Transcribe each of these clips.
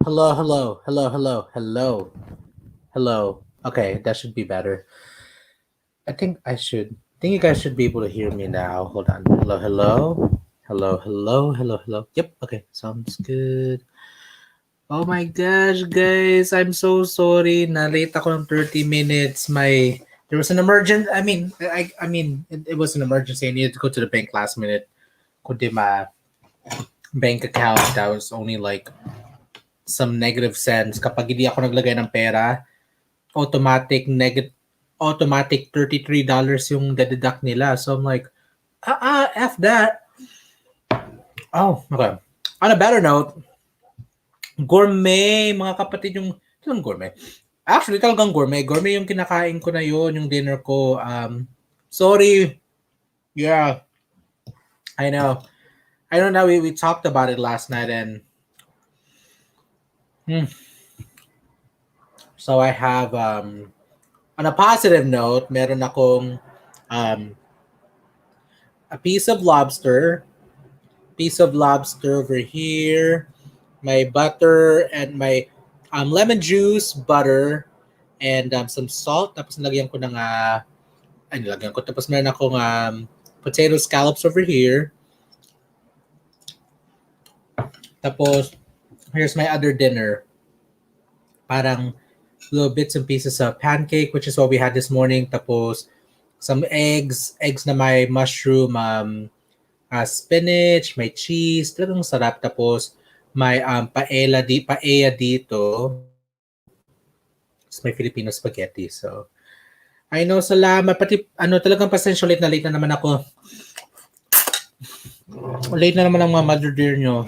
Hello, hello, hello, hello, hello, hello. Okay, that should be better. I think you guys should be able to hear me now. Hold on. Hello, hello, hello, hello, hello, hello. Yep. Okay, sounds good. Oh my gosh, guys, I'm so sorry. Na-late ako ng 30 minutes. There was an emergency. It was an emergency. I needed to go to the bank last minute. Kundi my bank account that was only like some negative cents kapag hindi ako naglagay ng pera. Automatic $33 yung deduct nila. So I'm like, F that. Oh, okay. On a better note, gourmet, mga kapatid, yung gourmet. Actually, talagang gourmet. Gourmet yung kinakain ko na yun, yung dinner ko. Sorry. Yeah, I know. I don't know, we talked about it last night and hmm, so I have on a positive note, meron akong um, a piece of lobster over here, my butter and my lemon juice, butter, and some salt. Tapos nilagyan ko ng nilagyan ko. Tapos meron akong potato scallops over here. Tapos here's my other dinner. Parang little bits and pieces of pancake, which is what we had this morning. Tapos some eggs na may mushroom, spinach, may cheese, talagang sarap. Tapos may paella dito. Tapos may Filipino spaghetti. So, I know, salamat. Pati, talagang pasensya, late na naman ako. Late na naman ang mga mother dear nyo.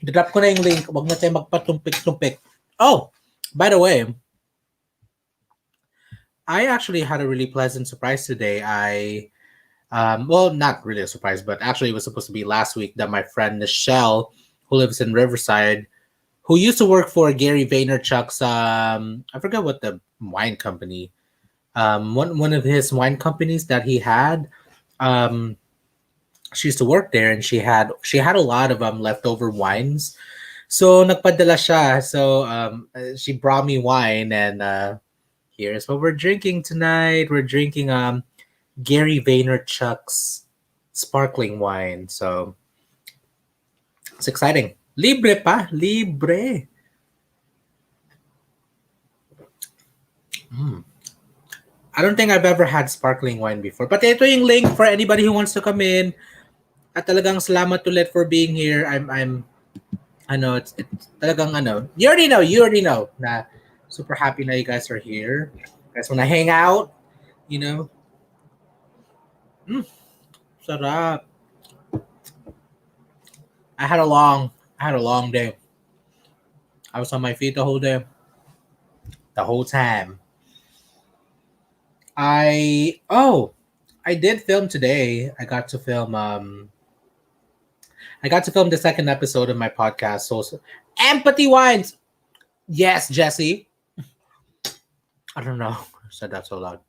Drop ko na yung link. Huwag na tayo magpatumpik-tumpik. Oh, by the way, I actually had a really pleasant surprise today. Well, not really a surprise, but actually it was supposed to be last week that my friend Michelle, who lives in Riverside, who used to work for Gary Vaynerchuk's, I forget what the wine company, one of his wine companies that he had. She used to work there, and she had a lot of leftover wines. So nagpadala siya. So she brought me wine, and here's what we're drinking tonight. We're drinking Gary Vaynerchuk's sparkling wine. So it's exciting. Libre pa, libre. I don't think I've ever had sparkling wine before. But ito yung link for anybody who wants to come in. At talagang salamat ulit for being here. It's talagang you already know na super happy na you guys are here. You guys wanna hang out, you know? Sarap. I had a long day. I was on my feet the whole day. The whole time. I did film today. I got to film the second episode of my podcast. So Empathy Wines. Yes, Jesse. I don't know. I said that so loud.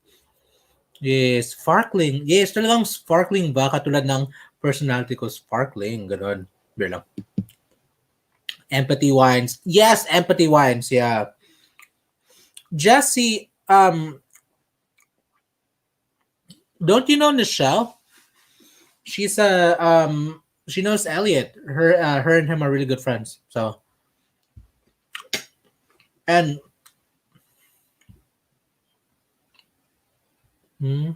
Yes, sparkling. Yes, talagang sparkling ba? Katulad ng personality ko, sparkling. Ganon. Beer lang. Empathy Wines. Yes, Empathy Wines. Yeah. Jesse, don't you know Nichelle? She's she knows Elliot. Her and him are really good friends. So, and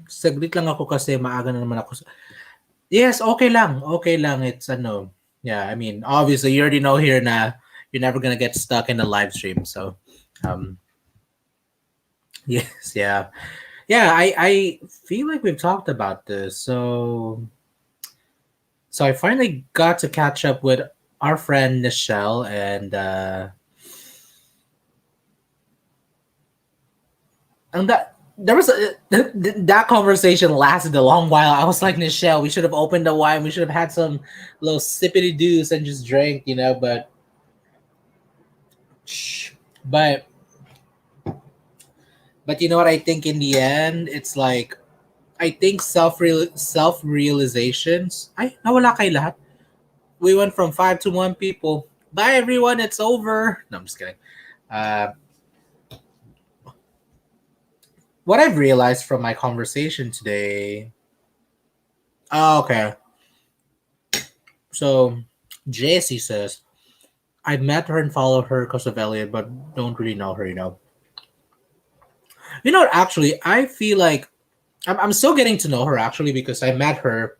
saglit lang ako kasi maaga na naman ako. Yes, okay lang. Okay lang. It's yeah, I mean, obviously you already know here na you're never gonna get stuck in the live stream. So, yes, yeah. Yeah, I feel like we've talked about this. So I finally got to catch up with our friend Nichelle, and that there was that conversation lasted a long while. I was like, Nichelle, we should have opened the wine. We should have had some little sippity doos and just drank, but you know what? I think in the end, it's like I think self realizations. Ay, nawala kay lahat. We went from 5 to 1 people. Bye, everyone. It's over. No, I'm just kidding. Uh, what I've realized from my conversation today. Oh, okay. So, Jessie says, I met her and follow her because of Elliot, but don't really know her. You know what? Actually, I feel like I'm still getting to know her actually because I met her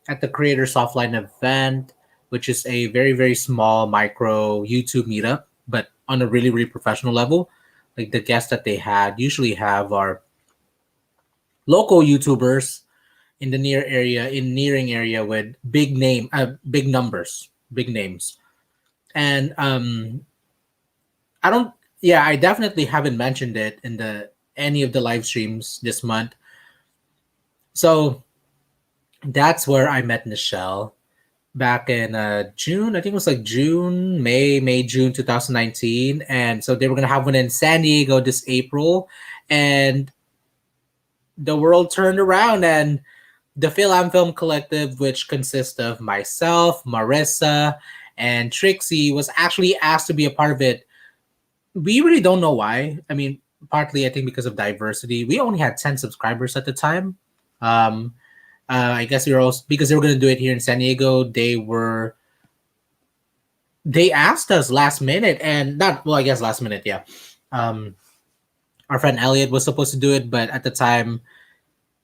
at the Creators Offline event, which is a very, very small micro YouTube meetup, but on a really, really professional level. Like the guests that they had usually have are local YouTubers in the nearing area with big numbers, big names. And I don't, yeah, I definitely haven't mentioned it in the any of the live streams this month. So that's where I met Nichelle back in June. I think it was like June 2019. And so they were going to have one in San Diego this April. And the world turned around and the Phil Am Film Collective, which consists of myself, Marissa, and Trixie, was actually asked to be a part of it. We really don't know why. I mean, partly I think because of diversity. We only had 10 subscribers at the time. Um, I guess we were also because they were going to do it here in San Diego. They asked us last minute, and not well, I guess last minute, yeah. Um, our friend Elliot was supposed to do it, but at the time,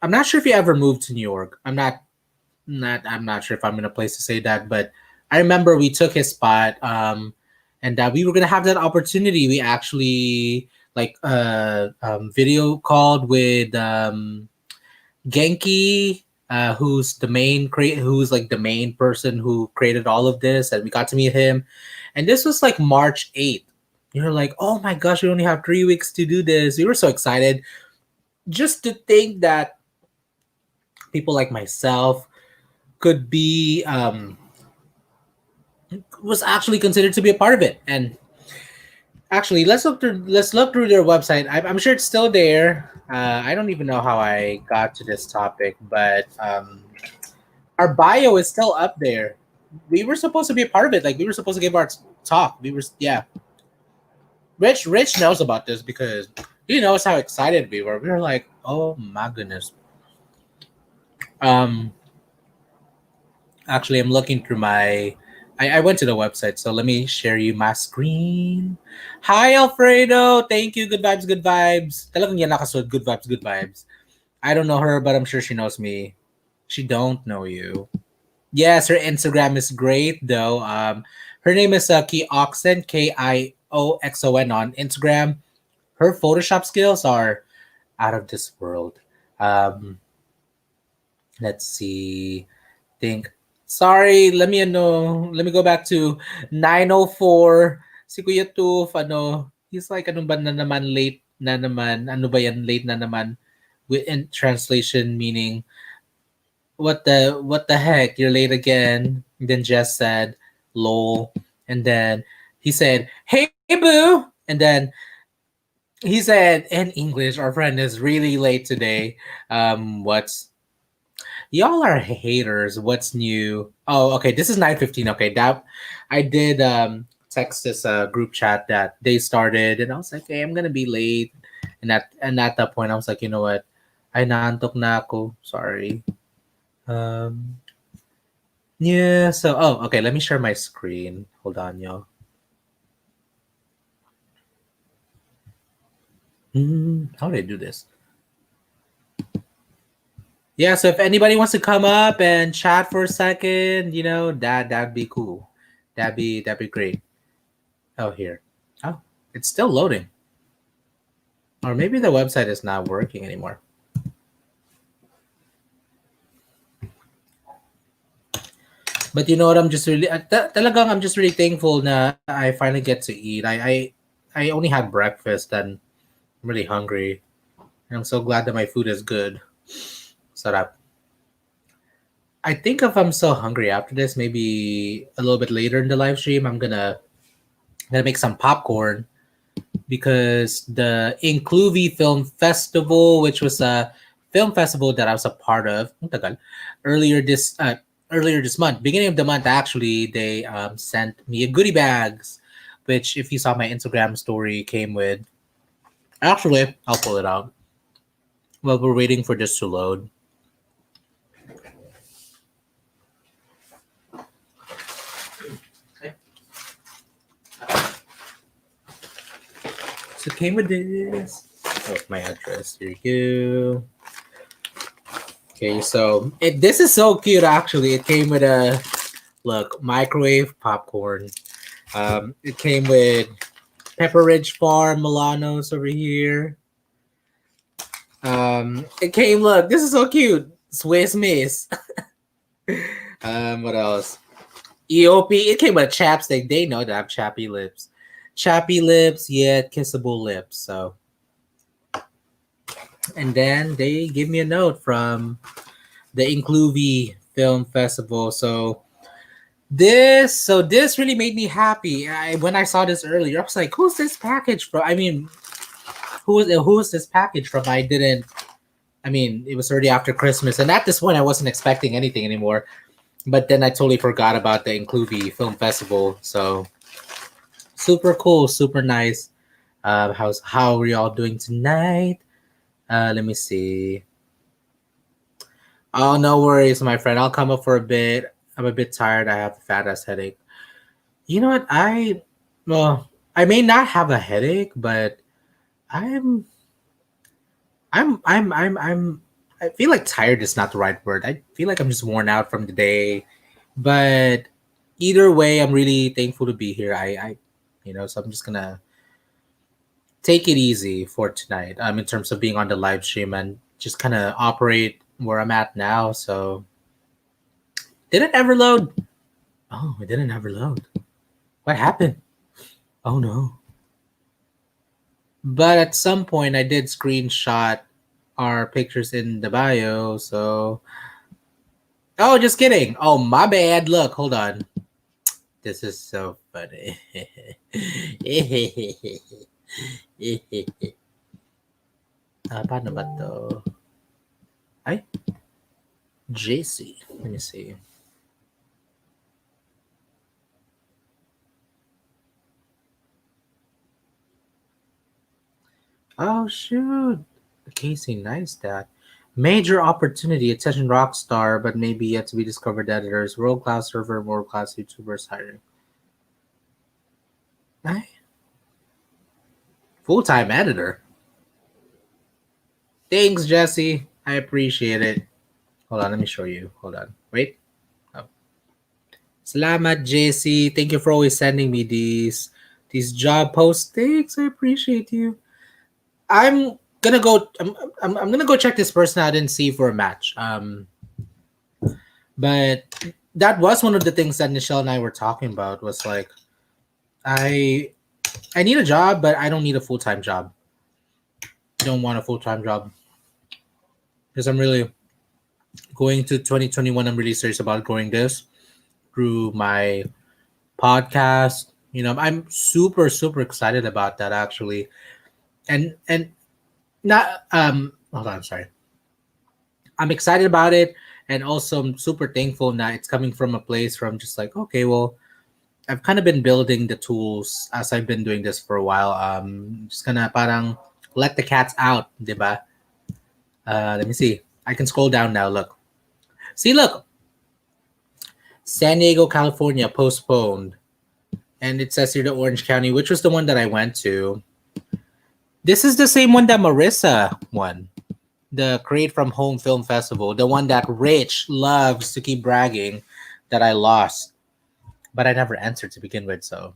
I'm not sure if he ever moved to New York. I'm not sure if I'm in a place to say that, but I remember we took his spot, and that we were gonna have that opportunity. We actually video called with Genki, who's like the main person who created all of this, and we got to meet him. And this was like March 8th. You're like, oh my gosh, we only have 3 weeks to do this. We were so excited just to think that people like myself could be was actually considered to be a part of it. And actually, let's look through their website. I'm sure it's still there. I don't even know how I got to this topic, but our bio is still up there. We were supposed to be a part of it. Like we were supposed to give our talk. We were, yeah. Rich knows about this because he knows how excited we were. We were like, oh my goodness. Um, Actually, I'm looking through my. I went to the website, so let me share you my screen. Hi, Alfredo. Thank you. Good vibes, good vibes. Talagang yan nakasunod. Good vibes, good vibes. I don't know her, but I'm sure she knows me. She don't know you. Yes, her Instagram is great though. Her name is Kioxen, Kioxon on Instagram. Her Photoshop skills are out of this world. Um, let's see. Think. Sorry, let me go back to 904. Si Kuya Tuf, he's like, ano ba na naman, late na naman, ano ba yan, late na naman, in translation meaning, what the heck, you're late again. And then Jess said, lol. And then he said, hey boo. And then he said in English, our friend is really late today. What's Y'all are haters. What's new? Oh, okay. This is 9:15. Okay, that I did text this group chat that they started, and I was like, hey, I'm gonna be late. And at that point, I was like, you know what? Ay naantok na ako. Sorry. Um. Yeah. So, okay. Let me share my screen. Hold on, y'all. How do I do this? Yeah. So if anybody wants to come up and chat for a second, that'd be cool. That'd be great. Oh, here. Oh, it's still loading. Or maybe the website is not working anymore. But you know what? I'm just really, talagang I'm just really thankful na I finally get to eat. I only had breakfast and I'm really hungry. And I'm so glad that my food is good. Sarap. I think if I'm so hungry after this, maybe a little bit later in the live stream, I'm gonna make some popcorn because the Incluvi Film Festival, which was a film festival that I was a part of, ang tagal, earlier this earlier this month, beginning of the month, actually, they sent me a goodie bags, which, if you saw my Instagram story, came with. Actually, I'll pull it out while we're waiting for this to load. So it came with this. Oh, my address. Here you go. Okay, so this is so cute. Actually, it came with a look microwave popcorn. It came with Pepper Ridge Farm Milanos over here. It came. Look, this is so cute. Swiss Miss. What else? EOP. It came with a chapstick. They know that I have chappy lips. Chappy lips, yet kissable lips. So, and then they give me a note from the Incluvi Film Festival. So this really made me happy. When I saw this earlier, I was like, "Who's this package from?" I mean, who's this package from? I didn't. I mean, it was already after Christmas, and at this point, I wasn't expecting anything anymore. But then I totally forgot about the Incluvi Film Festival. So super cool, super nice. How are y'all doing tonight? Let me see. Oh, no worries, my friend. I'll come up for a bit. I'm a bit tired. I have a fat ass headache. You know what? I may not have a headache, but I'm, I'm. I feel like tired is not the right word. I feel like I'm just worn out from the day. But either way, I'm really thankful to be here. So I'm just gonna take it easy for tonight. In terms of being on the live stream and just kind of operate where I'm at now. So did it ever load? Oh, it didn't ever load. What happened? Oh no. But at some point I did screenshot our pictures in the bio, so oh, just kidding. Oh, my bad. Look, hold on. This is so funny. Paano ba to? Ay? JC. Let me see. Oh, shoot. Casey Neistat. Major opportunity. Attention rock star, but maybe yet to be discovered editors. World-class server, world-class YouTubers hiring. Ay? Full-time editor. Thanks, Jesse. I appreciate it. Hold on, let me show you. Hold on. Wait. Oh. Salamat, Jesse. Thank you for always sending me these job postings. I appreciate you. I'm gonna go. I'm gonna go check this person out and see for a match. But that was one of the things that Nichelle and I were talking about. Was like, I need a job, but I don't need a full time job. I don't want a full time job because I'm really going to 2021. I'm really serious about growing this through my podcast. I'm super excited about that actually, and not hold on, sorry. I'm excited about it, and also I'm super thankful that it's coming from a place from just like, okay, well, I've kind of been building the tools as I've been doing this for a while. Just gonna parang let the cats out, diba? Let me see. I can scroll down now. Look, see, look. San Diego, California postponed, and it says here the Orange County, which was the one that I went to. This is the same one that Marissa won. The Create from Home Film Festival, the one that Rich loves to keep bragging that I lost, but I never answered to begin with. So,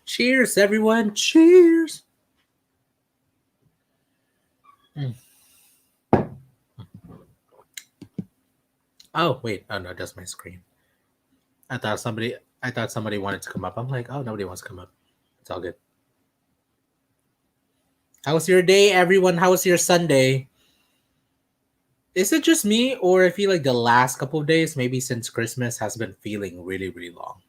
cheers, everyone! Cheers. Oh wait, oh no, that's my screen. I thought somebody wanted to come up. I'm like, oh, nobody wants to come up. It's all good. How was your day, everyone? How was your Sunday? Is it just me, or I feel like the last couple of days, maybe since Christmas, has been feeling really, really long?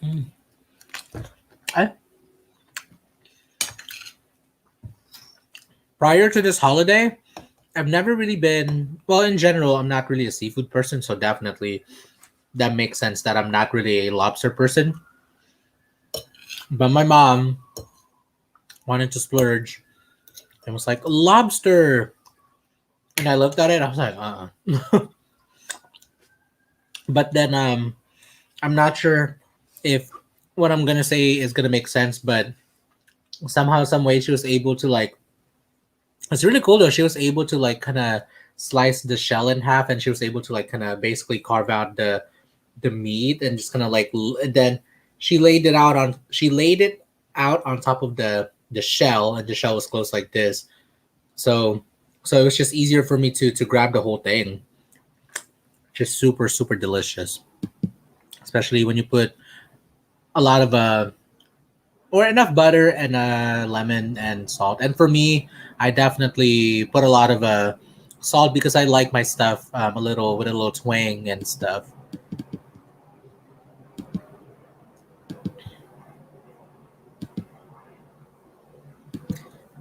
Mm. I, prior to this holiday, I've never really been, well, in general, I'm not really a seafood person, so definitely that makes sense that I'm not really a lobster person. But my mom wanted to splurge and was like, lobster. And I looked at it, I was like, but then I'm not sure if what I'm gonna say is gonna make sense, but somehow, some way, she was able to like. It's really cool though. She was able to like kind of slice the shell in half, and she was able to like kind of basically carve out the meat and just kind of like and then she laid it out on top of the shell, and the shell was closed like this. So so it was just easier for me to grab the whole thing. Just super super delicious, especially when you put a lot of or enough butter and lemon and salt. And for me, I definitely put a lot of salt because I like my stuff a little with a little twang and stuff.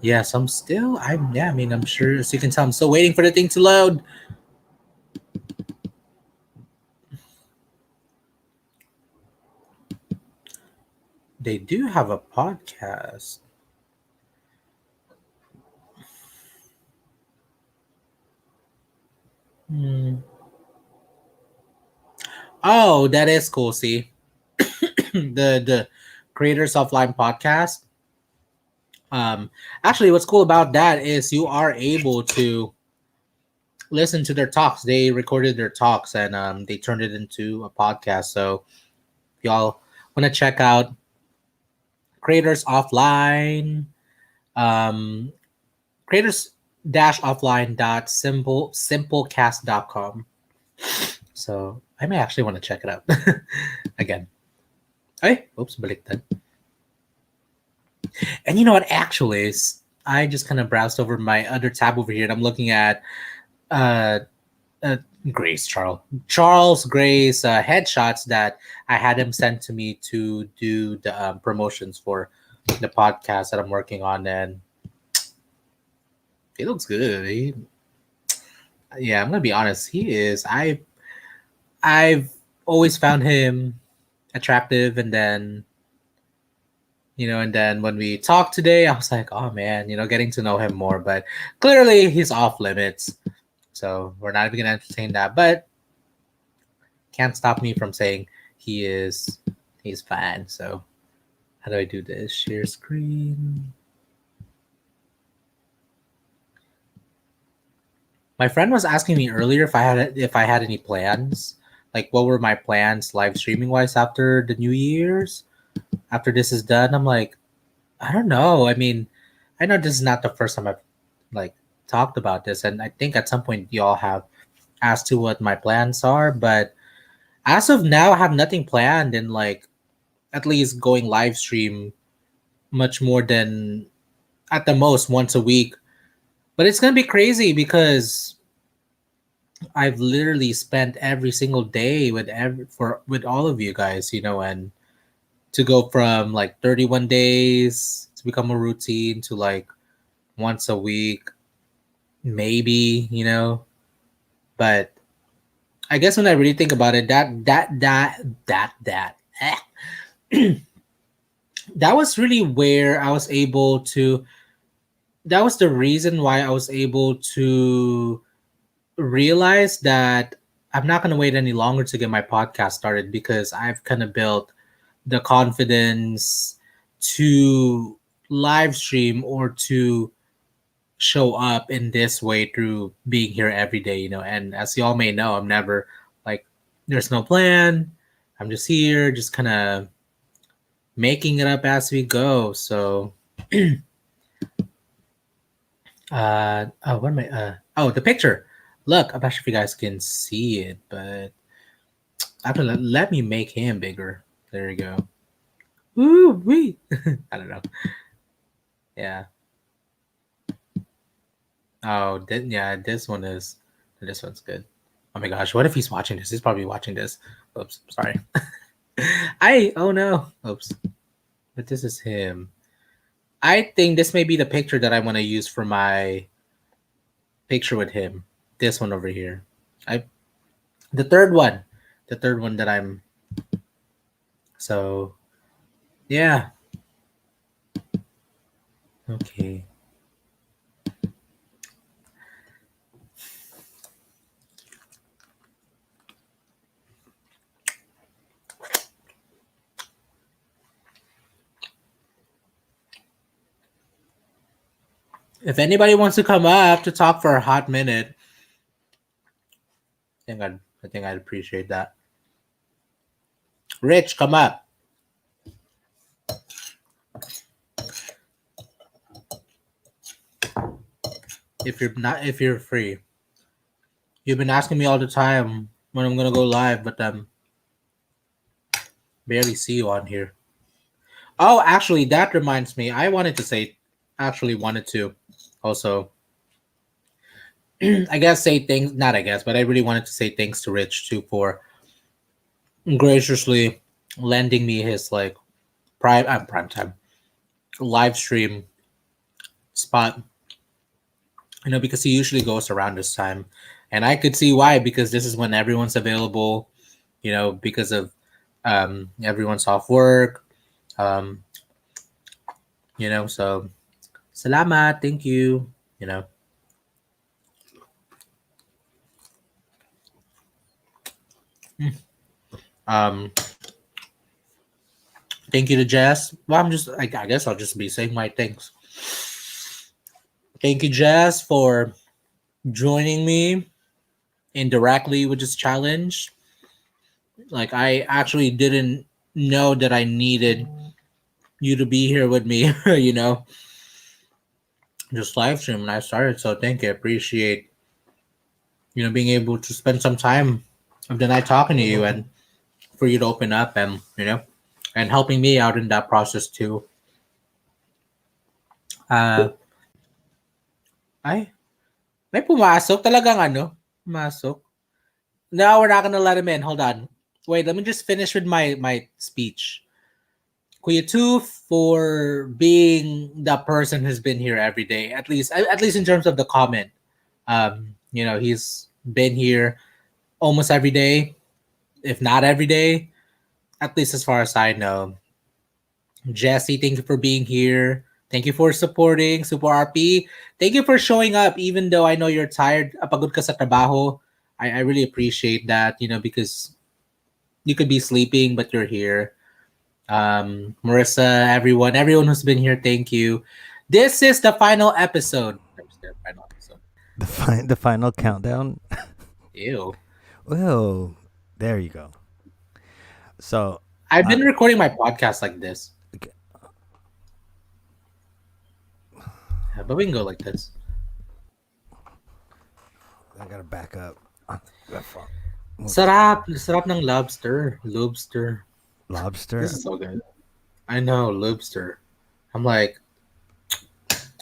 Yes, I'm still. I'm yeah. I mean, I'm sure as you can tell, I'm still waiting for the thing to load. They do have a podcast. Hmm. Oh, that is cool. See, the Creators Offline podcast. Um, Actually, what's cool about that is you are able to listen to their talks. They recorded their talks and they turned it into a podcast. So if y'all want to check out Creators Offline, um, creators offline dot simplecast.com. So I may actually want to check it out again. Hey, oops, baliktad. And you know what? Actually, I just kind of browsed over my other tab over here, and I'm looking at uh, uh Grace Charles Gray's headshots that I had him sent to me to do the promotions for the podcast that I'm working on, and he looks good. Yeah, I'm gonna be honest. He is. I've always found him attractive, and then and then when we talked today, I was like, oh man, getting to know him more. But clearly, he's off limits, so we're not even gonna entertain that. But can't stop me from saying he's fine. So how do I do this? Share screen. My friend was asking me earlier if I had any plans, like what were my plans live streaming wise after the New Year's. After this is done, I'm like, I don't know. I mean, I know this is not the first time I've like talked about this, and I think at some point y'all have asked to what my plans are, but as of now, I have nothing planned, and like at least going live stream much more than at the most once a week. But it's gonna be crazy because I've literally spent every single day with all of you guys, and to go from like 31 days to become a routine to like once a week, maybe, But I guess when I really think about it, that was really where I was able to. That was the reason why I was able to realize that I'm not going to wait any longer to get my podcast started because I've kind of built the confidence to live stream or to show up in this way through being here every day, And as you all may know, I'm never like, there's no plan. I'm just here, just kind of making it up as we go. So, oh, what am I? Oh, the picture. Look, I'm not sure if you guys can see it, but actually, let me make him bigger. There you go. Woo wee. I don't know. Yeah. Oh, yeah. This one's good. Oh my gosh, what if he's watching this? He's probably watching this. Oops, sorry. Oh no. Oops. But this is him. I think this may be the picture that I want to use for my picture with him. This one over here. I the third one. The third one that I'm so yeah. Okay. If anybody wants to come up to talk for a hot minute, I think I'd appreciate that. Rich, come up. If you're free. You've been asking me all the time when I'm gonna go live, but barely see you on here. Oh, actually, that reminds me. Actually wanted to also, I guess say things. Not I guess, but I really wanted to say thanks to Rich too for graciously lending me his like prime time live stream spot. Because he usually goes around this time, and I could see why because this is when everyone's available. Because of everyone's off work. Um, so salamat, thank you. You know, um, thank you to Jess. Well, I guess I'll just be saying my thanks. Thank you, Jess, for joining me indirectly with this challenge. Like, I actually didn't know that I needed you to be here with me, just live stream when I started. So thank you. I appreciate, being able to spend some time of the night talking to you and for you to open up and helping me out in that process too. Uh, ay, may pumasok talagang pumasok. No, we're not gonna let him in. Hold on. Wait, let me just finish with my speech. Kuya Tu for being the person who's been here every day, at least in terms of the comment. He's been here almost every day, if not every day, at least as far as I know. Jesse, thank you for being here. Thank you for supporting Super RP. Thank you for showing up, even though I know you're tired. Pagod ka sa trabaho. I really appreciate that, because you could be sleeping, but you're here. Marissa, everyone who's been here, thank you. This is the final episode. Final episode. The final countdown. Ew. Well, there you go. So, I've uh, been recording my podcast like this. okay, Yeah, but we can go like this. I gotta back up. Move to Sarap. Sarap ng lobster. Lobster. This lobster. is so good. I know, lobster. I'm like,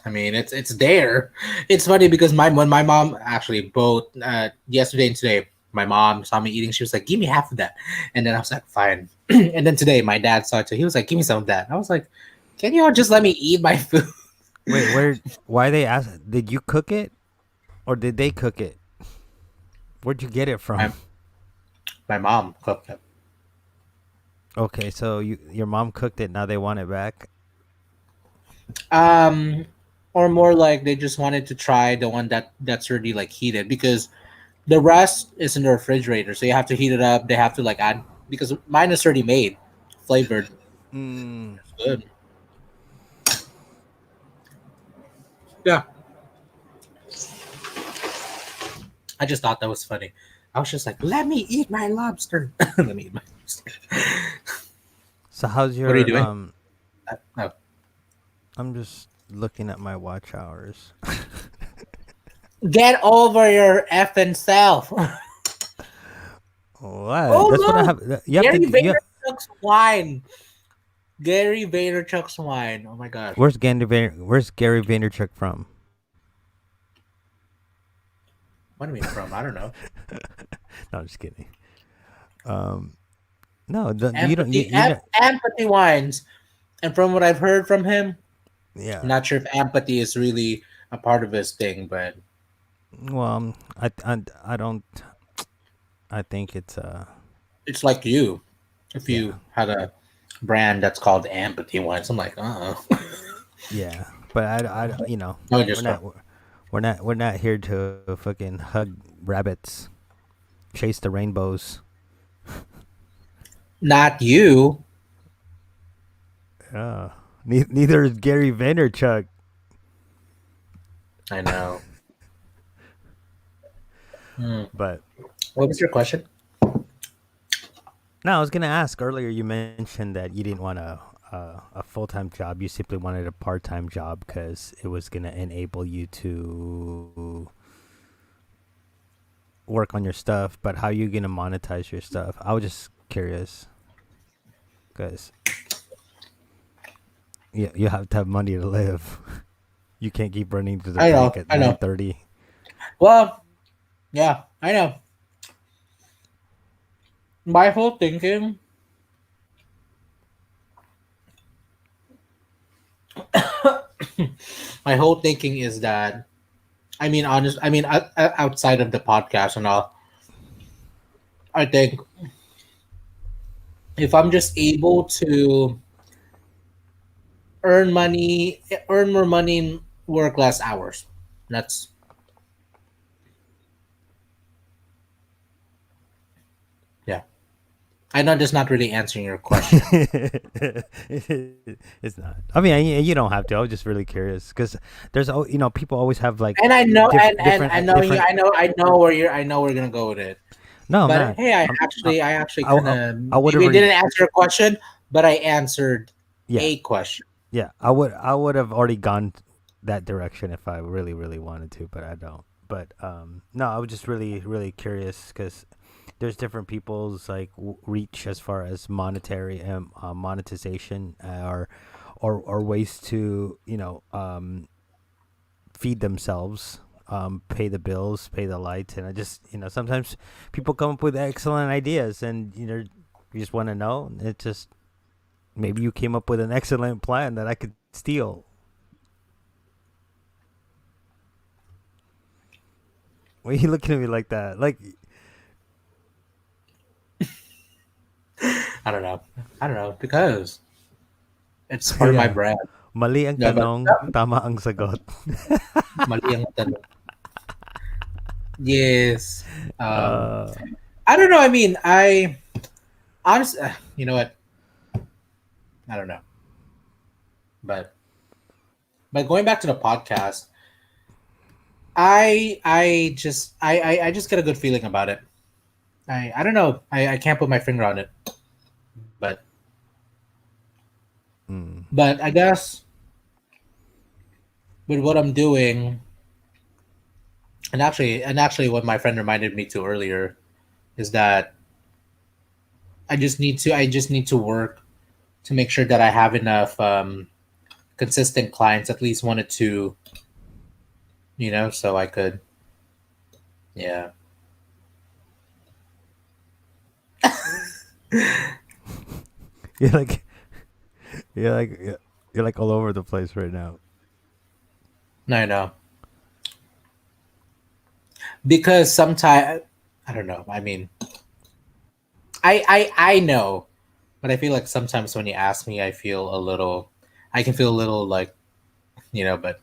I mean, it's there. It's funny because when my mom actually both yesterday and today, my mom saw me eating. She was like, "Give me half of that," and then I was like, "Fine." And then today, my dad saw it too. He was like, "Give me some of that." And I was like, "Can you all just let me eat my food?" Wait, where? Why they ask? Did you cook it or did they cook it? Where'd you get it from? my my mom cooked it. Okay, so your mom cooked it. Now they want it back. Um, or more like they just wanted to try the one that's already like heated because the rest is in the refrigerator, so you have to heat it up. They have to like add because mine is already made, flavored. Mm. It's good. Yeah, I just thought that was funny. I was just like, let me eat my lobster. Let me eat my lobster. So how's What are you your doing? Oh, I'm just looking at my watch hours. Get over your effing self. What? Oh That's what I look, have. You have to. Gary You. Vaynerchuk's wine. Gary Vaynerchuk's wine. Oh my gosh. Where's Gary Vaynerchuk from? What do you mean from? I don't know. No, I'm just kidding. Um, no, you don't. Empathy, You know. empathy wines. And from what I've heard from him, I'm Yeah. not sure if empathy is really a part of his thing, but Well, I don't. I think it's it's like you. If yeah. you had a brand that's called empathy wines, I'm like, Yeah, but you know, no, we're just not, we're not here to fucking hug rabbits, chase the rainbows. not you. Neither is Gary Vaynerchuk. I know. Hmm. But What was your question? no, I was gonna ask earlier. You mentioned that you didn't want a full time job. You simply wanted a part time job because it was gonna enable you to work on your stuff. But how you gonna monetize your stuff? I was just curious because you have to have money to live. You can't keep running to the I bank know. at I know. 9:30. Well, yeah, I know. My whole thinking, my whole thinking is that I mean, honest. I mean, outside of the podcast and all, I think if I'm just able to earn money, earn more money, work less hours. That's yeah. I know that's not really answering your question, It's not. I mean, you don't have to. I was just really curious because people always have like and I know, and different I know you. different. I know where you're. I know we're gonna go with it. No, I'm But not. hey, I, I actually kind I, of I would have maybe I already. didn't answer a question, but I answered Yeah, a question. yeah. I would have already gone that direction if I really really wanted to, but I don't. But no, I was just really curious because there's different people's like reach as far as monetary and monetization or ways to feed themselves, pay the bills, pay the lights, and I just sometimes people come up with excellent ideas, and you just want to know. It just maybe you came up with an excellent plan that I could steal. Why are you looking at me like that? Like, I don't know. I don't know because it's part of my yeah, brand. mali ang Yeah, but tanong, tama ang sagot. mali ang tanong. Yes. uh, I don't know. I mean, I honestly, you know what? I don't know. But going back to the podcast, I just get a good feeling about it. I don't know. I can't put my finger on it, but mm, I guess with what I'm doing, and actually, what my friend reminded me to earlier is that I just need to work to make sure that I have enough consistent clients, at least one or two, so I could, yeah. you're like you're like you're like all over the place right now. No, no, because sometimes I don't know. I mean, I know, but I feel like sometimes when you ask me, I can feel a little like but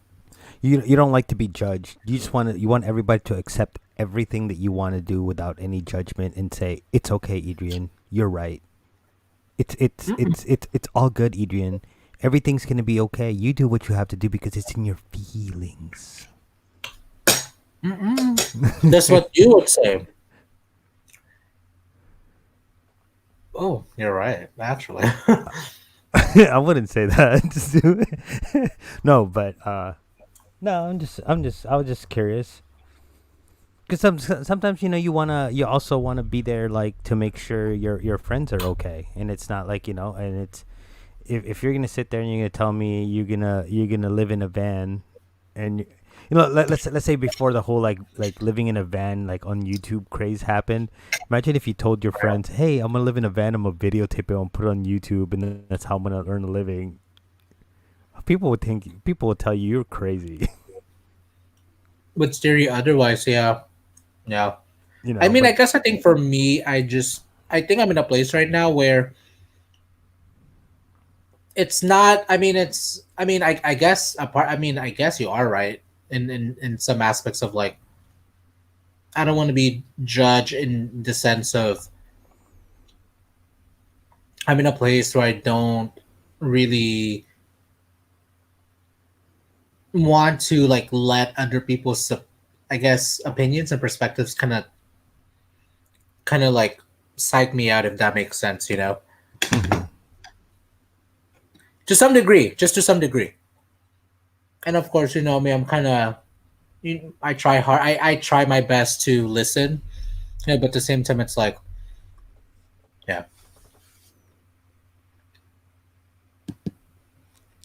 You don't like to be judged. You want everybody to accept everything that you want to do without any judgment and say it's okay, Adrian. You're right. It's all good, Adrian. Everything's gonna be okay. You do what you have to do because it's in your feelings. that's what you would say. Oh, you're right. Actually, I wouldn't say that. No, but no, I was just curious. Because sometimes you also want to be there like to make sure your friends are okay, and it's not like and it's if you're gonna sit there and you're gonna tell me you're gonna live in a van, and let's say before the whole like living in a van like on YouTube craze happened. Imagine if you told your friends, "Hey, I'm gonna live in a van. I'm gonna videotape it and put it on YouTube, and that's how I'm gonna earn a living." People would tell you you're crazy. Would steer you otherwise, yeah. Yeah. I mean, I But guess I think for me, I think I'm in a place right now where it's not. I mean, I guess apart. I mean, I guess you are right in some aspects of like I don't want to be judged in the sense of I'm in a place where I don't really want to like let other people's I guess opinions and perspectives kind of like psych me out if that makes sense, you know. hmm To some degree, just to some degree. And of course, you know me, I'm kind of I try hard. I try my best to listen, yeah, but at the same time, it's like, yeah,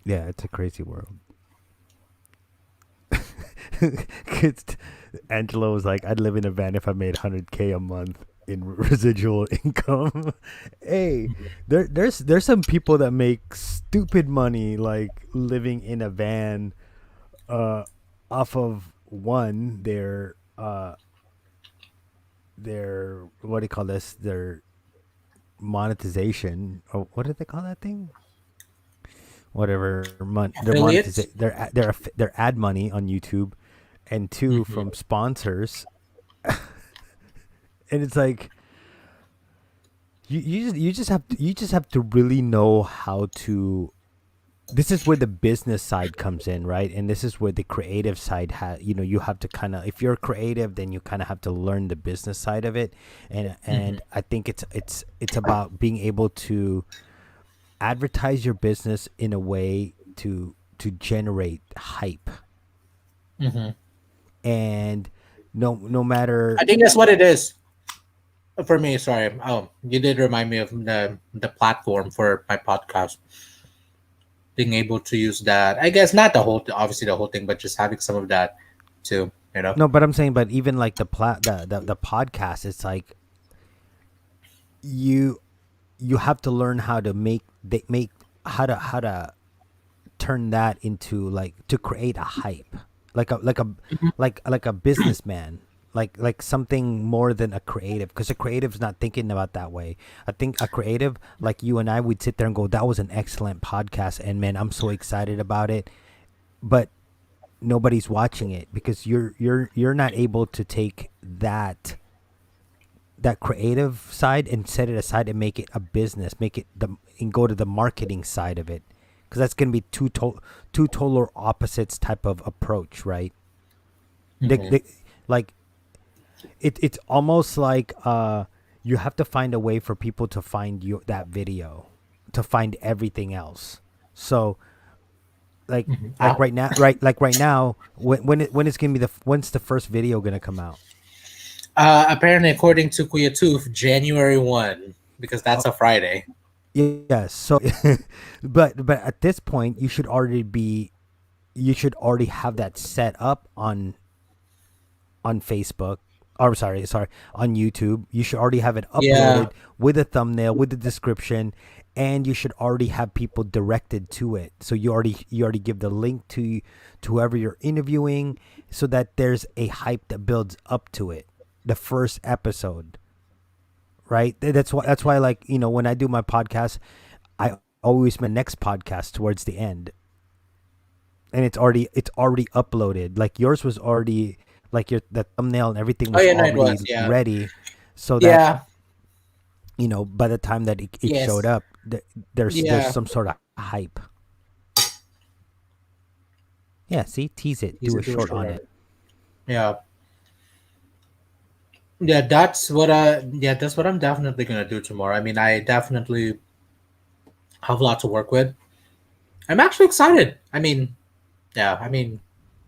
yeah, it's a crazy world. 'Cause Angelo was like, "I'd live in a van if I made 100K a month in residual income." Hey, there's some people that make stupid money like living in a van, uh, off of their what do you call this? Their monetization, or what do they call that thing? Whatever, their affiliates. their ad money on YouTube, and two Hmm. from sponsors. And it's like you just have to really know how to. This is where the business side comes in, right? And this is where the creative side you have to kind of, if you're creative, then you kind of have to learn the business side of it. And Hmm. I think it's about being able to advertise your business in a way to generate hype. Hmm. And no matter. I think that's what it is for me. Sorry, you did remind me of the platform for my podcast. Being able to use that, I guess not the whole, obviously the whole thing, but just having some of that too. You know. No, but I'm saying, but even like the podcast, it's like you you have to learn how to make how to turn that into, like, to create a hype, like a businessman, like something more than a creative, because a creative's not thinking about that way. I think a creative like you and I would sit there and go, that was an excellent podcast, and man, I'm so excited about it. But nobody's watching it because you're not able to take that creative side and set it aside and make it a business, make it and go to the marketing side of it, because that's going to be two total opposites type of approach, right? Hmm. Like it's almost like you have to find a way for people to find that video, to find everything else. So like Hmm. right now, when it's gonna be when's the first video gonna come out? Apparently, according to Kuya Tooth, January 1, because that's a Friday. Yes. So, but at this point, you should already have that set up on Facebook. Or sorry, on YouTube. You should already have it Yeah. uploaded with a thumbnail, with the description, and you should already have people directed to it. So you already give the link to whoever you're interviewing, so that there's a hype that builds up to it. The first episode, right? That's why, like, when I do my podcast, I always my next podcast towards the end, and it's already uploaded. Like yours was already, like, the thumbnail and everything Oh was yeah, no, it already was. Yeah. ready, so that Yeah. by the time that it showed Yes. up, there's Yeah. some sort of hype. Yeah, see, tease it, He's do a a do a short short on of it. it. Yeah. Yeah, that's what I'm definitely gonna do tomorrow. I mean, I definitely have a lot to work with. I'm actually excited. I mean, yeah, I mean,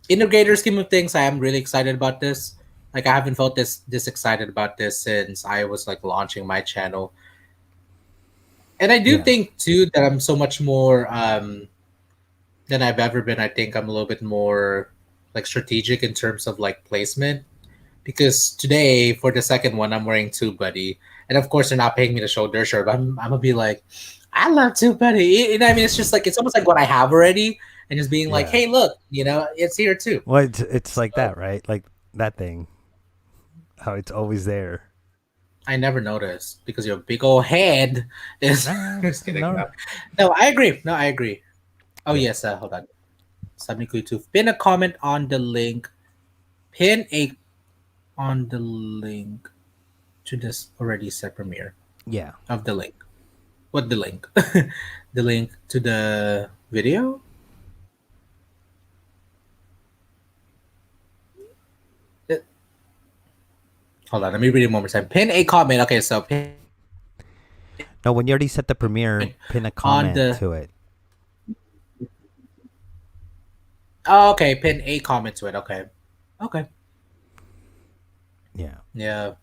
in the greater scheme of things, I am really excited about this. Like I haven't felt this excited about this since I was like launching my channel. And I do Yeah. think too that I'm so much more than I've ever been. I think I'm a little bit more like strategic in terms of like placement. Because today for the second one I'm wearing Tube Buddy. And of course they're not paying me to show their shirt, but I'm gonna be like, I love Tube Buddy. You know what I mean? It's just like it's almost like what I have already and just being like, Yeah. hey look, it's here too. Well, it's like So that, right? Like that thing. How it's always there. I never noticed because your big old head is Nah, just kidding. no. No, I agree. No, I agree. Oh Yeah. yes, hold on. Sabniku to pin a comment on the link. Pin a on the link to this already set premiere Yeah. of the link. What the link? The link to the video? Uh, Hold on, let me read it one more time. Pin a comment. Okay, so pin a comment No, when you already set the premiere, pin a on comment the. to it. Oh, okay, pin a comment to it. Okay. Okay. Yeah. Yeah.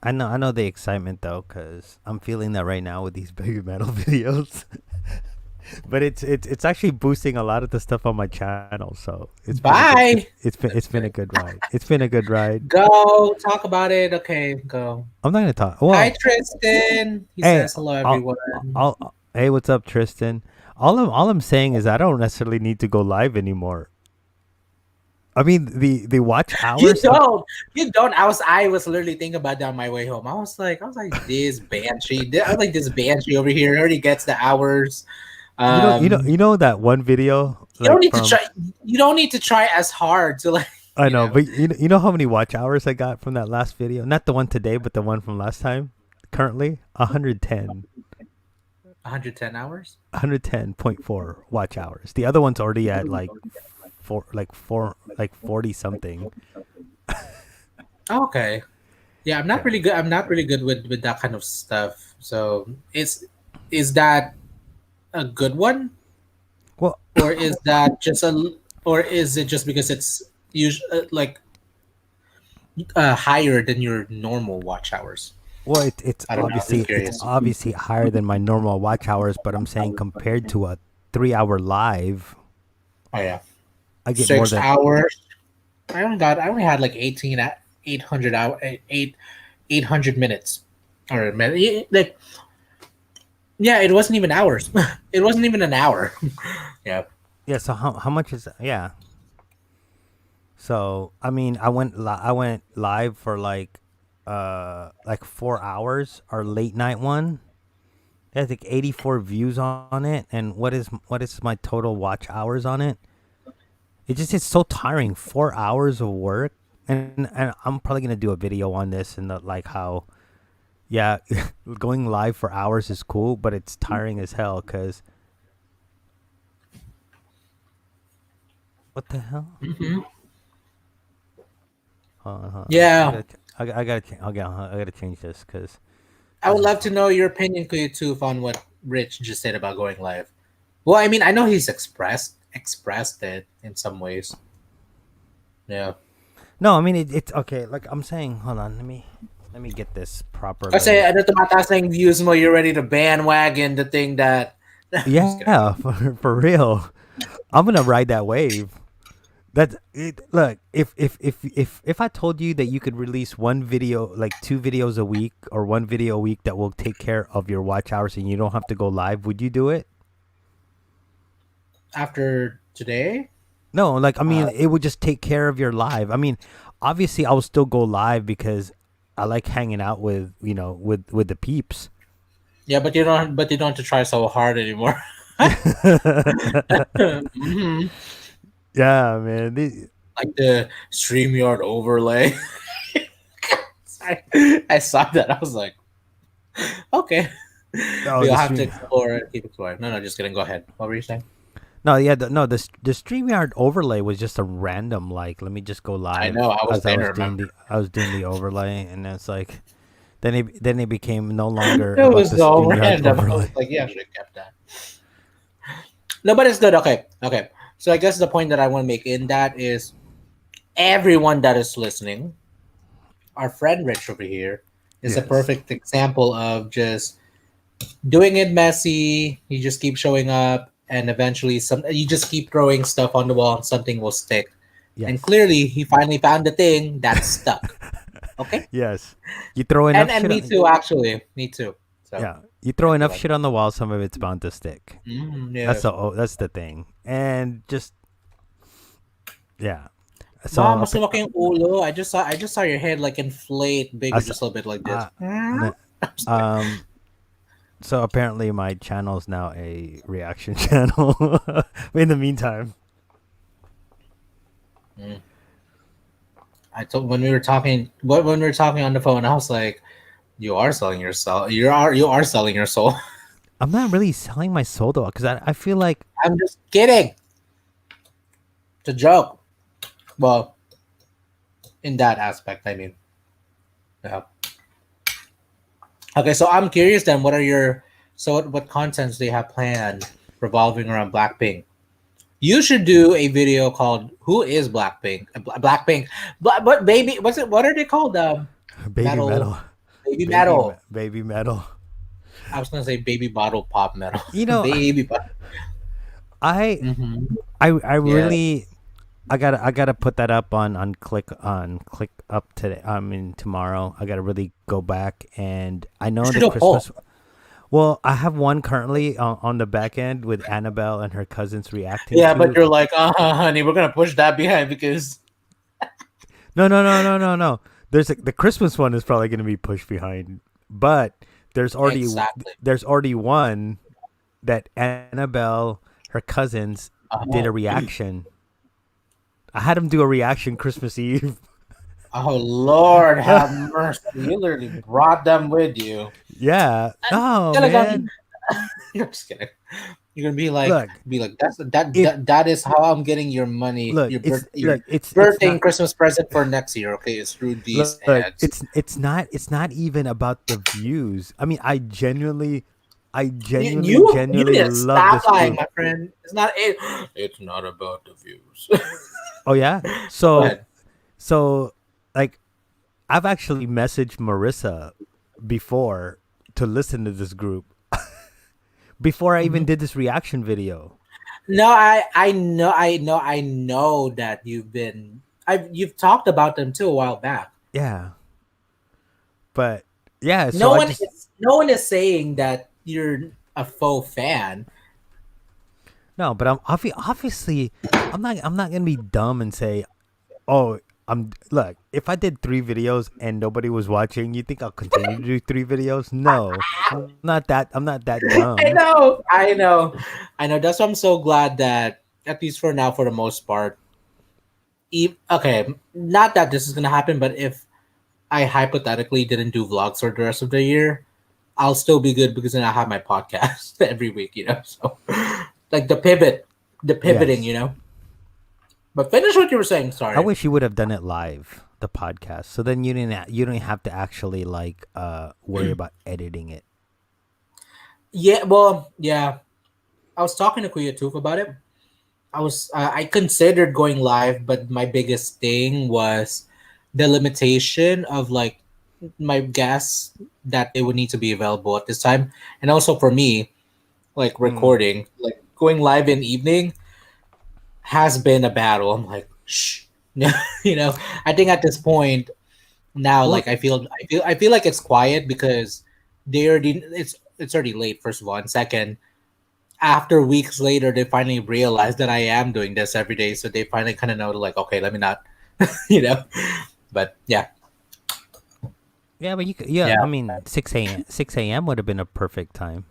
I know the excitement though, cause I'm feeling that right now with these baby metal videos. But it's actually boosting a lot of the stuff on my channel, so Bye. it's That's been a good. good ride. It's been a good ride. Go talk about it. Okay, go. I'm not gonna talk. Hi, Well, Tristan. He hey, says hello, I'll, everyone. hey, what's up, Tristan? All I'm saying is I don't necessarily need to go live anymore. I mean the watch You hours. don't. You don't. I was literally thinking about that on my way home. I was like this banshee. I was like this banshee over here already gets the hours. Um, You know that one video you don't like need to from try. You don't need to try as hhard to like. I You know, know, but you know how many watch hours I got from that last video? Not the one today, but the one from last time. Currently, 110. 110 hours. 110.4 watch hours. The other one's already at like 40 something. Okay. Yeah, I'm not Yeah. really good. I'm not really good with that kind of stuff. So is that a good one, Well, or is that just or is it just because it's usually like higher than your normal watch hours? well, I don't know. I'm just it's curious. obviously higher than my normal watch hours, but I'm saying compared to a 3 hour live, Oh yeah, I get more 6 than. hours. I only had like 18 at 800 hour 800 minutes or like yeah, it wasn't even hours. It wasn't even an hour. Yeah. Yeah. So how much is that? Yeah. So I mean, I went live for like 4 hours. Our late night one. It has like 84 views on it, and what is my total watch hours on it? It's so tiring. 4 hours of work, and I'm probably gonna do a video on this and like how yeah, going live for hours is cool, but it's tiring as hell. Cause what the hell? Hmm. Hold on. Yeah. I gotta change this because I this would is love to know your opinion, too, on what Rich just said about going live. Well, I mean, I know he's expressed it in some ways. Yeah. no. I mean it's okay. Like I'm saying, hold on. Let me get this Kasi properly. ano tumataas na yung views mo, you're ready to bandwagon the thing that. I'm just kidding. Yeah, for real. I'm gonna ride that wave. That's it. Look, if I told you that you could release one video, like 2 videos a week, or one video a week that will take care of your watch hours, and you don't have to go live, would you do it? After today, No, like I uh, mean, it would just take care of your live. I mean, obviously, I will still go live because I like hanging out with with the peeps. yeah, but you don't have to try so hard anymore. Hmm. Yeah, man. Like the StreamYard overlay. Sorry. I saw that. I was like, okay. Oh, We'll the have to stream. explore and keep exploring. No, no, just kidding. Go ahead. What were you saying? No, yeah, the StreamYard overlay was just a random like. Let me just go I know. live I was as there. Remember? I was doing the overlay, and it's like then it became no longer It about was the so StreamYard random. I was overlay. like, yeah, I should have kept that. No, but it's good. Okay, okay. So I guess the point that I want to make in that is everyone that is listening, our friend Rich over here is a Yes. perfect example of just doing it messy. You just keep showing up, and eventually, you just keep throwing stuff on the wall, and something will stick. And Yes. clearly, he finally found the thing that stuck. Okay, Yes. You throw enough and shit me on. too, actually, me too. So Yeah. You throw I feel enough like, shit on the wall, some of it's bound to stick. yeah. That's the thing. And just yeah. Mom, So mas lumaki yung ulo. I just saw your head like inflate bigger, as just a little bit like this. uh, n- um so apparently my channel's now a reaction channel. In the meantime. Mm. I told when we were talking on the phone, I was like, "You are selling your soul. You are selling your soul." I'm not really selling my soul though, because I feel like I'm just kidding. It's a joke. Well, in that aspect, I mean. Yeah. Okay, so I'm curious then. What contents do you have planned revolving around Blackpink? You should do a video called "Who is Blackpink?" Blackpink, but baby, what's it? What are they called? baby Metal, metal, baby metal. baby metal. I was gonna say baby bottle pop metal, You know, baby. Bottle. I Mm-hmm. I Yeah, really I gotta put that up on click up today. I mean tomorrow. I gotta really go back, and I you know should the do a poll. Christmas. Well, I have one currently on the back end with Annabelle and her cousins reacting Yeah, but to. you're like, honey, we're gonna push that behind because No. The Christmas one is probably gonna be pushed behind, but there's already exactly. there's already one that Annabelle, her cousins, did a Oh, reaction. I had them do a reaction Christmas Eve. oh Lord, have mercy! You literally brought them with you. Yeah. And Oh Talagang, man. you're just kidding. You're gonna Look, be like, if that is how I'm getting your money, your it's birthday and not Christmas present for next year. Okay, it's through these look, ads. it's not even about the views. I mean, You genuinely need to love stop this lying, group. my friend. It's not it. It's not about the views. Oh yeah. Go So ahead. so like I've actually messaged Marissa before to listen to this group before I even Mhm. did this reaction video. No, I know that you've talked about them too a while back. Yeah. But yeah, so No I one just is no one is saying that you're a faux fan. no, but obviously I'm not going to be dumb and say, "Oh, I'm look, if I did 3 videos and nobody was watching, you think I'll continue to do 3 videos? No. I'm not that I dumb. know, I know, I know. That's why I'm so glad that at least for now, for the most part, okay, not that this is gonna happen, but if I hypothetically didn't do vlogs for the rest of the year, I'll still be good because then I have my podcast every week. So like the pivoting. Yes. But finish what you were saying. I Sorry. wish you would have done it live, the podcast. So then you don't have to actually worry about editing it. Yeah, well, yeah. I was talking to Kuya Toof about it. I considered going live, but my biggest thing was the limitation of like my guests that they would need to be available at this time, and also for me, like Mm. recording, like going live in evening has been a battle. I'm like, shh, you know. I think at this point now, Well, like I feel like it's quiet because it's already late. First of all, and second, after weeks later, they finally realize that I am doing this every day. So they finally kind of know, like, okay, let me not, you know. But yeah, yeah, but yeah, I yeah, mean 6 a.m. would have been a perfect time.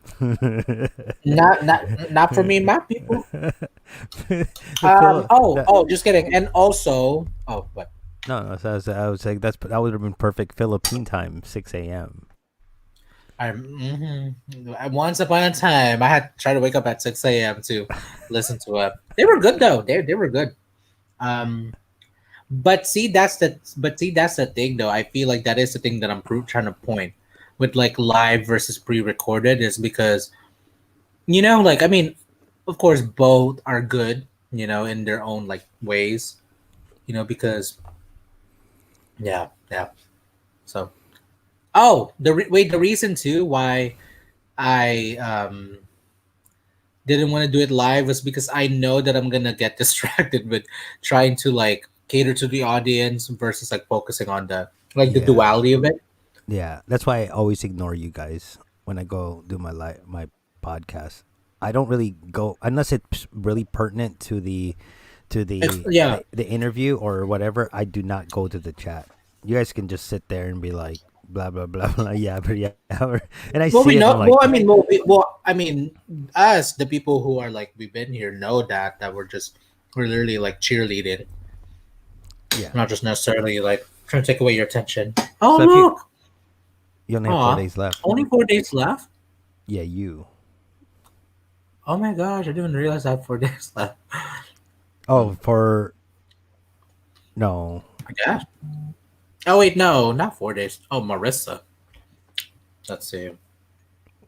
not for me and my people. The Phil that Just kidding. And also, what? no, so I was like that would have been perfect Philippine time, 6 a.m. Once upon a time, I had to try to wake up at 6 a.m. to listen to it. They were good though. They were good. Um, but see, that's the thing though. I feel like that is the thing that I'm trying to point with like live versus pre-recorded is because like I mean, of course both are good, in their own like ways, because yeah, yeah. So, oh, wait, the reason too why I didn't want to do it live was because I know that I'm gonna get distracted with trying to like cater to the audience versus like focusing on the Yeah. duality of it. Yeah, that's why I always ignore you guys when I go do my podcast. I don't really go unless it's really pertinent to Yeah, the interview or whatever. I do not go to the chat. You guys can just sit there and be like blah blah blah blah yeah, but yeah, and I see well, it. we And I'm know. like, I mean, us, the people who are like we've been here, know that we're literally like cheerleading, yeah. not just necessarily like trying to take away your attention. Oh So if you look, you only have four aw, days left. only 4 days left. Yeah, you. Oh my gosh, I didn't even realize I have 4 days left. Oh, for no. I guess. Oh wait, no, not 4 days. Oh, Marissa. Let's see.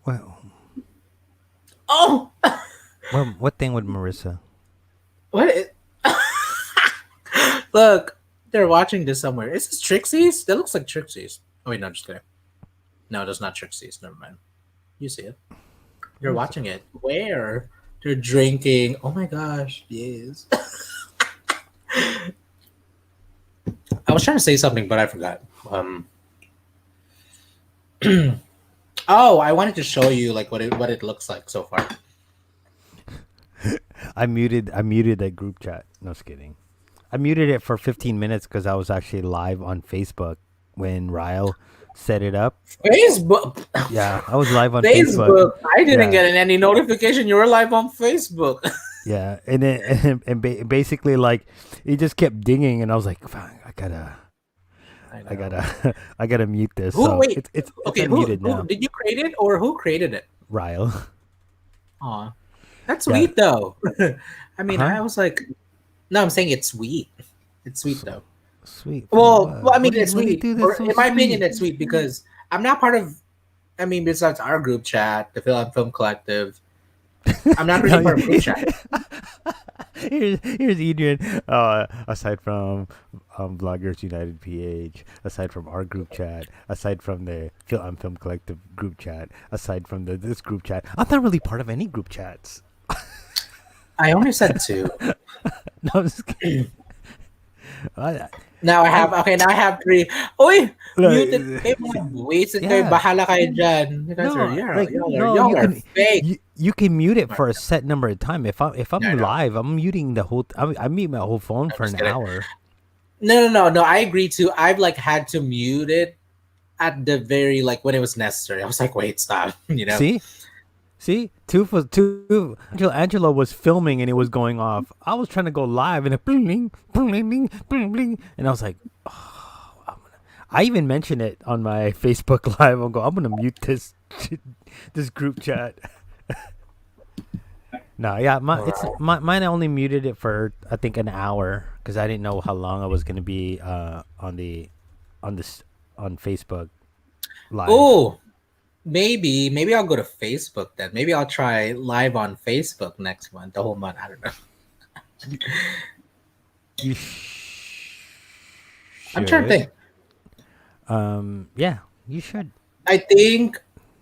Well, Oh, what thing with Marissa? what? Look, they're watching this somewhere. Is this Trixie's? That looks like Trixie's. Oh wait, no, just kidding. No, that's not Trixie's. Never mind. You see it. You're Where's watching it. Where? They're drinking. Oh my gosh. Yes. I was trying to say something, but I forgot. Oh, I wanted to show you like what it looks like so far. I muted that group chat. No, just kidding. I muted it for 15 minutes because I was actually live on Facebook when Ryle set it up. Facebook. Yeah, I was live on Facebook. Facebook. I didn't Yeah, get any notification you were live on Facebook. yeah, and then basically like it just kept dinging, and I was like, "Fuck, I I know. gotta, I gotta mute this." Who? So Wait. it's Okay. Who? unmuted Who now. did you create it, or who created it? Ryle. Aw, that's Yeah. sweet though. I mean, Huh? I was like, no, I'm saying it's sweet. It's sweet So though. sweet for Well, I what? mean, do you it's what do you sweet. do that's Or so in my opinion, sweet? it's sweet because I'm not part of. I mean, besides our group chat, the Film Collective, I'm not No, really part of group chat. here's Edrian. Aside from Bloggers United PH, aside from our group chat, aside from the Film Collective group chat, aside from this group chat, I'm not really part of any group chats. I only said two. No, I'm just kidding. I, Now I have, I okay, now I have three. Uy! Muted like, kayo mga buwisit kayo. yeah. Bahala kayo dyan. You guys are, No, like no, y'all are fake. you can mute it for a set number of time. If I'm Yeah, I know. live, I'm muting the whole. I mute my whole phone I'm for just an kidding. hour. No. I agree too. I've like had to mute it at the very, like when it was necessary. I was like, wait, stop. See, Angelo was filming and it was going off. I was trying to go live and it bling bling bling bling bling bling, and I was like, I even mentioned it on my Facebook live. I'm gonna mute this group chat. No, yeah, mine. I only muted it for I think an hour because I didn't know how long I was gonna be on this on Facebook live. Oh, maybe I'll go to Facebook then. Maybe I'll try live on Facebook next month, the whole month. I don't know. You I'm trying to should. think. Yeah, you should. I think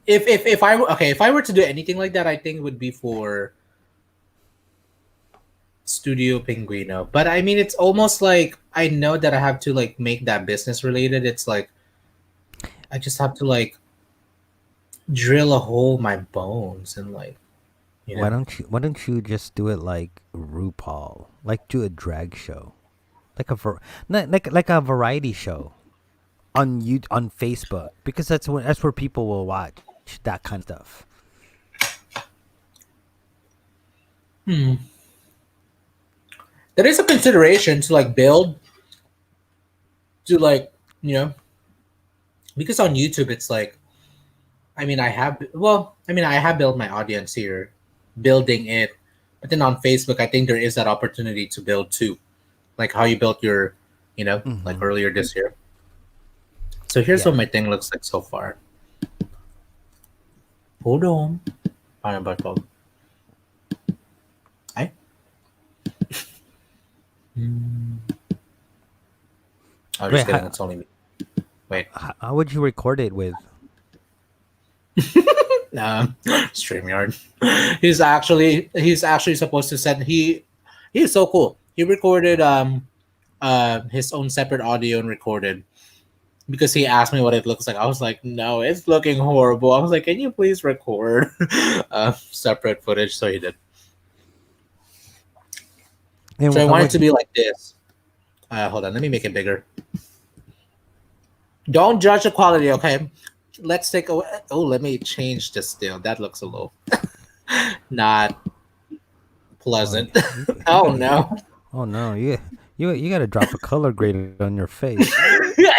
if I were to do anything like that, I think it would be for Studio Pinguino. But I mean, it's almost like I know that I have to like make that business related. It's like I just have to like drill a hole in my bones and like you know. Why don't you just do it like RuPaul? Like do a drag show. Like like a variety show on Facebook because that's where people will watch that kind of stuff. Hmm. There is a consideration to like build to like you know because on YouTube it's like I have built my audience here, building it, but then on Facebook I think there is that opportunity to build too, like how you built your, like Hmm. earlier this year. So here's what Yeah. my thing looks like so far. Hold on. Paano ba to? Ay? Hmm. Oh, Wait, just kidding. It's only me. Wait. How would you record it with? StreamYard. He's actually supposed to send he's so cool. He recorded his own separate audio and recorded because he asked me what it looks like. I was like, no, it's looking horrible. I was like, can you please record separate footage? So he did. And So I how want it would to be like this. Hold on, let me make it bigger. Don't judge the quality, okay? Let's take a. Oh, let me change this still. That looks a little not pleasant. Oh no. Oh no, you got to drop a color grade on your face.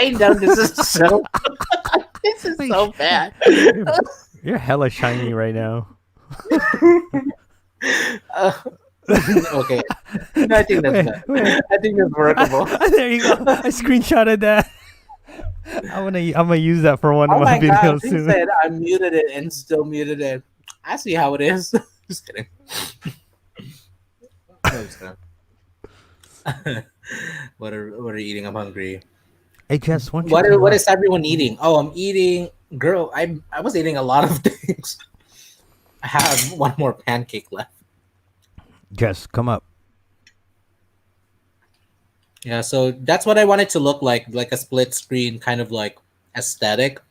I know this is so. This is so bad. You're hella shiny right now. Okay, no, I think that's good. I think it's workable. There you go. I screenshotted that. I'm gonna use that for one Oh of my my god, videos he soon. said I muted it and still muted it. I see how it is. Just kidding. No, just kidding. What are you eating? I'm hungry. Hey Jess, why don't you What come what up? is everyone eating? Oh, I'm eating. Girl, I was eating a lot of things. I have one more pancake left. Jess, come up. Yeah, so that's what I want it to look like a split screen kind of like aesthetic.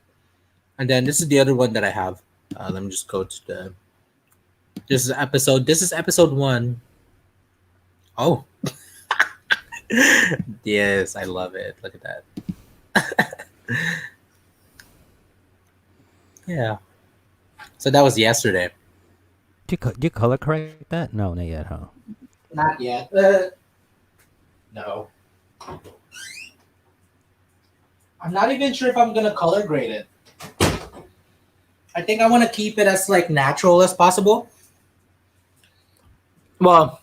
And then this is the other one that I have. Let me just go to the. This is episode 1. Oh, yes, I love it. Look at that. Yeah. So that was yesterday. Do you color correct that? No, not yet, huh? Not yet. No. I'm not even sure if I'm gonna color grade it. I think I want to keep it as like natural as possible. Well,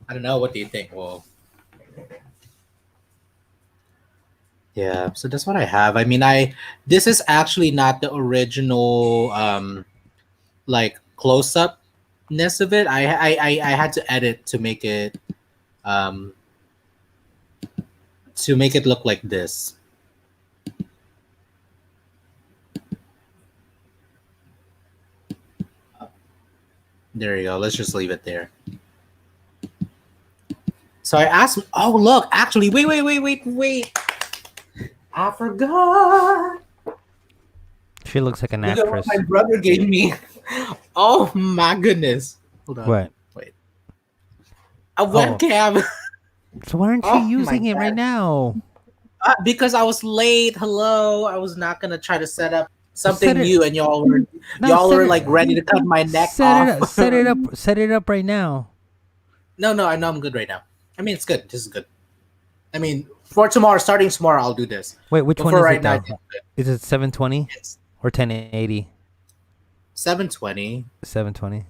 I don't know. What do you think? Well, yeah. So that's what I have. I mean, this is actually not the original like close upness of it. I had to edit um to make it look like this. There you go. Let's just leave it there. So I asked. Oh, look! Actually, wait! I forgot. She looks like an Look at what actress. my brother gave me. Oh my goodness! Hold on. What? Wait. A Oh, webcam. so why aren't you Oh my using it right god! now? Because I was late. Hello. I was not gonna try to set up Set something it. new, and No, y'all set were it. like ready to cut my neck Set it off. up. Set it up. Set it up right now. No, I know I'm good right now. I mean, it's good. This is good. I mean, for tomorrow, starting tomorrow, I'll do this. Wait, which But one for is right it now, though? Is it 720 it's or 1080? 720. 720.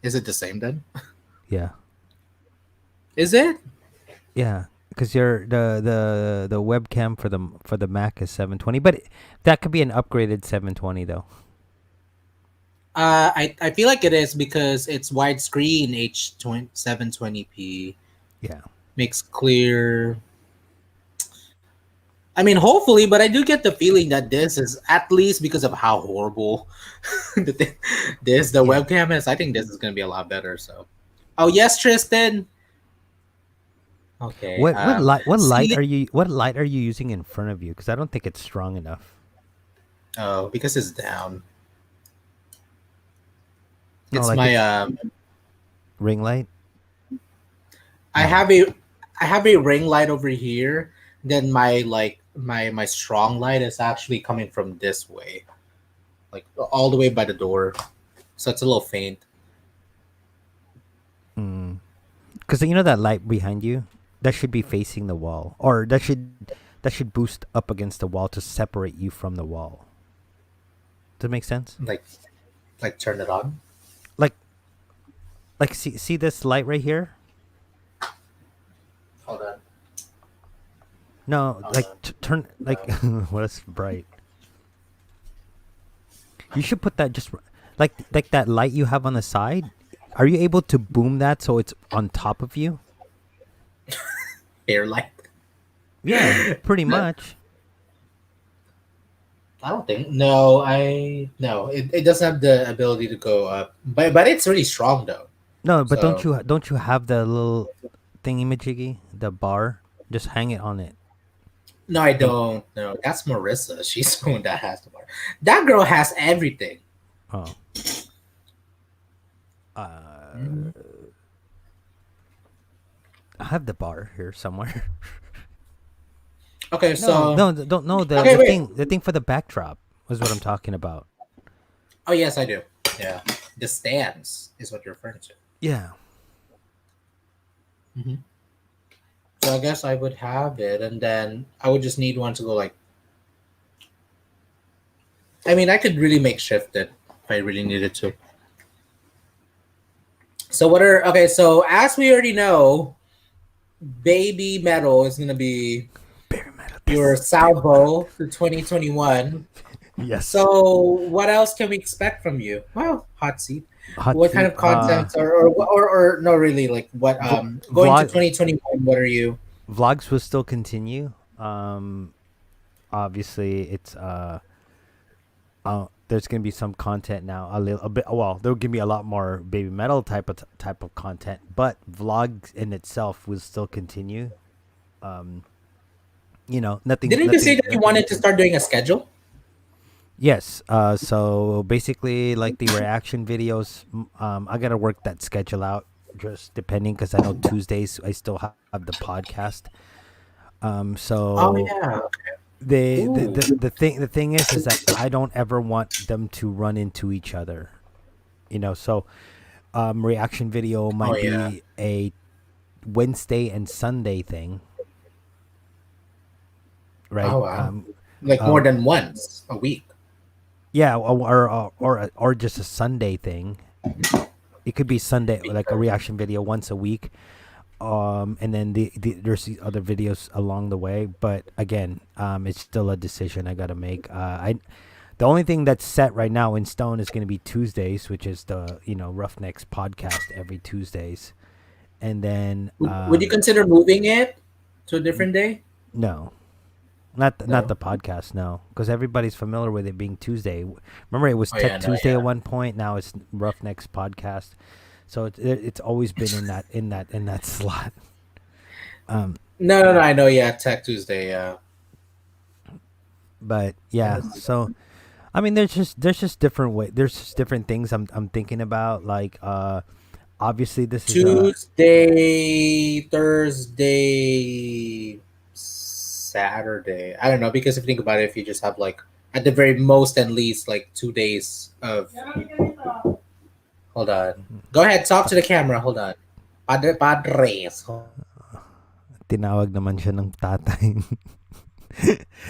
Is it the same then? Yeah. Is it? Yeah, because the webcam for the Mac is 720, but that could be an upgraded 720 though. I feel like it is because it's widescreen H 720p Yeah. makes clear. I mean, hopefully, but I do get the feeling that this is at least because of how horrible the Yeah. webcam is. I think this is gonna be a lot better. So, oh yes, Tristan. Okay. See, What light are you using in front of you? Because I don't think it's strong enough. oh, because it's down. No, It's like my it's ring light. I No. have a ring light over here. Then my strong light is actually coming from this way, like all the way by the door. So it's a little faint. Because you know that light behind you, that should be facing the wall, or that should boost up against the wall to separate you from the wall. Does that make sense? Like turn it on. Like see this light right here? Hold on. No, Hold like on. turn like well, that's bright. You should put that just like that light you have on the side. Are you able to boom that so it's on top of you? Air light. Yeah, pretty much. I don't think. No, no. It doesn't have the ability to go up, but it's really strong though. No, but So don't you have the little thingy majiggy, the bar? Just hang it on it. no, I The don't. No, that's Marissa. She's the one that has the bar. That girl has everything. oh. Uh, Mhm. I have the bar here somewhere. Okay, No, so no, don't know okay, wait. the thing for the backdrop was what I'm talking about. Oh yes, I do. Yeah, the stands is what you're referring to. Yeah. Hmm. So I guess I would have it, and then I would just need one to go like. I mean, I could really make shift it if I really needed to. So what are okay? So as we already know, baby metal is gonna be Baby metal. your Yes. Baby metal. salvo for 2021. Yes. So what else can we expect from you? Well, hot seat. Hot What kind seat. of content or no really like what going to Vlog 2021, what are you? vlogs will still continue. Obviously, it's there's gonna be some content now. A bit. Well, there'll give me a lot more baby metal type of content, but vlogs in itself will still continue. Um, Didn't you say nothing. that you wanted to start doing a schedule? Yes. So basically, like the reaction videos, I gotta work that schedule out. Just depending, because I know Tuesdays I still have the podcast. Oh So yeah. Ooh. the thing is that I don't ever want them to run into each other. So reaction video Oh might yeah. be a Wednesday and Sunday thing, right? Oh wow. Like more Um, than once a week. yeah, or just a Sunday thing. It could be Sunday, like a reaction video once a week. And then there's the other videos along the way. But again, it's still a decision I gotta make. The only thing that's set right now in stone is going to be Tuesdays, which is the Roughnecks podcast every Tuesdays, and then Would you consider moving it to a different day? no, not No. the podcast, no, because everybody's familiar with it being Tuesday. Remember, it was Oh yeah, Tech no, Tuesday yeah. at one point. Now it's Roughnecks podcast, so it's always been in that slot. Um, No, no, no. I know. Yeah, Tech Tuesday. Yeah. but When yeah, is it? so I mean, there's just different there's just different things I'm thinking about. Like, obviously this is a Tuesday, Thursday, Saturday. I don't know because if you think about it, if you just have like at the very most and least like 2 days of. Hold on. Go ahead. Talk to the camera. Hold on. Padre Padres. tinawag naman siya ng tatay.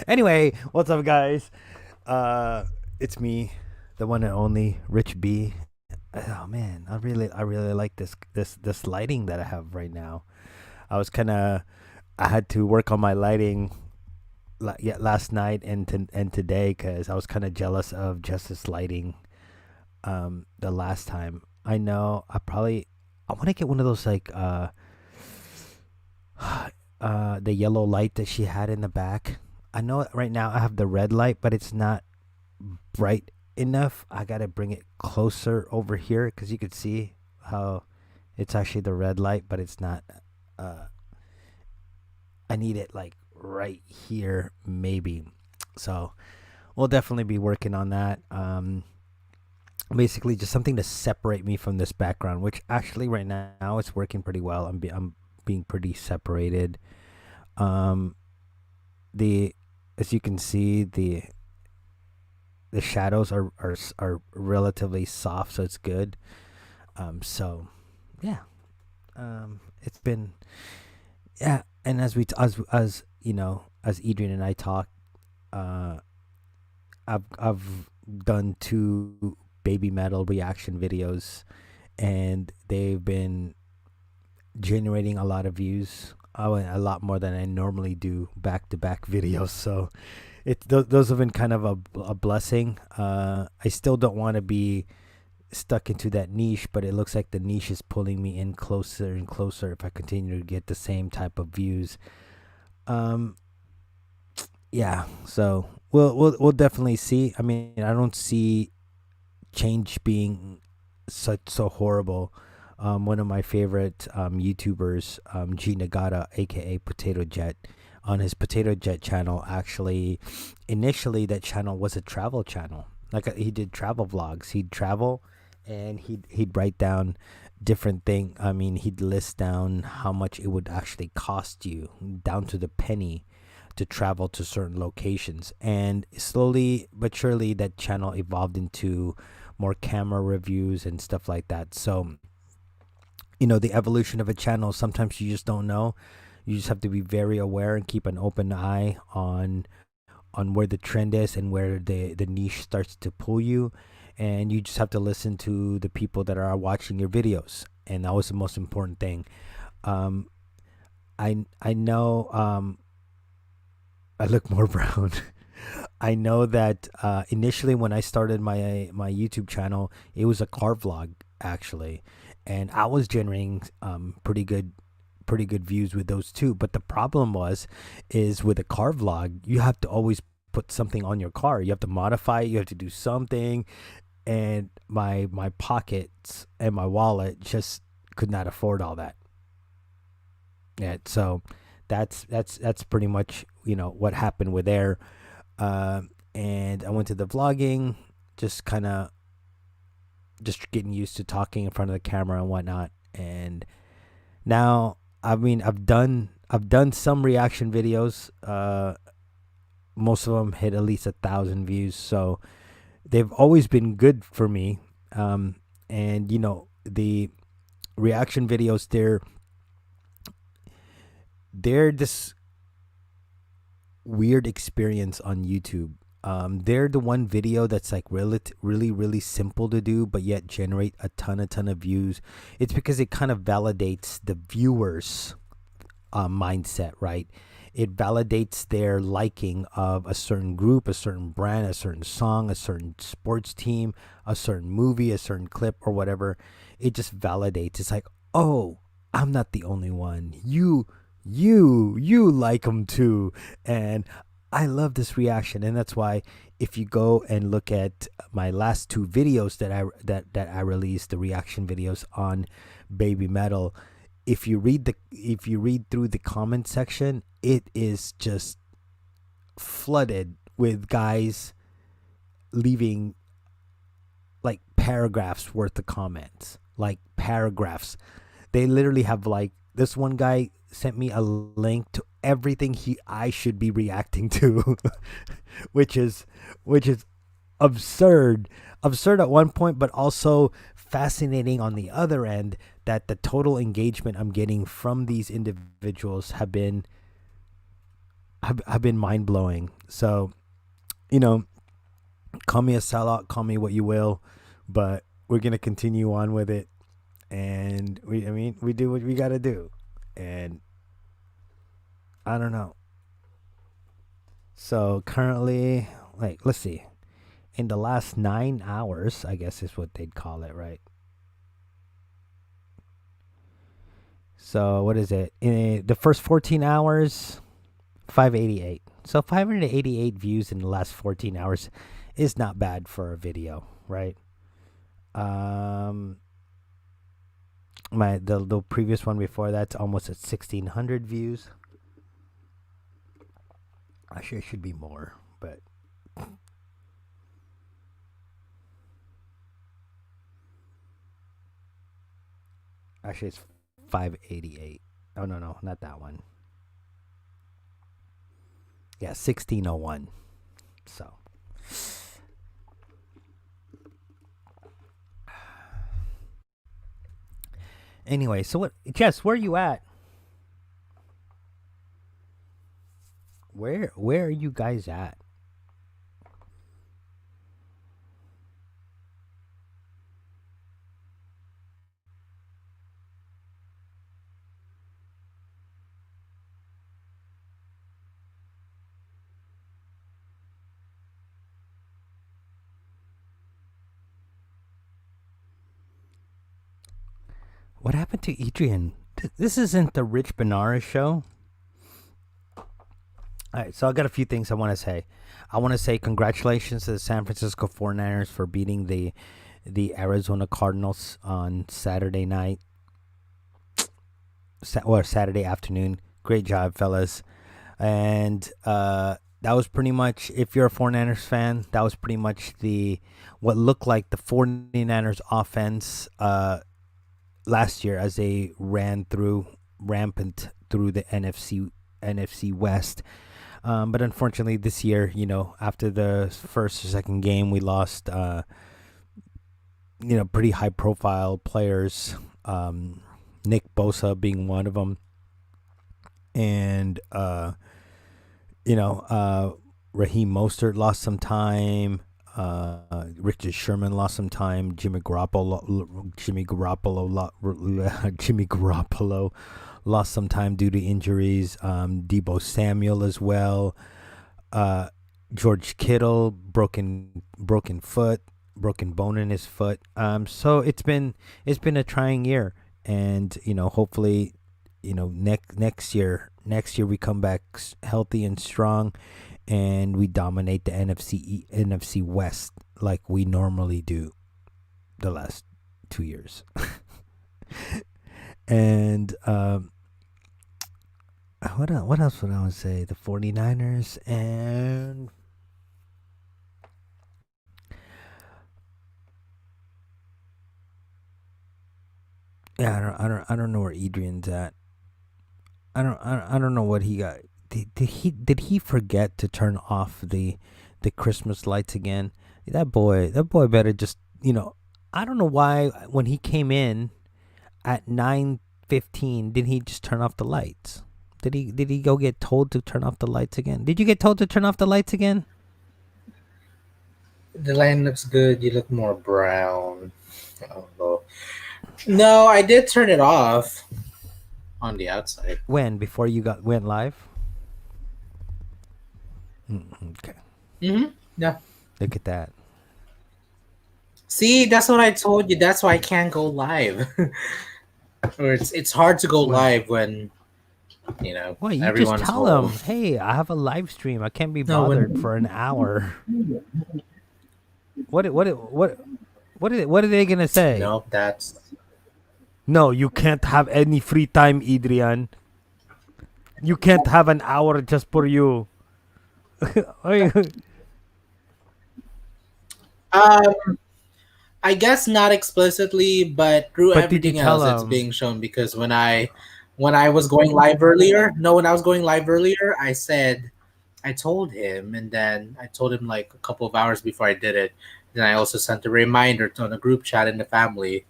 Anyway, what's up, guys? It's me, the one and only Rich B. Oh man, I really like this lighting that I have right now. I was kind of I had to work on my lighting last night and today because I was kind of jealous of Justice lighting. The last time I know I want to get one of those like the yellow light that she had in the back. I know right now I have the red light, but it's not bright enough. I gotta bring it closer over here because you could see how it's actually the red light, but it's not. Uh, I need it like right here, maybe. So we'll definitely be working on that. Basically, just something to separate me from this background, which actually right now it's working pretty well. I'm being pretty separated. Um, the as you can see the shadows are relatively soft, so it's good. So yeah, it's been yeah, and as as Edrian and I talk, uh, I've done 2 baby metal reaction videos, and they've been generating a lot of views. A lot more than I normally do back to back videos. So those have been kind of a blessing. I still don't want to be stuck into that niche, but it looks like the niche is pulling me in closer and closer if I continue to get the same type of views. Um, yeah. So we'll definitely see. I mean, I don't see change being such so horrible. One of my favorite YouTubers, G Nagata, aka Potato Jet, on his Potato Jet channel, actually, initially that channel was a travel channel. Like he did travel vlogs. He'd travel, and he'd write down different thing. I mean, he'd list down how much it would actually cost you, down to the penny, to travel to certain locations. And slowly but surely, that channel evolved into more camera reviews and stuff like that. So, the evolution of a channel, sometimes you just don't know. You just have to be very aware and keep an open eye on where the trend is and where the niche starts to pull you. And you just have to listen to the people that are watching your videos. And that was the most important thing. Um, I know I look more brown. I know that initially when I started my YouTube channel, it was a car vlog actually, and I was generating pretty good views with those too. But the problem is with a car vlog, you have to always put something on your car. You have to modify it. You have to do something, and my pockets and my wallet just could not afford all that. Yeah, so that's pretty much what happened with there. Uh, and I went to the vlogging, just kind of just getting used to talking in front of the camera and whatnot. And now, I mean, I've done some reaction videos. Most of them hit at least 1,000 views, so they've always been good for me. And the reaction videos, they're this weird experience on YouTube. They're the one video that's like really, really, really simple to do, but yet generate a ton of views. It's because it kind of validates the viewers' mindset, right? It validates their liking of a certain group, a certain brand, a certain song, a certain sports team, a certain movie, a certain clip, or whatever. It just validates. It's like, oh, I'm not the only one. You like them too, and I love this reaction. And that's why if you go and look at my last two videos that I released, the reaction videos on Baby Metal, if you read through the comment section, it is just flooded with guys leaving like paragraphs worth of comments, like paragraphs. They literally have, like, this one guy sent me a link to everything I should be reacting to, which is absurd at one point, but also fascinating on the other end, that the total engagement I'm getting from these individuals have been mind blowing. So, you know, call me a sellout, call me what you will, but we're gonna continue on with it, and we do what we gotta do, and I don't know. So currently, like, let's see, in the last 9 hours, I guess is what they'd call it, right? So what is it? In the first 14 hours, 588. So 588 views in the last 14 hours is not bad for a video, right? Um, the previous one before that's almost at 1,600 views. Actually, it should be more, but actually it's 588. Oh no, not that one. Yeah, 1601. So anyway, so what? Jess, where are you at? Where are you guys at? What happened to Edrian? This isn't the Rich Benares show. All right, so I got a few things I want to say. I want to say congratulations to the San Francisco 49ers for beating the Arizona Cardinals on Saturday night or Saturday afternoon. Great job, fellas. And that was pretty much, if you're a 49ers fan, that was pretty much the what looked like the 49ers offense last year as they ran through rampant through the NFC West. But unfortunately, this year, after the first or second game, we lost, pretty high profile players. Nick Bosa being one of them, and Raheem Mostert lost some time. Richard Sherman lost some time. Jimmy Garoppolo, Jimmy Garoppolo lost some time due to injuries. Debo Samuel as well. George Kittle broken foot, broken bone in his foot. So it's been a trying year, and hopefully, next year we come back healthy and strong, and we dominate the NFC West like we normally do the last 2 years. And what else would I want to say? The 49ers, and yeah, I don't know where Edrian's at. I don't know what he got. Did he forget to turn off the Christmas lights again? That boy better just, I don't know why when he came in at 9:15 didn't he just turn off the lights? Did he go get told to turn off the lights again? Did you get told to turn off the lights again? The line looks good. You look more brown. Oh, no. No, I did turn it off on the outside. When? Before you went live? Okay. Yeah. Look at that. See, that's what I told you. That's why I can't go live. Or it's hard to go live when Well, you just everyone's tell home. them, hey, I have a live stream. I can't be No, bothered for an hour. What are they gonna say? Nope, that's No, you can't have any free time, Edrian. You can't have an hour just for you. um I guess not explicitly, but through But did you everything tell else it's him? being shown because when I was going live earlier, no, when I was going live earlier, I told him, and then I told him like a couple of hours before I did it. Then I also sent a reminder on the group chat in the family,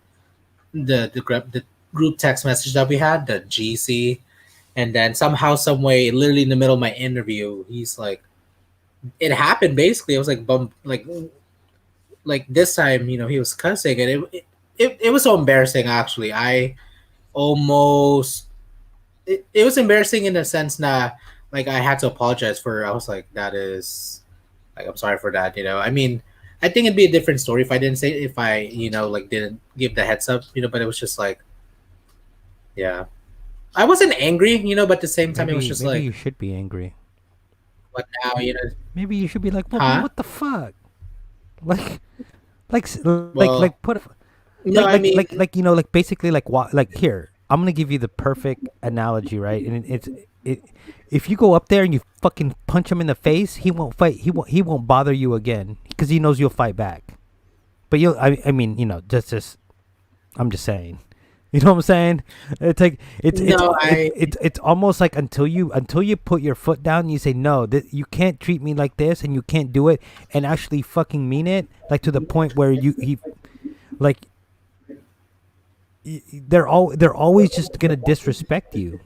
the group text message that we had, the GC, and then somehow, some way, literally in the middle of my interview, he's like, it happened basically. I was like, bum, like this time, he was cussing, and it was so embarrassing. Actually, I almost it was embarrassing in the sense that like I had to apologize for. I was like, that is like I'm sorry for that. I mean, I think it'd be a different story if I didn't say if I like didn't give the heads up. But it was just like, yeah, I wasn't angry, but at the same time, it was just Maybe like, you should be angry. what now, Maybe you should be like, huh? what the fuck? Like, Well, put no, I mean, like basically like what, like here. I'm gonna give you the perfect analogy, right? And if you go up there and you fucking punch him in the face, he won't fight. He won't bother you again because he knows you'll fight back. But I mean, just I'm just saying. You know what I'm saying? It's like no, it's almost like until you put your foot down and you say no, you can't treat me like this and you can't do it and actually fucking mean it, like to the point where like they're always just gonna disrespect you.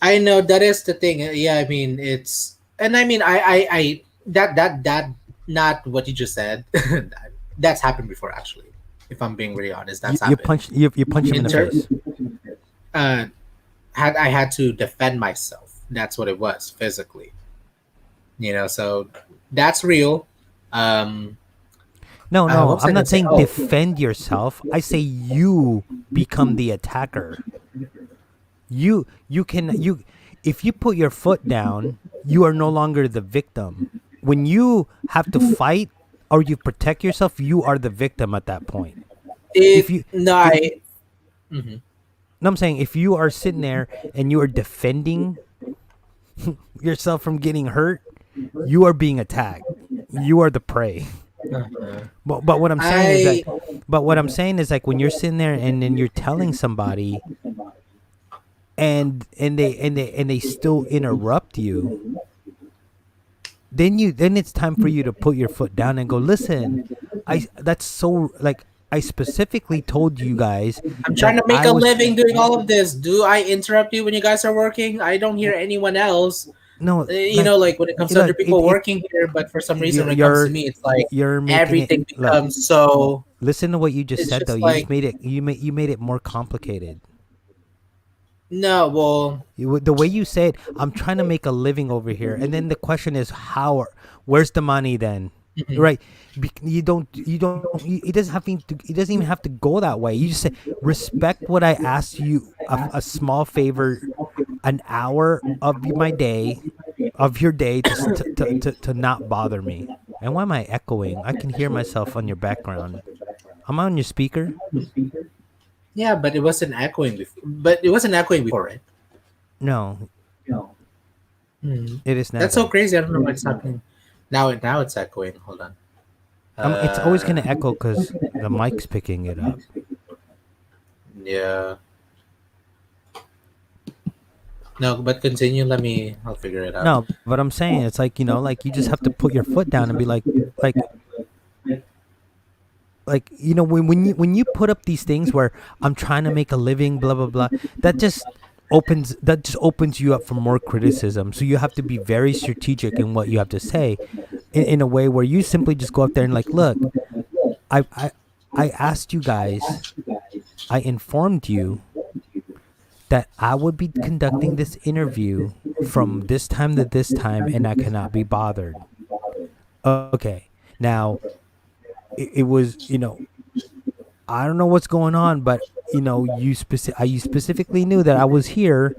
I know that is the thing. Yeah, I mean, and I mean, I that not what you just said. That's happened before, actually. If I'm being really honest, that's happened. You punch him in In the ter- face. uh, I had to defend myself. That's what it was physically. So that's real. Um, No, what was I I'm gonna not say? saying Oh, defend yourself. I say you become the attacker. You can if you put your foot down, you are no longer the victim. When you have to fight or you protect yourself, you are the victim at that point. If It you, no, it, mhm. no, I'm saying if you are sitting there and you are defending yourself from getting hurt, you are being attacked. You are the prey. Uh-huh. But what I'm saying is I that, but what I'm saying is like when you're sitting there and then you're telling somebody and they still interrupt you, then it's time for you to put your foot down and go, listen, I that's so like I specifically told you guys I'm trying that to make I a was living doing all of this. Do I interrupt you when you guys are working? I don't hear anyone else. no You like know, like when it comes to other look people working here, but for some reason you're when it comes to you're me, it's like you're making it everything look. becomes so. Listen to what you just It's said though. just You just like made it you made it more complicated. no, well, The way you say it, I'm trying to make a living over here, and then the question is, where's the money then? mhm. Right? It doesn't have to. It doesn't even have to go that way. You just say, respect what I asked you, a small favor, an hour of my day, of your day, to not bother me. And why am I echoing? I can hear myself on your background. Am I on your speaker? Yeah, but it wasn't echoing before. But it wasn't echoing before, right? No, Hmm. it is now That's so then. crazy. I don't know what's happening. Now it's echoing. Hold on. It's always Uh, gonna echo because the mic's picking it up. yeah. No, but continue. I'll figure it out. No, but I'm saying it's like like you just have to put your foot down and be like, when you put up these things where I'm trying to make a living, blah blah blah. That just opens you up for more criticism. So you have to be very strategic in what you have to say, in a way where you simply just go up there and like, look, I I I asked you guys, I informed you that I would be conducting this interview from this time to this time, and I cannot be bothered. Okay, now it was I don't know what's going on, but you specifically knew that I was here,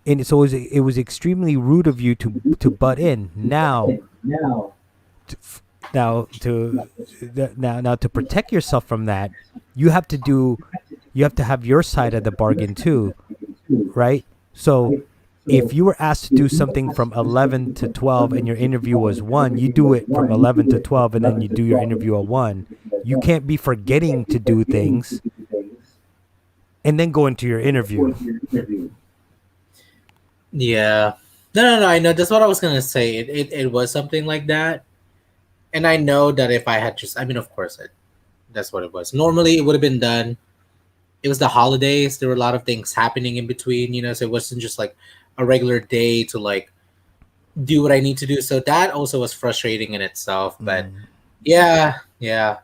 and so it was extremely rude of you to butt in. To, f- now to now to protect yourself from that, you have to do you have to have your side of the bargain too, right? So if you were asked to do something from 11 to 12 and your interview was 1, you do it from 11 to 12 and then you do your interview at 1. You can't be forgetting to do things and then go into your interview. Yeah. No. I know. That's what I was gonna say. It was something like that, and I know that if I had just, I mean, of course, that's what it was. Normally, it would have been done. It was the holidays. There were a lot of things happening in between, so it wasn't just like a regular day to like do what I need to do. So that also was frustrating in itself. But Mm. yeah, yeah.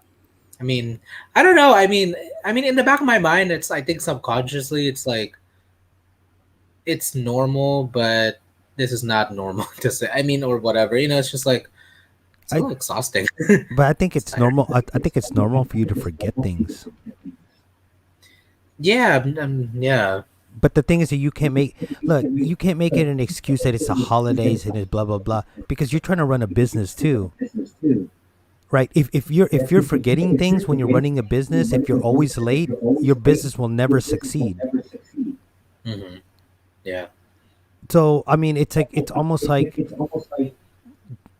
I mean, I don't know. I mean, in the back of my mind, it's I think subconsciously, it's like it's normal, but this is not normal to say. I mean, or whatever. It's just like it's a I little exhausting. but I think It's it's tiring. normal. I think it's normal for you to forget things. Yeah, yeah. But the thing is that you can't make it an excuse that it's the holidays and it's blah blah blah because you're trying to run a business too, right? If you're forgetting things when you're running a business, if you're always late, your business will never succeed. Hmm. Yeah. So I mean, it's almost like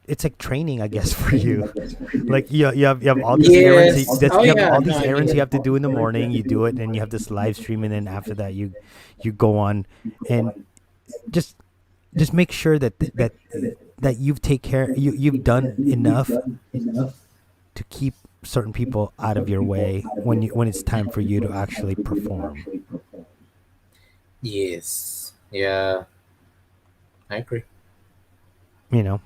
it's like training, I guess, for you. Like you have all these errands Yes. that Oh you have yeah. all No, these I errands you mean, have to do in the morning. You do it, and you have this live stream, and then after that, you go on, and just just make sure that you've done enough to keep certain people out of your way when it's time for you to actually perform. yes. Yeah, I agree. You know,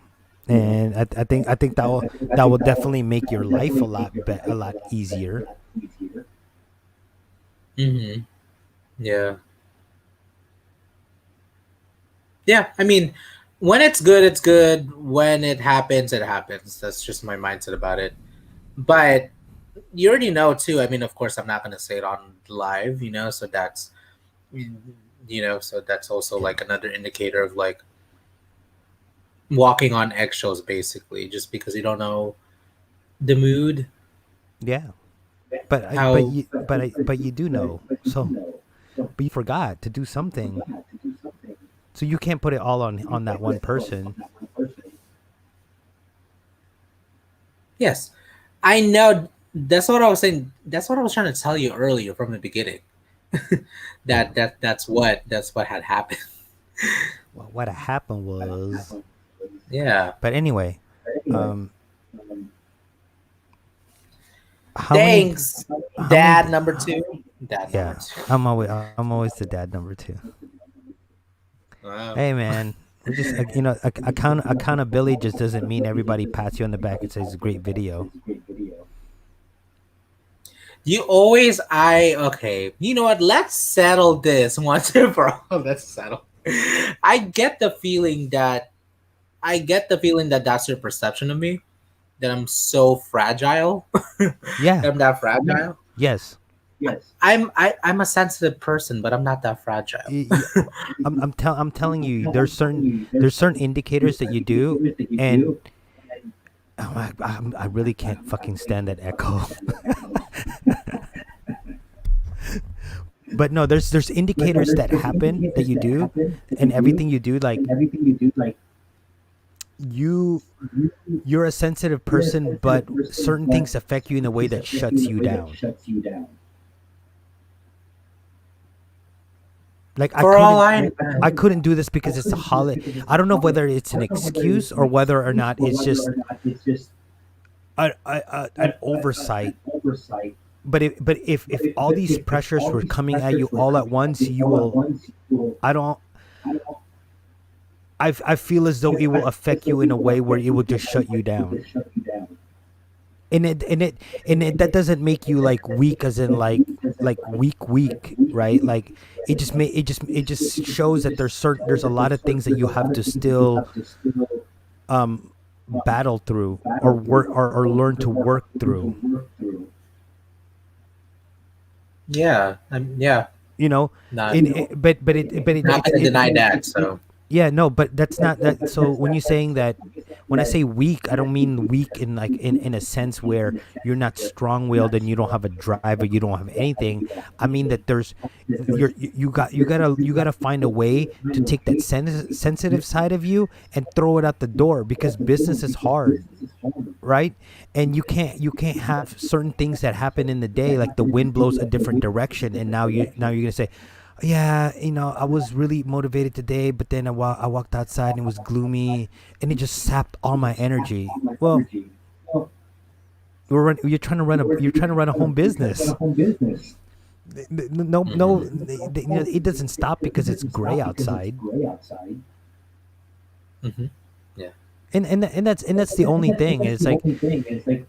and I think that will definitely make your life a lot easier. Hmm. Yeah. Yeah. I mean, when it's good, it's good. When it happens, it happens. That's just my mindset about it. But you already know too. I mean, of course, I'm not gonna say it on live. So that's So that's also like another indicator of like walking on eggshells, basically, just because you don't know the mood, Yeah. But I but how. you but I but you do know. So but you forgot to do something. So you can't put it all on that one person. Yes, I know. That's what I was saying. That's what I was trying to tell you earlier from the beginning. That's what had happened. Well, what happened was, Yeah. but anyway, um how many Thanks, how many Dad number two. Dad number yeah, two. I'm always the dad number 2. Wow. Hey man, we just accountability just doesn't mean everybody pats you on the back and says great video. You always I okay. You know what? Let's settle this once and for all. Let's settle. I get the feeling that that's your perception of me. That I'm so fragile. that Yeah. I'm that fragile. Yes. I'm a sensitive person, but I'm not that fragile. Y- y- I'm telling you, there's certain indicators that you do, and oh, I really can't fucking stand that echo. But no, there's indicators that happen that you do, and everything you do, like you you're a sensitive person, but certain things affect you in a way that shuts you down. Like For all I I couldn't do this because it's a holiday. I don't know whether it's an excuse or whether or not it's just an oversight. But if all these pressures were coming at you all at once, you will. I don't. I feel as though it will affect you in a way where it will just shut you down. And it that doesn't make you like weak, as in like weak, right? Like it just shows that there's a lot of things that you have to still um battle through, or work, or learn to work through. yeah, You know, not in it, but not gonna deny that. So yeah, no, but that's not that. So when you're saying that, when I say weak, I don't mean weak in like in a sense where you're not strong-willed and you don't have a drive or you don't have anything. I mean that you gotta find a way to take that sensitive side of you and throw it out the door, because business is hard, right? And you can't have certain things that happen in the day, like the wind blows a different direction, and now you're gonna say, yeah, I was really motivated today, but then I walked outside and it was gloomy, and it just sapped all my energy. Well, you're trying to run a home business. No, no, it doesn't stop because it's gray outside. mhm, yeah, And that's the only thing. It's like, I think that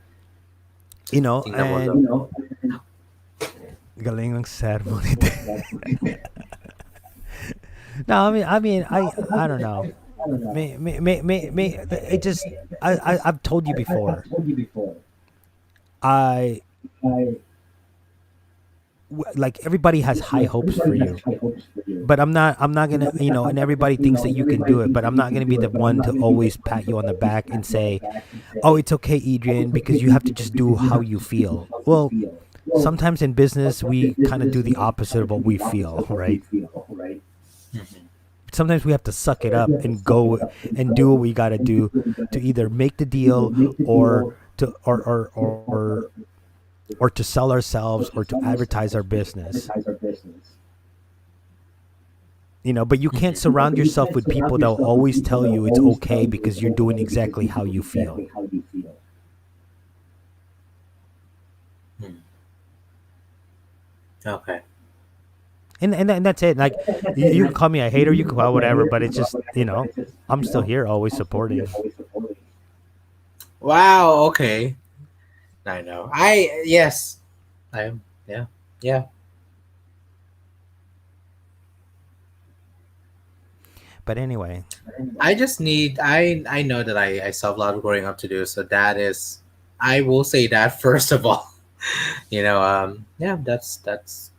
was and galing ng ceremony. No, I don't know. It just, I've told you before. I like, everybody has high hopes for you, but I'm not gonna, and everybody thinks that you can do it, but I'm not gonna be the one to always pat you on the back and say, oh, it's okay, Adrian, because you have to just do how you feel. Well, sometimes in business we kind of do the opposite of what we feel, right? mhm. Sometimes we have to suck it up and go and do what we got to do to either make the deal, or to or to sell ourselves, or to advertise our business. But you can't surround yourself with people that will always tell you it's okay because you're doing exactly how you feel. Hmm. Okay. And that's it. Like, you can call me a hater, you can call whatever, but it's just, I'm still here, always supporting. Wow. Okay. I know. Yes. I am. Yeah. Yeah. But anyway, I just need. I know that I still have a lot of growing up to do. So that is. I will say that first of all. Yeah. That's.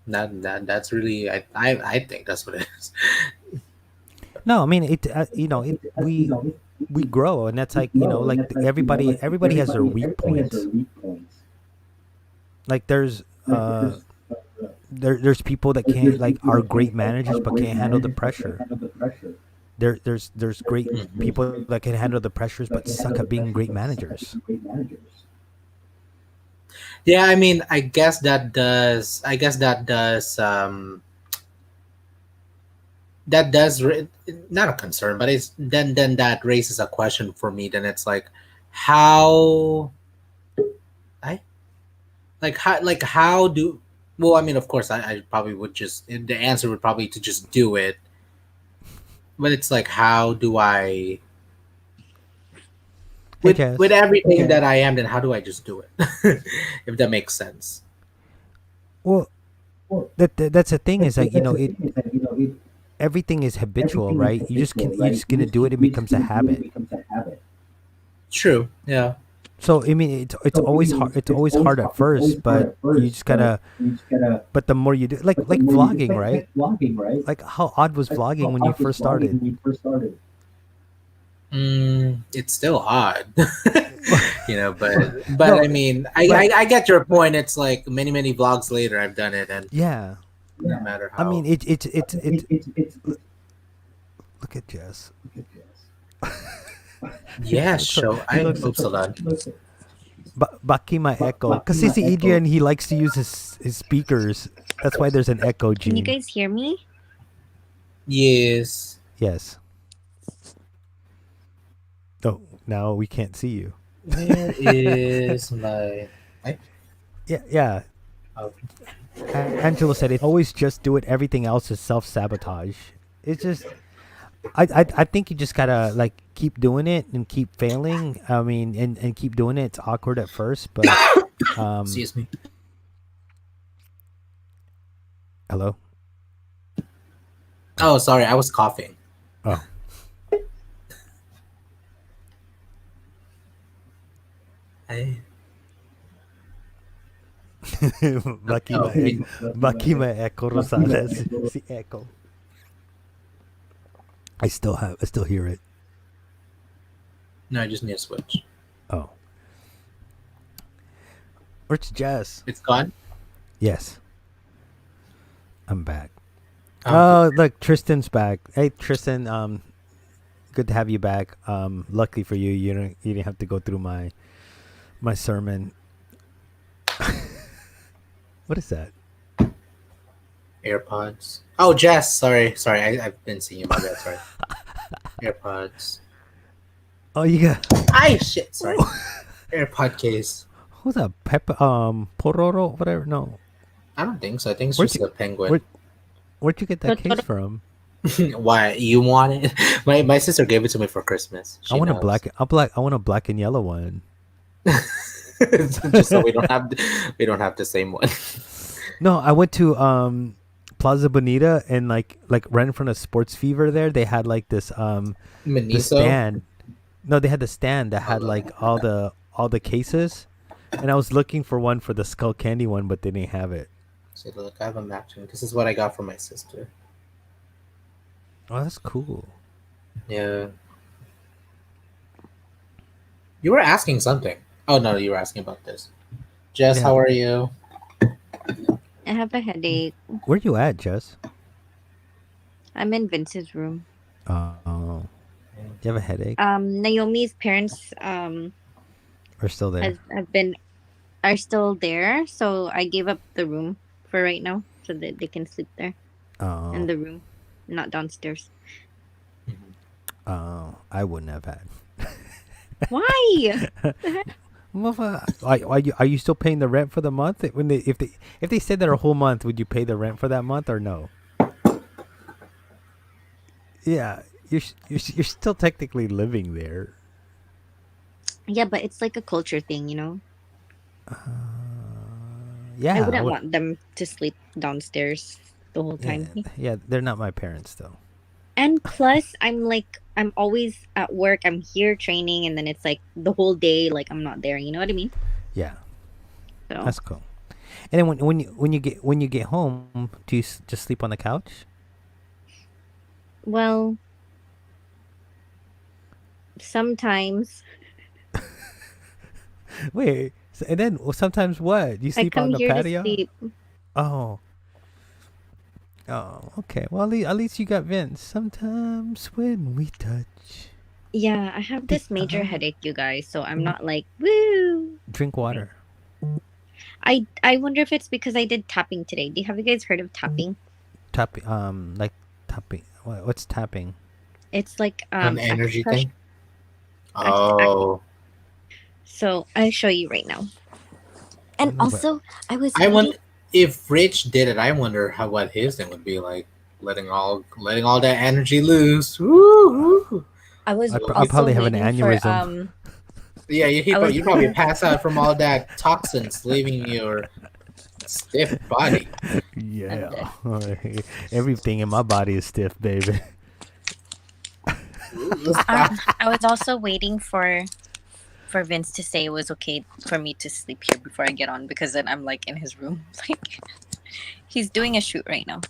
That's really I think that's what it is. No, I mean it. It we grow, and that's like like everybody has their weak points. Like there's people that can't like are great managers but can't handle the pressure. There's great people that can handle the pressures but suck at being great managers. Yeah, I mean, I guess that does. I guess that does. That does not a concern, but it's then that raises a question for me. Then it's how I how do well, I mean, of course, I probably would just the answer would probably to just do it, but it's how do I Hey, with Jess. everything that I am, then how do I just do it? If that makes sense. Well, that's the thing is like everything is habitual, right? You're just gonna do it. It becomes a habit. True. Yeah. So I mean, it's always hard. It's always hard at first, but you just gotta. But the more you do, like vlogging, right? Like how odd was vlogging when you first started? It's still odd, but No, I mean, but I get your point. It's like many vlogs later, I've done it, and yeah, no matter I mean how. it. Look at Jess. Yeah, He I looks. oops, hold on. Baki my echo. Because see, Adrian, he likes to use his speakers. That's why there's an echo Can you gene. guys hear me? Yes. Yes. Oh, now we can't see you. Where is my? I, Yeah, yeah. oh, Angelo said it. Always just do it. Everything else is self sabotage. It's just. I think you just gotta like keep doing it and keep failing. I mean, and keep doing it. It's awkward at first, but excuse me. hello. Oh, sorry, I was coughing. Oh, I, Baki oh, Baki my echo Rosales. Si echo. I still hear it. no, I just need a switch. Oh, where's Jess? It's gone. Yes, I'm back. Okay. Oh, look, Tristan's back. Hey, Tristan. Good to have you back. Luckily for you, you didn't have to go through my sermon. What is that? AirPods. Oh, Jess. Sorry. I've been seeing you. My bad. Sorry. AirPods. Oh, you got Ay, shit. Sorry. AirPod case. who's that? Pepper, Pororo, whatever. No, I don't think so. I think it's where'd just you a penguin. where'd you get that case from? Why you want it? My sister gave it to me for Christmas. I She want a knows. I want a black and yellow one. Just so we don't have the same one. No, I went to Plaza Bonita and like right in front of Sports Fever there. They had like this the Miniso. stand. No, they had the stand that had like all the cases, and I was looking for one for the Skull Candy one, but they didn't have it. So look, I have a matching. This is what I got from my sister. Oh, that's cool. Yeah. You were asking something. Oh no, you were asking about this. Jess, Yeah. how are you? I have a headache. Where you at, Jess? I'm in Vince's room. Oh, you have a headache? Naomi's parents We're still there. are still there, so I gave up the room for right now so that they can sleep there in Oh, the room, not downstairs. oh, I wouldn't have had. Why? Are you still paying the rent for the month? When if they stayed there a whole month, would you pay the rent for that month or no? Yeah, you're still technically living there. Yeah, but it's like a culture thing, you know. I Yeah, wouldn't want them to sleep downstairs the whole yeah, time. yeah. They're not my parents though. And plus, I'm always at work. I'm here training, and then it's like the whole day, like I'm not there. You know what I mean? Yeah, So that's cool. And then when you get home, do you just sleep on the couch? Well, sometimes Wait, and then sometimes what? You I sleep come on the here to patio? sleep. Oh, oh, okay. Well, at least you got Vince. Sometimes when we touch Yeah, I have the this major headache, you guys, so I'm not like woo. drink Like, water. I wonder if it's because I did tapping today. Have you guys heard of tapping? Tapping, like tapping. What's tapping? It's like An energy acupressure. thing. Oh, So I'll show you right now. I And don't know, but also, I was I reading. want if Rich did it. I wonder how what his thing would be like, letting all that energy loose. Woo, woo. I was I'll also probably have an waiting for aneurysm. Yeah, I was you probably pass out from all that toxins leaving your stiff body. I'm Yeah, dead. everything in my body is stiff, baby. Ooh, I was also waiting for Vince to say it was okay for me to sleep here before I get on because then I'm like in his room. Like he's doing a shoot right now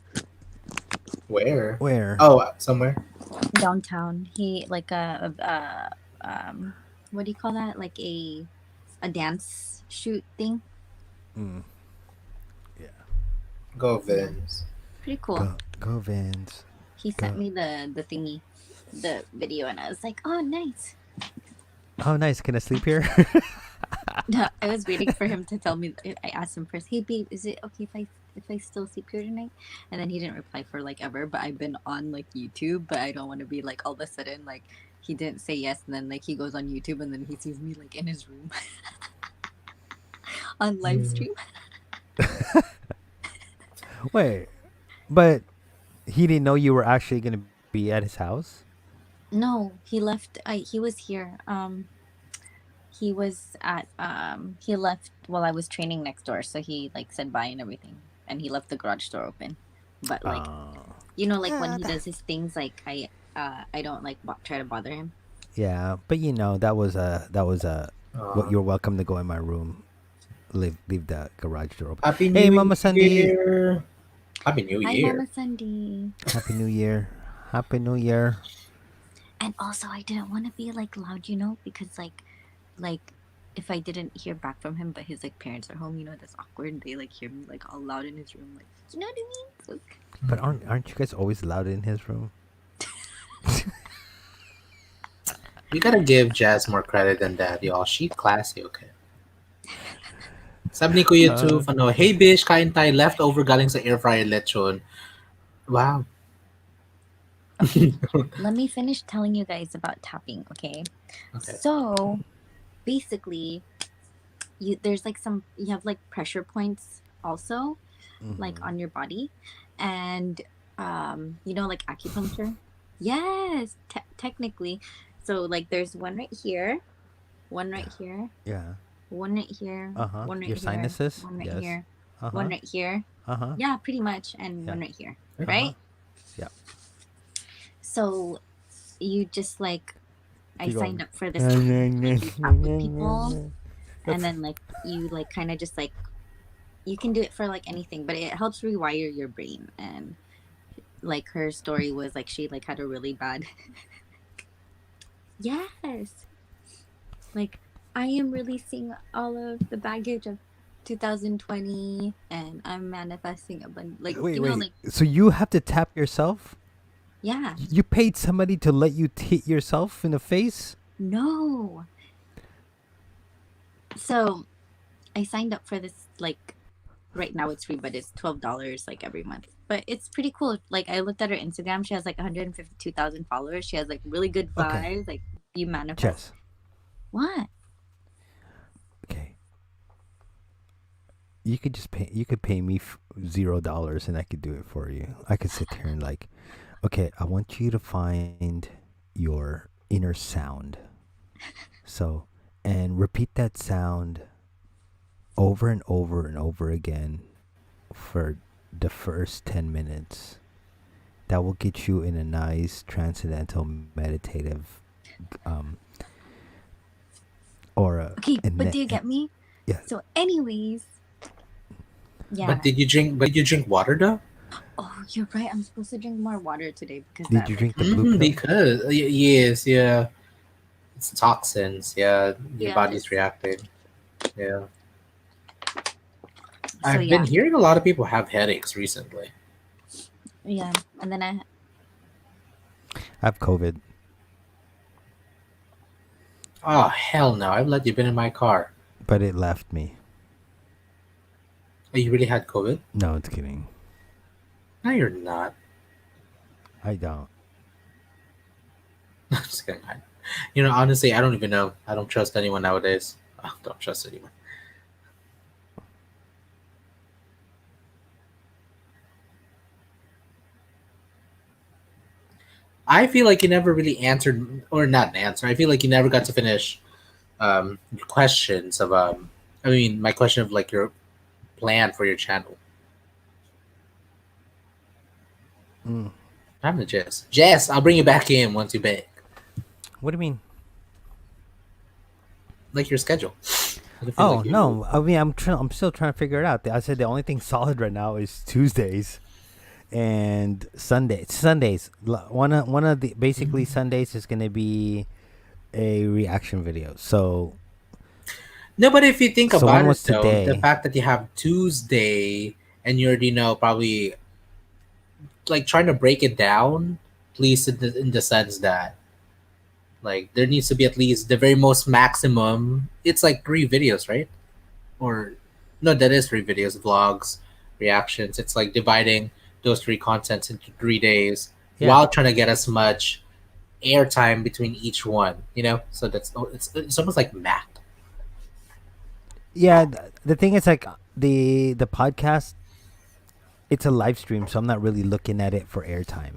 Where? Where? Oh, somewhere. downtown. He like what do you call that? Like a dance shoot thing. Mm, yeah. Go Yeah, Vince. pretty cool. Go, Vans. He sent Go. me the thingy, the video, and I was like, oh, nice. Oh, nice. Can I sleep here? No, I was waiting for him to tell me. I asked him first, hey babe, is it okay if I still sleep here tonight? And then he didn't reply for like ever. But I've been on like YouTube, but I don't want to be like all of a sudden like he didn't say yes, and then like he goes on YouTube, and then he sees me like in his room on live Mm. stream. Wait, but he didn't know you were actually gonna be at his house. No, he left. He was here. He was at he left while I was training next door, so he like said bye and everything, and he left the garage door open. But like Oh. like when he does his things, like I don't like try to bother him. Yeah, but that was a. Well, Aw. you're welcome to go in my room. Leave the garage door open. Happy Hey, New Mama Sandy. Year. Happy New Hi, Year. Mama Sunday. Happy New Year. Happy New Year. And also, I didn't want to be like loud, because like if I didn't hear back from him, but his like parents are home, that's awkward. They like hear me like all loud in his room, like you know what I mean. So, But aren't you guys always loud in his room? You gotta give Jazz more credit than that, y'all. She classy, okay. Sabi ni Kuya Toof, hey bish, kain tayo leftover galing sa air fryer lechon. Wow. let me finish telling you guys about tapping, okay? Okay. So basically, there's like you have like pressure points also, like on your body, and like acupuncture. Yes, technically. So like there's one right here, one right here, Yeah. one right here, one right Your here, sinuses? one right Yes. here, Uh one huh. right here. Uh huh. Yeah, pretty much, and Yeah. one right here, Uh huh. right? Yeah. So you just like I Keep signed going. up for this like you tap with people, and then like you like kind of just like you can do it for like anything, but it helps rewire your brain. And like her story was like she like had a really bad yes, like I am releasing all of the baggage of 2020, and I'm manifesting a bunch like Wait, like So you have to tap yourself? yeah. You paid somebody to let you hit yourself in the face? No. So I signed up for this like right now it's free, but it's $12 like every month. But it's pretty cool. Like I looked at her Instagram, she has like 152,000 followers. She has like really good Okay. vibes. Like you manifest. Jess. What? Okay. You could just pay. You could pay me $0, and I could do it for you. I could sit here and like, okay, I want you to find your inner sound. So, and repeat that sound over and over and over again for the first 10 minutes. That will get you in a nice transcendental meditative aura. Okay, And but then- do you get me? Yeah. So anyways, Yeah. But did you drink? But did you drink water though? Oh, you're right. I'm supposed to drink more water today because Did you that like drink the blue pill? Because yes, yeah, it's toxins. Yeah, your yeah. body's reacting. Yeah, So I've been yeah, hearing a lot of people have headaches recently. yeah. And then I have COVID, Oh hell no! I've let you been in my car. but it left me. Oh, you really had COVID? No, it's kidding. No, you're not. I don't. I'm just kidding. Honestly, I don't even know. I don't trust anyone nowadays. I don't trust anyone. I feel like you never really answered, or not an answer. I feel like you never got to finish your questions of I mean, my question of like your plan for your channel. Mm. I'm the Jess. Jess, I'll bring you back in once you back. What do you mean? Like your schedule. I feel Oh like you. no! I mean, I'm still trying to figure it out. I said the only thing solid right now is Tuesdays and Sundays. Sundays. One of the basically Sundays is gonna be a reaction video. No, but if you think So when about it was though, the today? fact that you have Tuesday and you already know probably like trying to break it down, at least in the sense that like there needs to be at least the very most maximum. It's like 3 videos, right? Or no, that is 3 videos, vlogs, reactions. It's like dividing those 3 contents into 3 days Yeah. while trying to get as much airtime between each one. So it's almost like math. Yeah. The thing is, like the podcast, it's a live stream, so I'm not really looking at it for airtime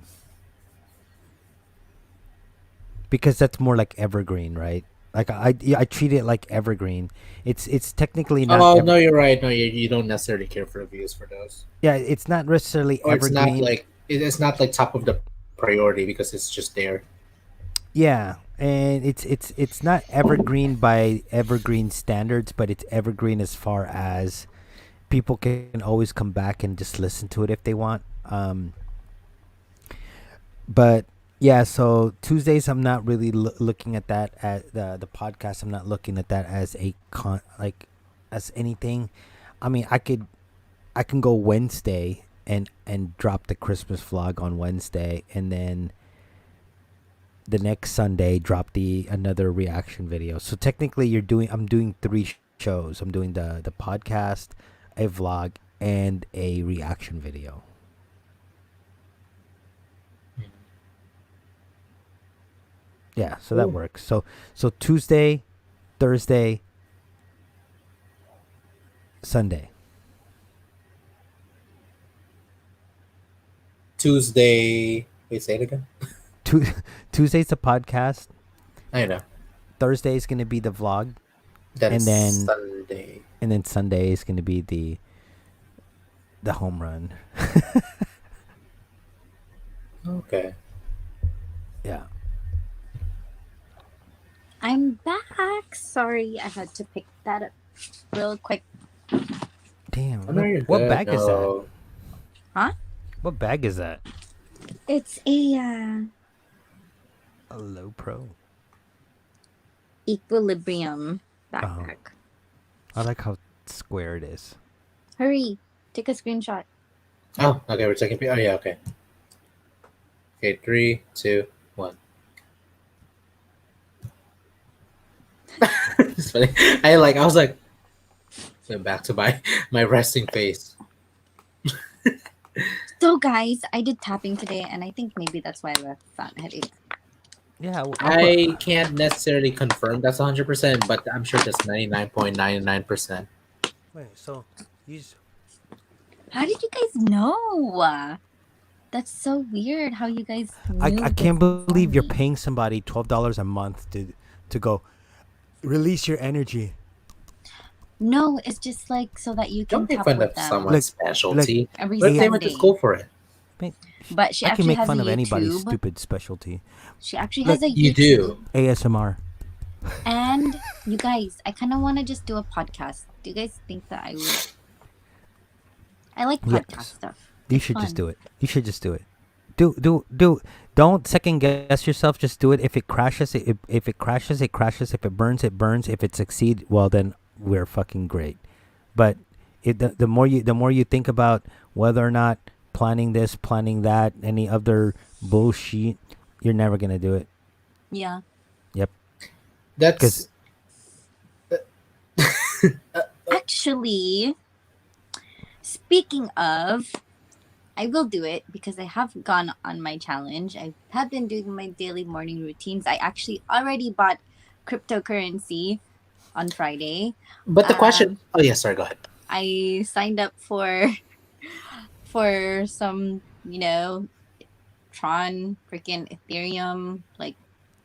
because that's more like evergreen, right? Like I treat it like evergreen. It's technically not. Oh no, you're right. No, you don't necessarily care for reviews for those. Yeah, it's not necessarily Or evergreen. it's not like top of the priority because it's just there. Yeah, and it's not evergreen by evergreen standards, but it's evergreen as far as people can always come back and just listen to it if they want. But yeah, so Tuesdays I'm not really looking at that at the podcast. I'm not looking at that as as anything. I mean, I can go Wednesday and drop the Christmas vlog on Wednesday, and then the next Sunday drop the another reaction video. So technically I'm doing 3 shows. I'm doing the podcast, a vlog, and a reaction video. Yeah, so that Cool. works. So Tuesday, Thursday, Sunday. Tuesday. Wait, say it again. Tuesday's the podcast. I know. Thursday is going to be the vlog, Then and then Sunday. Sunday is going to be the home run. Okay. Yeah. I'm back. Sorry, I had to pick that up real quick. Damn. Oh, no, you're What good. bag is that? No. Huh? What bag is that? It's a A low pro. equilibrium backpack. I like how square it is. Hurry, take a screenshot. Oh, okay. We're taking. Oh yeah. Okay. Okay. 3, 2, 1. It's funny. I was like, went back to my resting face. So guys, I did tapping today, and I think maybe that's why I have a fat headache. Yeah. I can't necessarily confirm that's 100%, but I'm sure that's 99.99%. Wait, so you just, How did you guys know? That's so weird. How you guys? Knew I can't this believe you're about me. paying somebody $12 a month to go release your energy. No, it's just like so that you can Don't make tap fun with of them someone's specialty. every Let them Sunday. just go for it. But she I actually can make has fun a of anybody's YouTube. stupid specialty. She actually Look, has a You YouTube. do. ASMR. And you guys, I kind of want to just do a podcast. Do you guys think that I would? I like podcast Yes. stuff. You It's should just fun. do it. You should just do it. Do. Don't second guess yourself. Just do it. If it crashes, if it crashes, it crashes. If it burns, it burns. If it succeeds, well then we're fucking great. But the more you think about whether or not planning this, planning that, any other bullshit, you're never gonna do it. Yeah. Yep. Because That's Actually, speaking of, I will do it because I have gone on my challenge. I have been doing my daily morning routines. I actually already bought cryptocurrency on Friday. but the question. Oh yeah, sorry. Go ahead. I signed up for for some, Tron, freaking Ethereum, like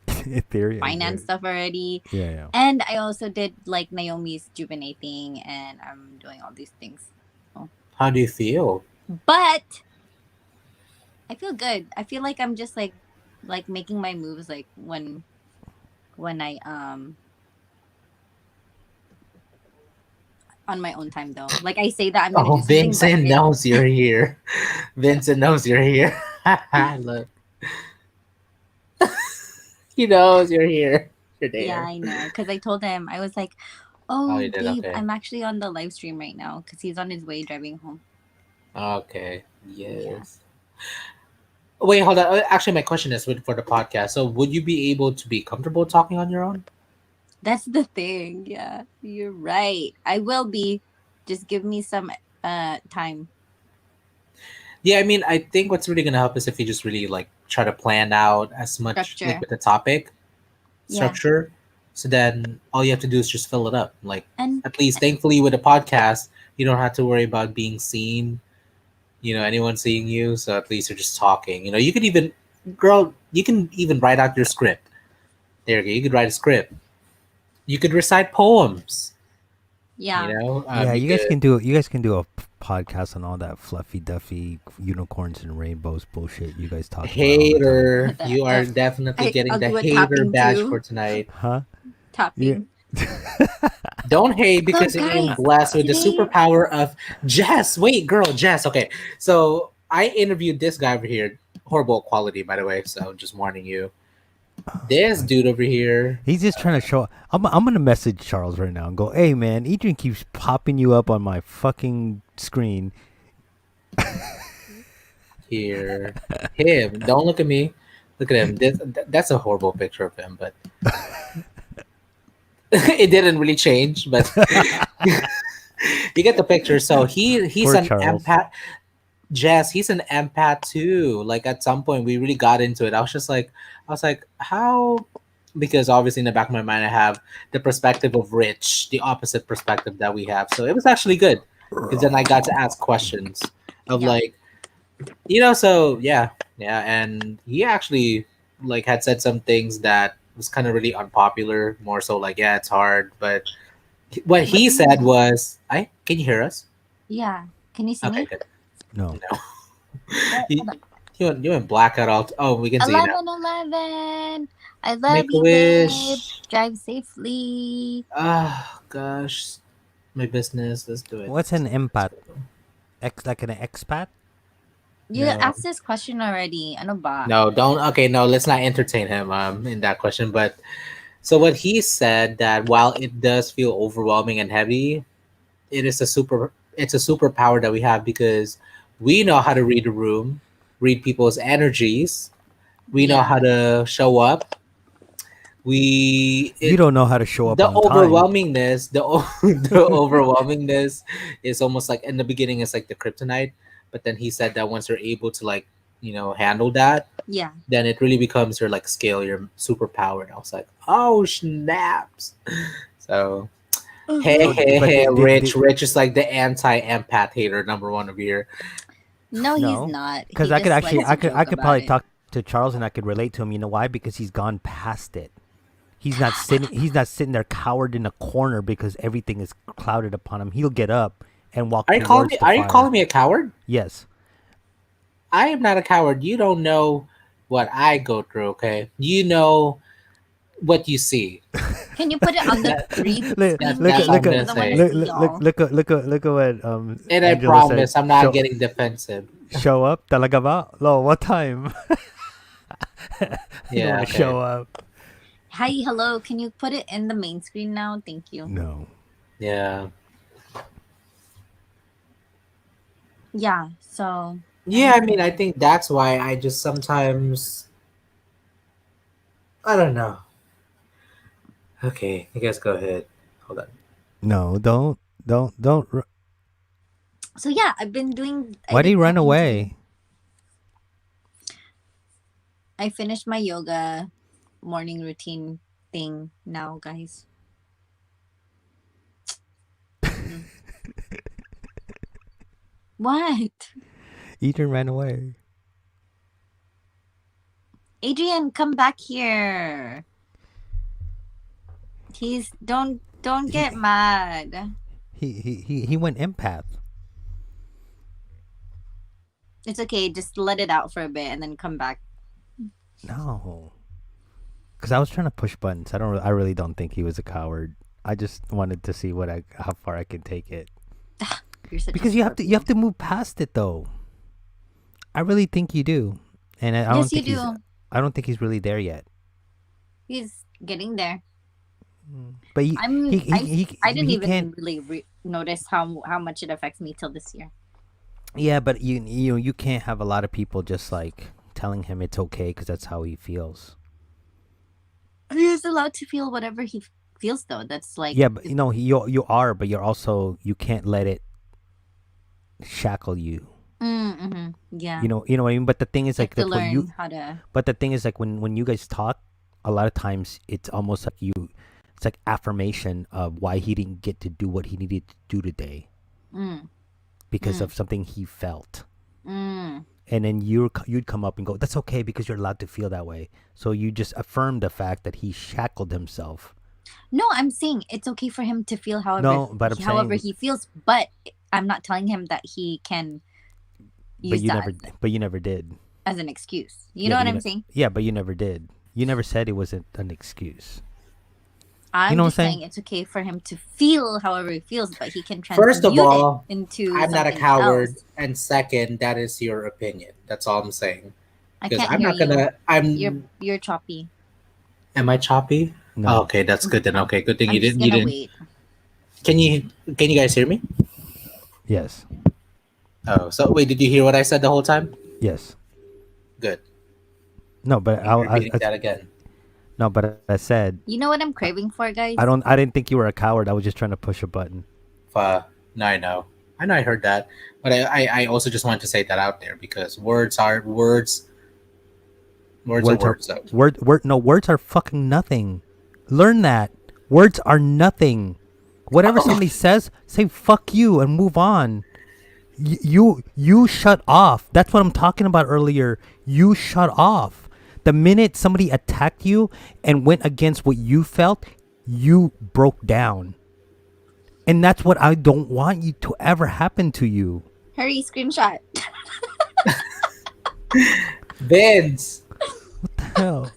Ethereum. finance stuff already. Yeah, yeah. And I also did like Naomi's juvenating, and I'm doing all these things. How do you feel? But I feel good. I feel like I'm just like making my moves like when I on my own time though. Like I say that I'm gonna Oh, do something, but Vincent knows you're here. Vincent knows you're here. Look, he knows you're here. You're yeah, there. I know. Because I told him, I was like, Oh, "Oh, you did. babe, Okay. I'm actually on the live stream right now because he's on his way driving home." Okay. Yeah. Yes. Wait, hold on. Actually, my question is for the podcast. So, would you be able to be comfortable talking on your own? That's the thing. Yeah, you're right. I will be. Just give me some time. Yeah, I mean, I think what's really gonna help is if you just really like try to plan out as much like Structure. with the topic Yeah. structure. So then all you have to do is just fill it up. Like And at least, thankfully, with a podcast, you don't have to worry about being seen. Anyone seeing you. So at least you're just talking. You could even, girl, you can even write out your script. There you go. You could write a script. You could recite poems. yeah. Yeah, You you guys could. can do. You guys can do a podcast on all that fluffy duffy unicorns and rainbows bullshit you guys talk about all the time. Hater, you are definitely getting I'll the do a hater tapping badge too. for tonight. Huh? Yeah. Tapping. Don't hate So because you're being guys, blessed with the today superpower of Jess. Wait, girl, Jess. Okay, so I interviewed this guy over here. Horrible quality, by the way. So just warning you. This dude over here. He's just trying to show. I'm gonna message Charles right now and go, "Hey man, Edrian keeps popping you up on my fucking screen." Here, him. Don't look at me. Look at him. That's a horrible picture of him, but it didn't really change. But you get the picture. So he's Poor an Charles. empath. Jess, he's an empath too. Like at some point, we really got into it. I was like, how? Because obviously, in the back of my mind, I have the perspective of Rich, the opposite perspective that we have. So it was actually good because then I got to ask questions of Yeah. like, So yeah, and he actually like had said some things that was kind of really unpopular. More so, like, yeah, it's hard, but what he said was, "I can you hear us? Yeah. Can you see Okay, me? good. No. No, Hold on. you went blackout all. Oh, we can see you now. 11:11. I love Make a you, babe. wish. Drive safely. Ah, gosh, my business. Let's do it. What's an empath? Like an expat? You No. asked this question already. Ano ba? No, don't. Okay, no, let's not entertain him in that question. But so what he said that while it does feel overwhelming and heavy, it's a superpower that we have because we know how to read a room, read people's energies. We know how Yeah. to show up. We You it don't know how to show up the on time. the overwhelmingness is almost like in the beginning it's like the kryptonite, but then he said that once you're able to like handle that, Yeah. then it really becomes your like skill, your superpower. And I was like, oh snaps! So hey, Oh, hey, but hey, Rich is like the anti-empath hater number one over here. No, he's No, not. because He I could just actually, likes I to could, joke I could about probably it. talk to Charles and I could relate to him. You know why? Because he's gone past it. He's not sitting. He's not sitting there cowered in a corner because everything is clouded upon him. He'll get up and walk Are you calling towards me? the Are you fire. calling me a coward? Yes. I am not a coward. You don't know what I go through. Okay, what you see. Can you put it on the That, three look, screen look, that's thing? all look, I'm at gonna Because I want to say. see y'all. look at what And I Angela said. promise I'm not getting defensive. Show up, talaga ba? Lo, what time? You don't Yeah, want to show okay. up. Hi, hello. Can you put it in the main screen now? Thank you. No. Yeah. Yeah. So Yeah, I mean, I think that's why I just sometimes, I don't know. Okay, you guys go ahead. Hold on. No, don't. so yeah, I've been doing. Why I've do been you run talking to. away? I finished my yoga morning routine thing now, guys. Mm. What? Ethan ran away. Adrian, come back here. He's don't He get mad. he went empath. It's okay. Just let it out for a bit and then come back. No, because I was trying to push buttons. I really don't think he was a coward. I just wanted to see how far I can take it. You're such Because a you have to move past it though. I really think you do, and I don't Yes, you think do. I don't think he's really there yet. He's getting there. But I didn't he even can't. really notice how much it affects me till this year. Yeah, but you can't have a lot of people just like telling him it's okay because that's how he feels. He's allowed to feel whatever he feels, though. That's like Yeah, but you are, but you can't let it shackle you. Yeah. You know what I mean. But the thing is, You like have to that when learn how to. but the thing is, like when you guys talk, a lot of times it's almost like it's like affirmation of why he didn't get to do what he needed to do today Mm, because mm, of something he felt. mm. And then you'd come up and go, that's okay because you're allowed to feel that way. So you just affirm the fact that he shackled himself. No, I'm saying it's okay for him to feel No, but I'm however saying, he feels, but I'm not telling him that he can use that but you never did. as an excuse. You Yeah, know but what I'm saying? yeah, but you never did. You never said it wasn't an excuse. You I'm know what I'm just saying saying? it's okay for him to feel however he feels, but he can First of transmute it all, into I'm not a something coward, else. and second, that is your opinion. That's all I'm saying. I Because can't I'm hear not you. gonna. I'm. You're choppy. Am I choppy? Oh, No. okay, that's good then. Okay, good thing I'm you just didn't. You gonna didn't. wait. Can you? Can you guys hear me? Yes. Oh, so wait, did you hear what I said the whole time? Yes. Good. No, but I'm repeating that again. no, but I said You know what I'm craving for, guys? I didn't think you were a coward. I was just trying to push a button. No, I know. I know I heard that, but I also just wanted to say that out there because words are words. Words are words. So. Words are fucking nothing. Learn that. Words are nothing. Whatever somebody says, say fuck you and move on. You shut off. That's what I'm talking about earlier. You shut off. The minute somebody attacked you and went against what you felt, you broke down. And that's what I don't want you to ever happen to you. Hurry, screenshot. Vince. What the hell?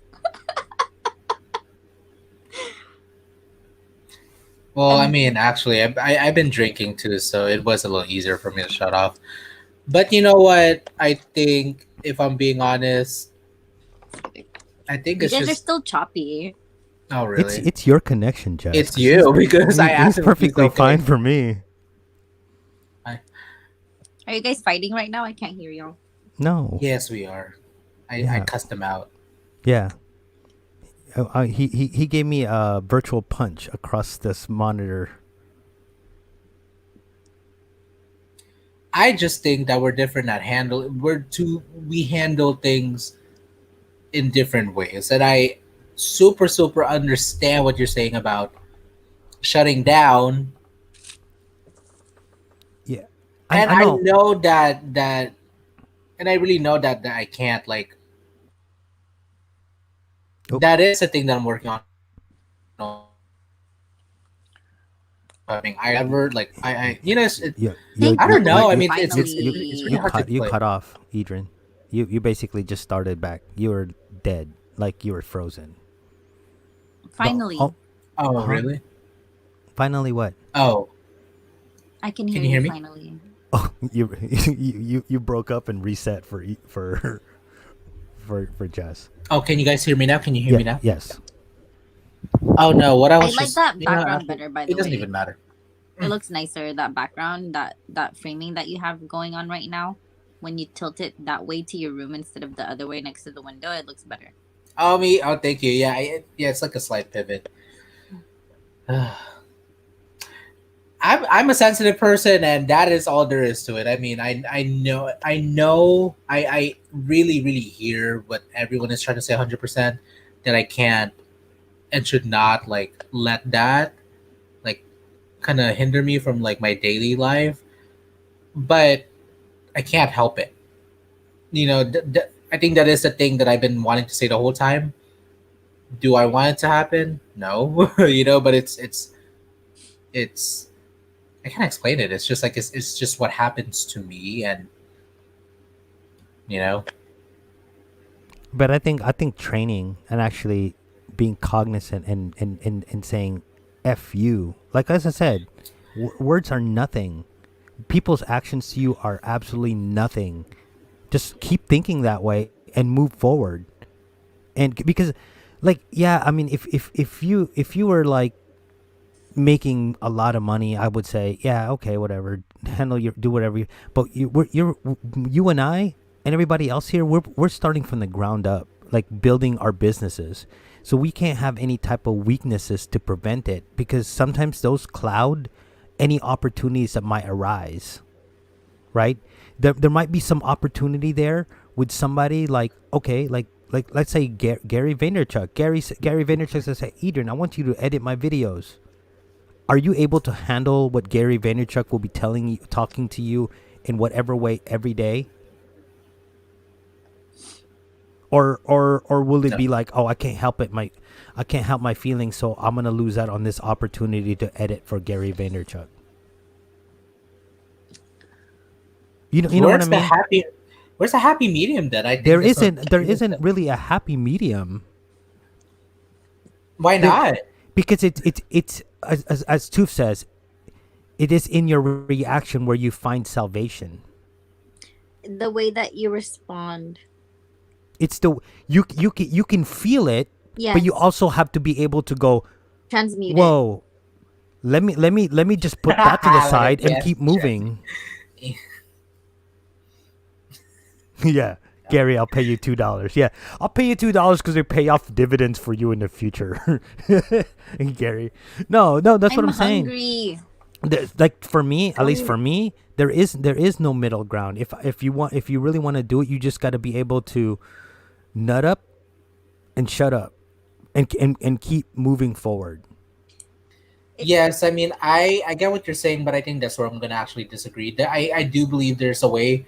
Well, I mean, actually, I've been drinking too, so it was a little easier for me to shut off. But you know what? I think, if I'm being honest, I think You it's guys are just. still choppy. Oh, really? It's your connection, Jess. It's you because I asked He's him if he's perfectly okay. fine for me. Are you guys fighting right now? I can't hear y'all. No. Yes, we are. I Yeah. cussed him out. Yeah. He gave me a virtual punch across this monitor. I just think that we're different at we handle things in different ways. And I super understand what you're saying about shutting down. Yeah. And I I know. know that and I really know that I can't like Oh. that is a thing that I'm working on. I mean, I ever like I you know I don't know. I mean, it's really hard to You explain. cut off, Edrian. You basically just started back. You were dead, like you were frozen. Finally, Oh, Oh, huh? really? Finally, what? Oh, I can can hear you you hear me? finally. Oh, you broke up and reset for Jess. Oh, can you guys hear me now? Can you hear Yeah. me now? Yes. Oh no, what I I was like just, that background after, better, by it the doesn't way. even matter. It looks nicer, that background, that framing that you have going on right now. When you tilt it that way to your room instead of the other way next to the window, it looks better. Oh me, oh thank you. Yeah, yeah, it's like a slight pivot. I'm a sensitive person, and that is all there is to it. I mean, I really hear what everyone is trying to say 100%. That I can't and should not like let that like kind of hinder me from like my daily life, but I can't help it. I think that is the thing that I've been wanting to say the whole time. Do I want it to happen? No, but it's I can't explain it. It's just like it's just what happens to me, and you know. But I think training and actually being cognizant and saying "f you," like as I said, words are nothing. People's actions to you are absolutely nothing. Just keep thinking that way and move forward. And because, like, yeah, I mean, if you were like making a lot of money, I would say, yeah, okay, whatever, handle your, do whatever you. But you and I and everybody else here, we're starting from the ground up, like building our businesses. So we can't have any type of weaknesses to prevent it, because sometimes those cloud any opportunities that might arise. Right? There might be some opportunity there with somebody, like, okay, like let's say Gary Vaynerchuk. Gary Vaynerchuk says, "Hey, Edrian, I want you to edit my videos." Are you able to handle what Gary Vaynerchuk will be telling you, talking to you in whatever way every day? Or will it No. be like, oh, I can't help my feelings, so I'm gonna lose out on this opportunity to edit for Gary Vaynerchuk? You know what I Where's the mean? happy? Where's the happy medium? Then I think There that's what isn't there I'm isn't really a happy medium. Why There, not? because it's as Toof says, it is in your reaction where you find salvation. The way that you respond. It's the you can feel it, but you Yes. also have to be able to go, Transmute it. whoa, let me just put that to the Like a side and keep trans. moving. Yeah, Gary, I'll pay you $2. Yeah, I'll pay you $2 because they pay off dividends for you in the future. Gary, no, that's what I'm I'm saying. hungry. Like for me, at least Oh, for me, there is no middle ground. If you really want to do it, you just got to be able to nut up and shut up, and keep moving forward. Yes, I mean I get what you're saying, but I think that's where I'm gonna actually disagree. I do believe there's a way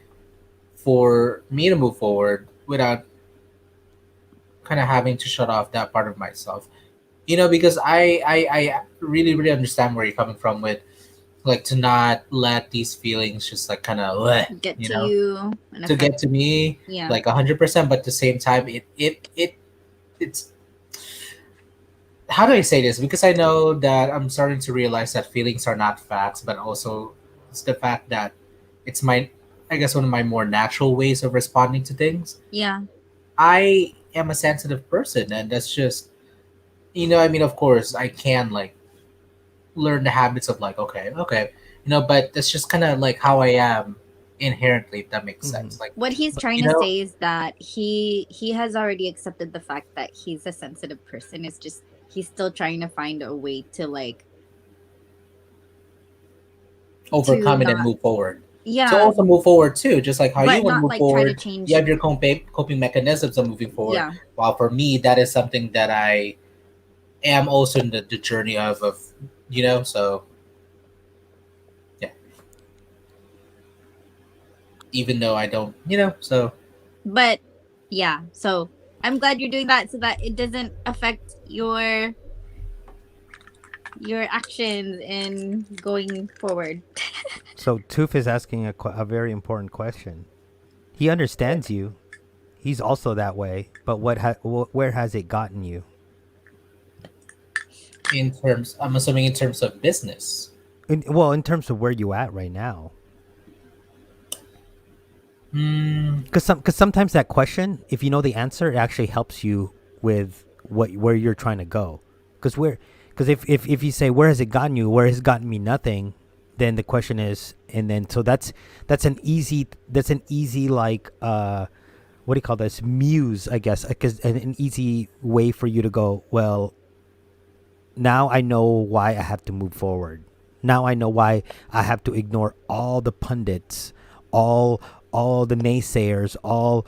for me to move forward without kind of having to shut off that part of myself. Because I really understand where you're coming from with like to not let these feelings just like kind of get you to know you and to get affect. to me Yeah. like 100%, but at the same time it's how do I say this? Because I know that I'm starting to realize that feelings are not facts, but also it's the fact that it's my, I guess, one of my more natural ways of responding to things. Yeah. I am a sensitive person, and that's just, I mean, of course, I can like learn the habits of like, okay, but that's just kind of like how I am inherently, if that makes Hmm. sense. Like, What he's But trying you to know, say is that he has already accepted the fact that he's a sensitive person. It's just he's still trying to find a way to like to overcome it and not, move forward. To yeah, also move forward too, just like how you but want to not move like try to forward, you change. have your coping mechanisms of moving forward. Yeah. While for me, that is something that I am also in the journey of so yeah, even though I don't, so But yeah, so I'm glad you're doing that so that it doesn't affect your actions in going forward. so Toof is asking a very important question. He understands you. He's also that way, but where has it gotten you? In terms, I'm assuming in terms of business. Well, in terms of where you at right now. Hmm. Because sometimes that question, if you know the answer, it actually helps you with where you're trying to go. Because if you say where has it gotten you, where has it gotten me nothing, then the question is, and then so that's an easy like what do you call this, muse, I guess, because an easy way for you to go, well, now I know why I have to move forward. Now I know why I have to ignore all the pundits, all all the naysayers, all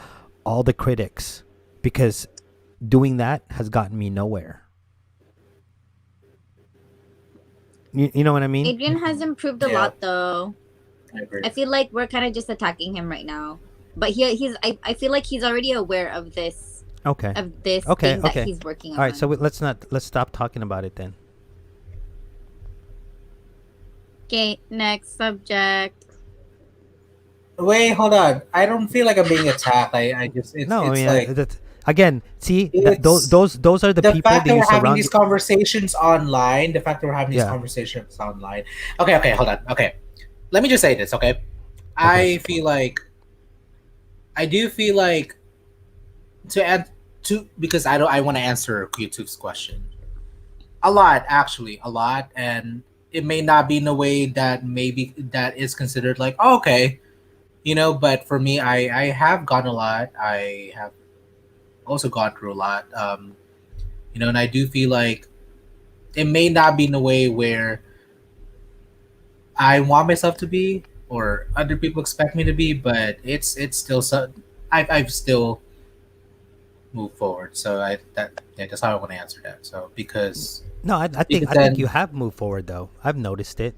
the critics, because doing that has gotten me nowhere. You know what I mean? Adrian has improved a Yeah, lot though. I agree. I feel like we're kind of just attacking him right now. But I feel like he's already aware Okay. of this Okay. thing that Okay. he's working All right. So on. let's stop talking about it then. Okay, next subject. Wait, hold on. I don't feel like I'm being attacked. I just No, I it's mean like that again. See that it's those are the the people fact that that you we're having surround. these conversations online. The fact that we're having these Yeah. conversations online. Okay, okay, hold on. Okay, let me just say this. Okay, Okay. I feel like I do feel like to add to because I don't I want to answer YouTube's question a lot actually a lot and it may not be in a way that maybe that is considered like oh, okay but for me I have gone a lot I have also gone through a lot and I do feel like it may not be in a way where I want myself to be or other people expect me to be but it's still so I've still moved forward so I that yeah that's how I want to answer that so No, because I think you then have moved forward though. I've noticed it.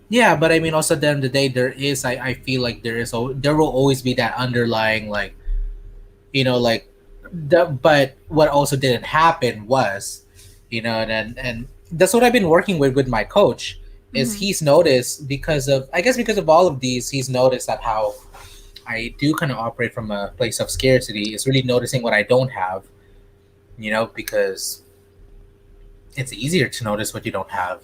yeah, but I mean, also at the end of the day, I feel like there will always be that underlying, like, like, but what also didn't happen was, and that's what I've been working with my coach, is Mm-hmm. he's noticed I guess because of all of these, he's noticed that how I do kind of operate from a place of scarcity is really noticing what I don't have, because it's easier to notice what you don't have,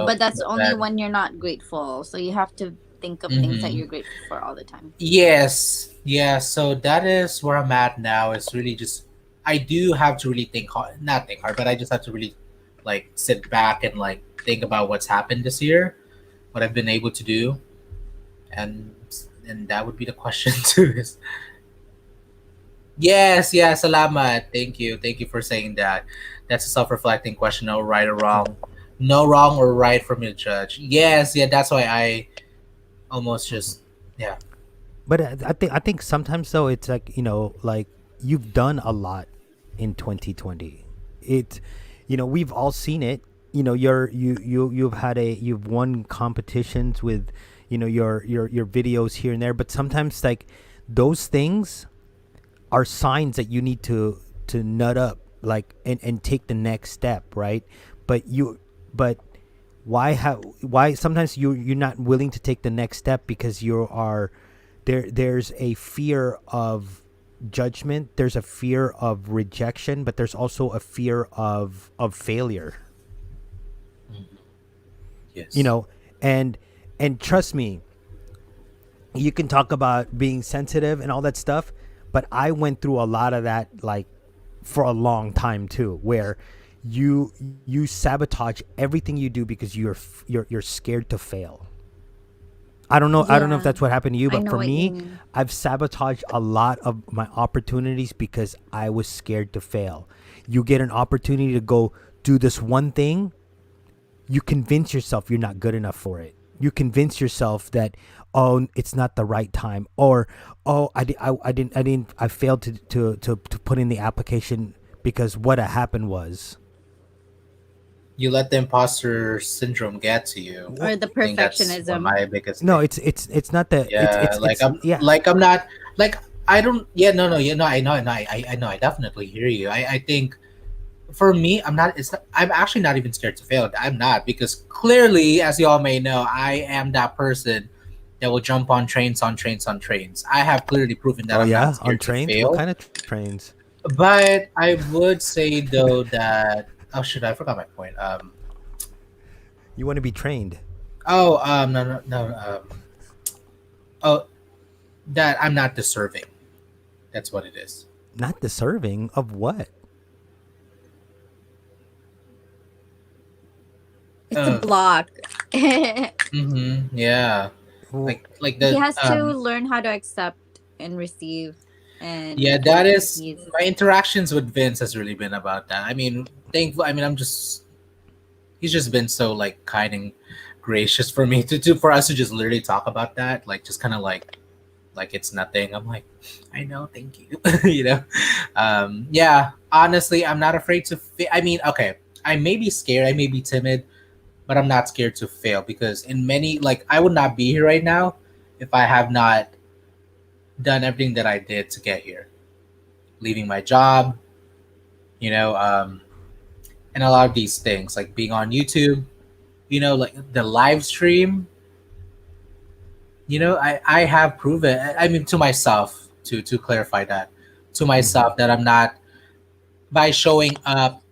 But that's but only then. when you're not grateful. So you have to think of things that Mhm. you're grateful for all the time. Yes, yeah. So that is where I'm at now. It's really just I do have to really think hard, not think hard, but I just have to really like sit back and like think about what's happened this year, what I've been able to do, and and that would be the question too. Is yes, yeah. Salamat. Thank you for saying that. That's a self-reflecting question. No right or wrong, no wrong or right from your judge. Yes, yeah. That's why I almost Mhm. just yeah. But I think sometimes though it's like like you've done a lot in 2020. It, we've all seen it. You've won competitions with, your videos here and there. But sometimes like those things are signs that you need to nut up, like, and take the next step, right? But but why sometimes you're not willing to take the next step because you are there's a fear of judgment, there's a fear of rejection, but there's also a fear of failure, Mhm. you Yes. know and trust me, you can talk about being sensitive and all that stuff, but I went through a lot of that, like, for a long time too, where you sabotage everything you do because you're scared to fail. I don't know if Yeah, that's what happened to you, I but know for what you me, mean. I've sabotaged a lot of my opportunities because I was scared to fail. You get an opportunity to go do this one thing, you convince yourself you're not good enough for it. You convince yourself that, oh, it's not the right time, or oh, I failed to put in the application because what had happened was, You let the imposter syndrome get to you. wh- Or the I think that's one of perfectionism. my biggest no, thing. it's not the Yeah, yeah. like I'm not like I don't yeah no yeah no I know I definitely hear you. I think for me I'm actually not even scared to fail. I'm not because clearly as you all may know I am that person that will jump on trains on trains on trains. I have clearly proven that Oh I'm not yeah, on scared to trains. What fail. kind of trains? But I would say though that Oh shit! I forgot my point. You want to be trained. Oh, no, no, no. Oh, that I'm not deserving. That's what it is. Not deserving of what? It's a Uh, block. He yeah. Well, Like the has to learn how to accept and receive, yeah, and that is he's my interactions with Vince has really been about that. I mean, thankful. I mean, he's just been so like kind and gracious for me to for us to just literally talk about that, like just kind of like it's nothing. I'm like, I know, thank you. You know, yeah. Honestly, I'm not afraid to. I mean, okay, I may be scared, I may be timid, but I'm not scared to fail because in many like I would not be here right now if I have not done everything that I did to get here, leaving my job, you know, and a lot of these things like being on YouTube, you know, like the live stream. You know, I have proven. I mean, to myself to clarify that to mhm. myself that I'm not by showing up.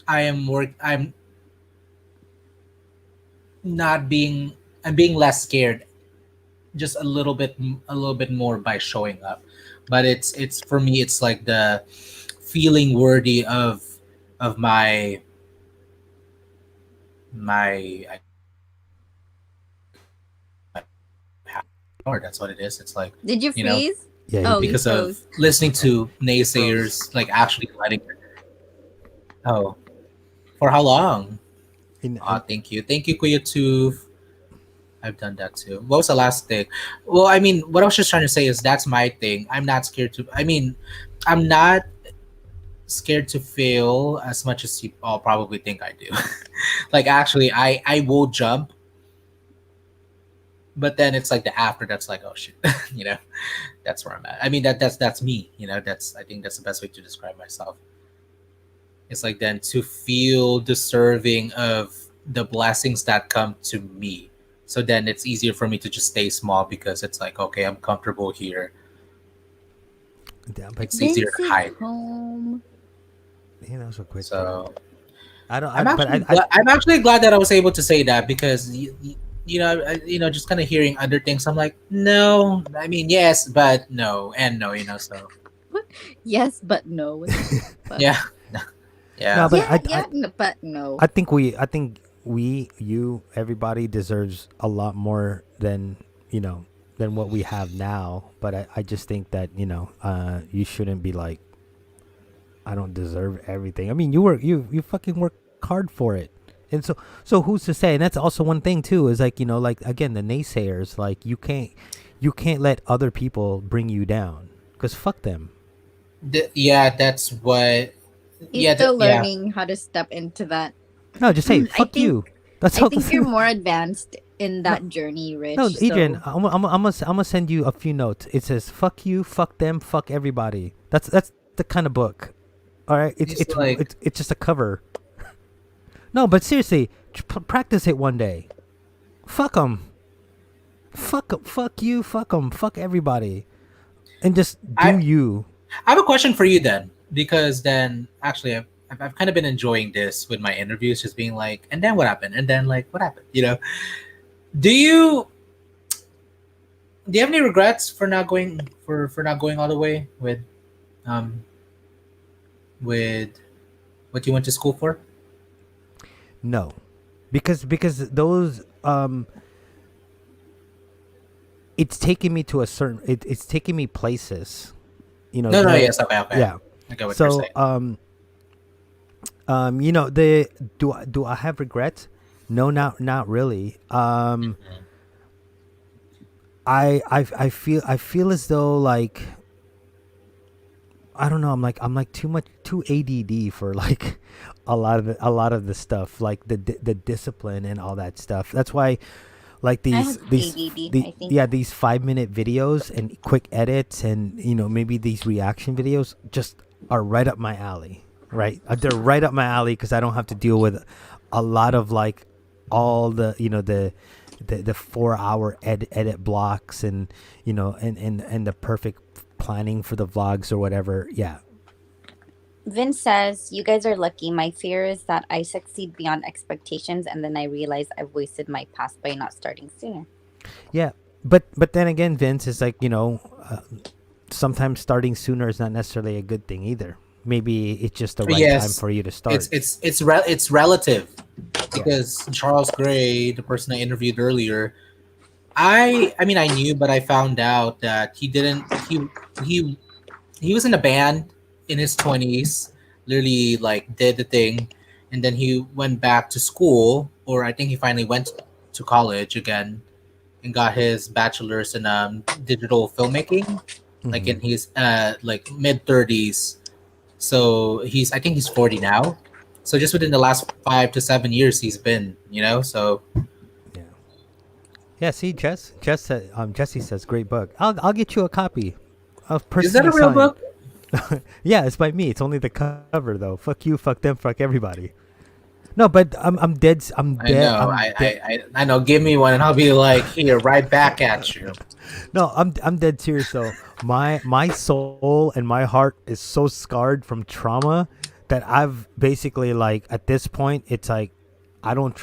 I'm not being. I'm being less scared, just a little bit more by showing up. But it's for me. It's like the feeling worthy of my I guess my power. That's what it is. It's like Did you you know freeze? Yeah, he Oh, you did. because of froze. listening to You froze. naysayers, like actually letting. Oh, for how long? Thank you, Kuya Tooth. I've done that too. What was the last thing? Well, I mean, what I was just trying to say is that's my thing. I'm not scared to. I mean, I'm not scared to fail as much as you all probably think I do. Like, actually, I will jump, but then it's like the after that's like, oh shit, you know, that's where I'm at. I mean, that's me. You know, that's I think that's the best way to describe myself. It's like then to feel deserving of the blessings that come to me. So then it's easier for me to just stay small because it's like, okay, I'm comfortable here. Yeah, but It's easier Vince to is hide. home. so quick though. So I don't. But I'm actually glad that I was able to say that because you know, just kind of hearing other things, I'm like, no, I mean, yes, but no, and no, you know, so Yes, but no. What the fuck? yeah, no, yeah, but Yeah, yeah, but no. I think you, everybody deserves a lot more than than what we have now. But I just think that you shouldn't be like, I don't deserve everything. I mean, you fucking work hard for it. And so who's to say? And that's also one thing too, is like, like again, the naysayers, like you can't let other people bring you down, cuz fuck them. yeah, that's what, He's yeah, still yeah. learning how to step into that. No, just say I fuck think you. That's I all. think you're more advanced in No, that journey, no, Rich. Adrian, So I'm gonna send you a few notes. It says fuck you, fuck them, fuck everybody. That's the kind of book. All right, It's like it's just a cover. No, but seriously, practice it one day. Fuck them. Fuck you, fuck them, fuck everybody, and just do I you. I have a question for you then, because then actually I've kind of been enjoying this with my interviews, just being like, and then what happened, and then like what happened, you know? Do you do you have any regrets for not going for not going all the way um with what you went to school for? No, because those it's taking me to a certain. It's taking me places. No, no, That yes, okay, okay. yeah. I get what you're So saying. the do I have regrets? No, not really. I feel as though like I don't know. I'm like too ADD for like a lot of the stuff, like the discipline and all that stuff. That's why like I have these ADD, the I think. yeah, these 5-minute videos and quick edits and maybe these reaction videos just are right up my alley. Right, they're right up my alley because I don't have to deal with a lot of like all the the 4-hour edit blocks and and the perfect planning for the vlogs or whatever. Yeah, Vince says, "You guys are lucky. My fear is that I succeed beyond expectations, and then I realize I've wasted my past by not starting sooner." Yeah, but then again, Vince is like, sometimes starting sooner is not necessarily a good thing either. Maybe it's just the right time Yes, for you to start. it's relative Yeah. because Charles Gray, the person I interviewed earlier, I mean I knew, but I found out that he didn't he he was in a band in his 20s, literally like did the thing, and then he went back to school, or I think he finally went to college again and got his bachelor's in digital filmmaking, like Mm-hmm. in his like mid 30s. So I think he's 40 now. So just within the last 5 to 7 years he's been, so Yeah. Yeah. See, Jesse says great book. I'll get you a copy. I'll is that personally a real sign. book? Yeah, it's by me. It's only the cover though. Fuck you. Fuck them. Fuck everybody. No, but I'm dead. I'm I dead. know. I'm dead. I know. Give me one, and I'll be like, here, right back at you. No, I'm dead serious though. My soul and my heart is so scarred from trauma that I've basically, like, at this point it's like I don't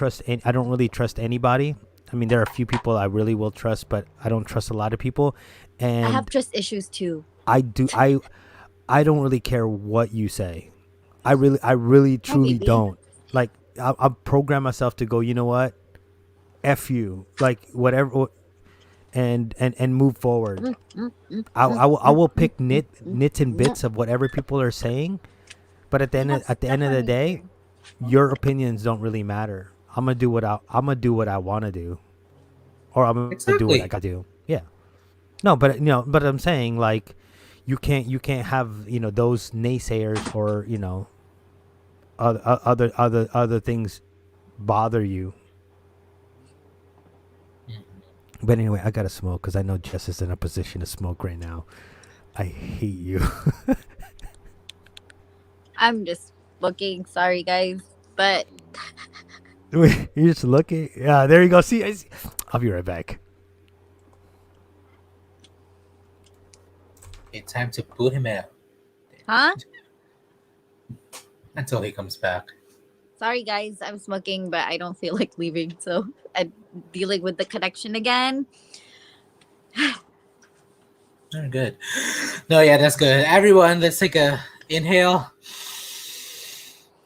really trust anybody. I mean, there are a few people I really will trust, but I don't trust a lot of people. I have And trust issues too. I do I don't really care what you say. I really Hi, truly baby. don't. Like, I'll program myself to go, you know what? F you. Like, whatever, and move forward. I will pick nits and bits of whatever people are saying, but You have at the stuff end of on the your day, hair. your opinions don't really matter. I'm gonna do what I want to do, or I'm gonna do what I got to Exactly. do. Yeah. No, but but I'm saying, like, you can't have, those naysayers, or, other things bother you. But anyway, I gotta smoke because I know Jess is in a position to smoke right now. I hate you. I'm just looking. Sorry, guys, but Wait, you're just looking. Yeah, there you go. See, I'll be right back. It's time to boot him out huh? until he comes back. Sorry, guys. I'm smoking, but I don't feel like leaving, so I'm dealing with the connection again. Very good. No, yeah, that's good. Everyone, let's take a inhale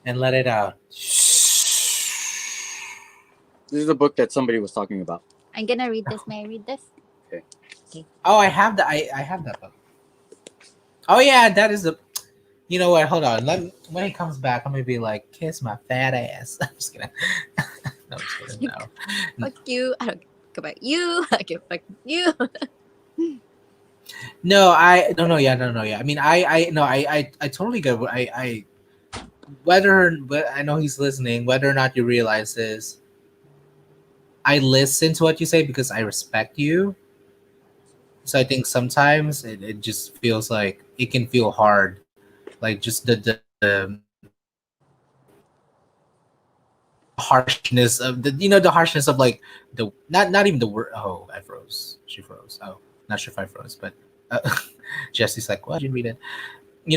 and let it out. This is the book that somebody was talking about. I'm gonna read this. May I read this? Okay. Okay. Oh, I have that book. Oh yeah, that is the. You know what? Hold on. When he comes back, I'm gonna be like, kiss my fat ass. I'm just kidding. No, I'm just kidding. No. Fuck you. I don't care about you. I can fuck you. No, I no no yeah no no yeah. I mean I no I totally get what I but I know he's listening. Whether or not you realize this, I listen to what you say because I respect you. So I think sometimes it just feels like it can feel hard, like just harshness of the harshness of like the not even the word. Oh, I froze. She froze. Oh, not sure if I froze, but uh, Jesse's like, "What? You didn't read it?"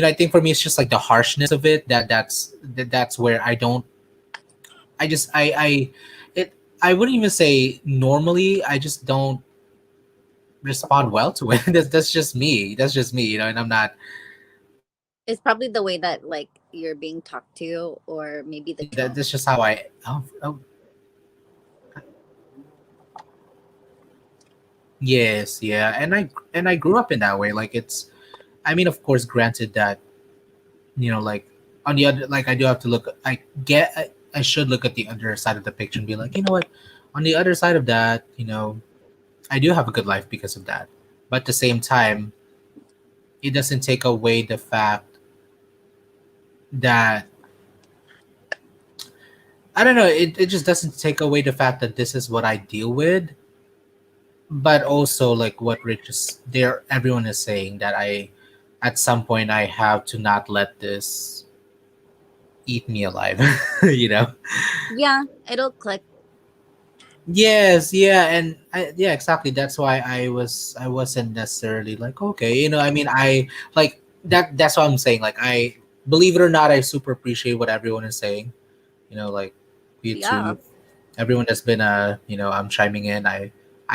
I think for me it's just like the harshness of it. That's where I don't. I it. I wouldn't even say normally. I just don't respond well to it. That's just me. That's just me. And I'm not. It's probably the way that like you're being talked to, or maybe the tone. That's just how I. Oh, yes, yeah, and I grew up in that way. Like it's. I mean, of course, granted that like on the other, like I do have to look. I should look at the other side of the picture and be like, you know what, on the other side of that, I do have a good life because of that. But at the same time, it doesn't take away the fact that I don't know. It just doesn't take away the fact that this is what I deal with. But also, like what Rich is there, everyone is saying that at some point, I have to not let this eat me alive. you know. Yeah, it'll click. Yes, yeah, and yeah, exactly. That's why I wasn't necessarily like okay, I mean, I like that. That's what I'm saying. Like I believe it or not, I super appreciate what everyone is saying. Like Yeah. YouTube, everyone that's been I'm chiming in. I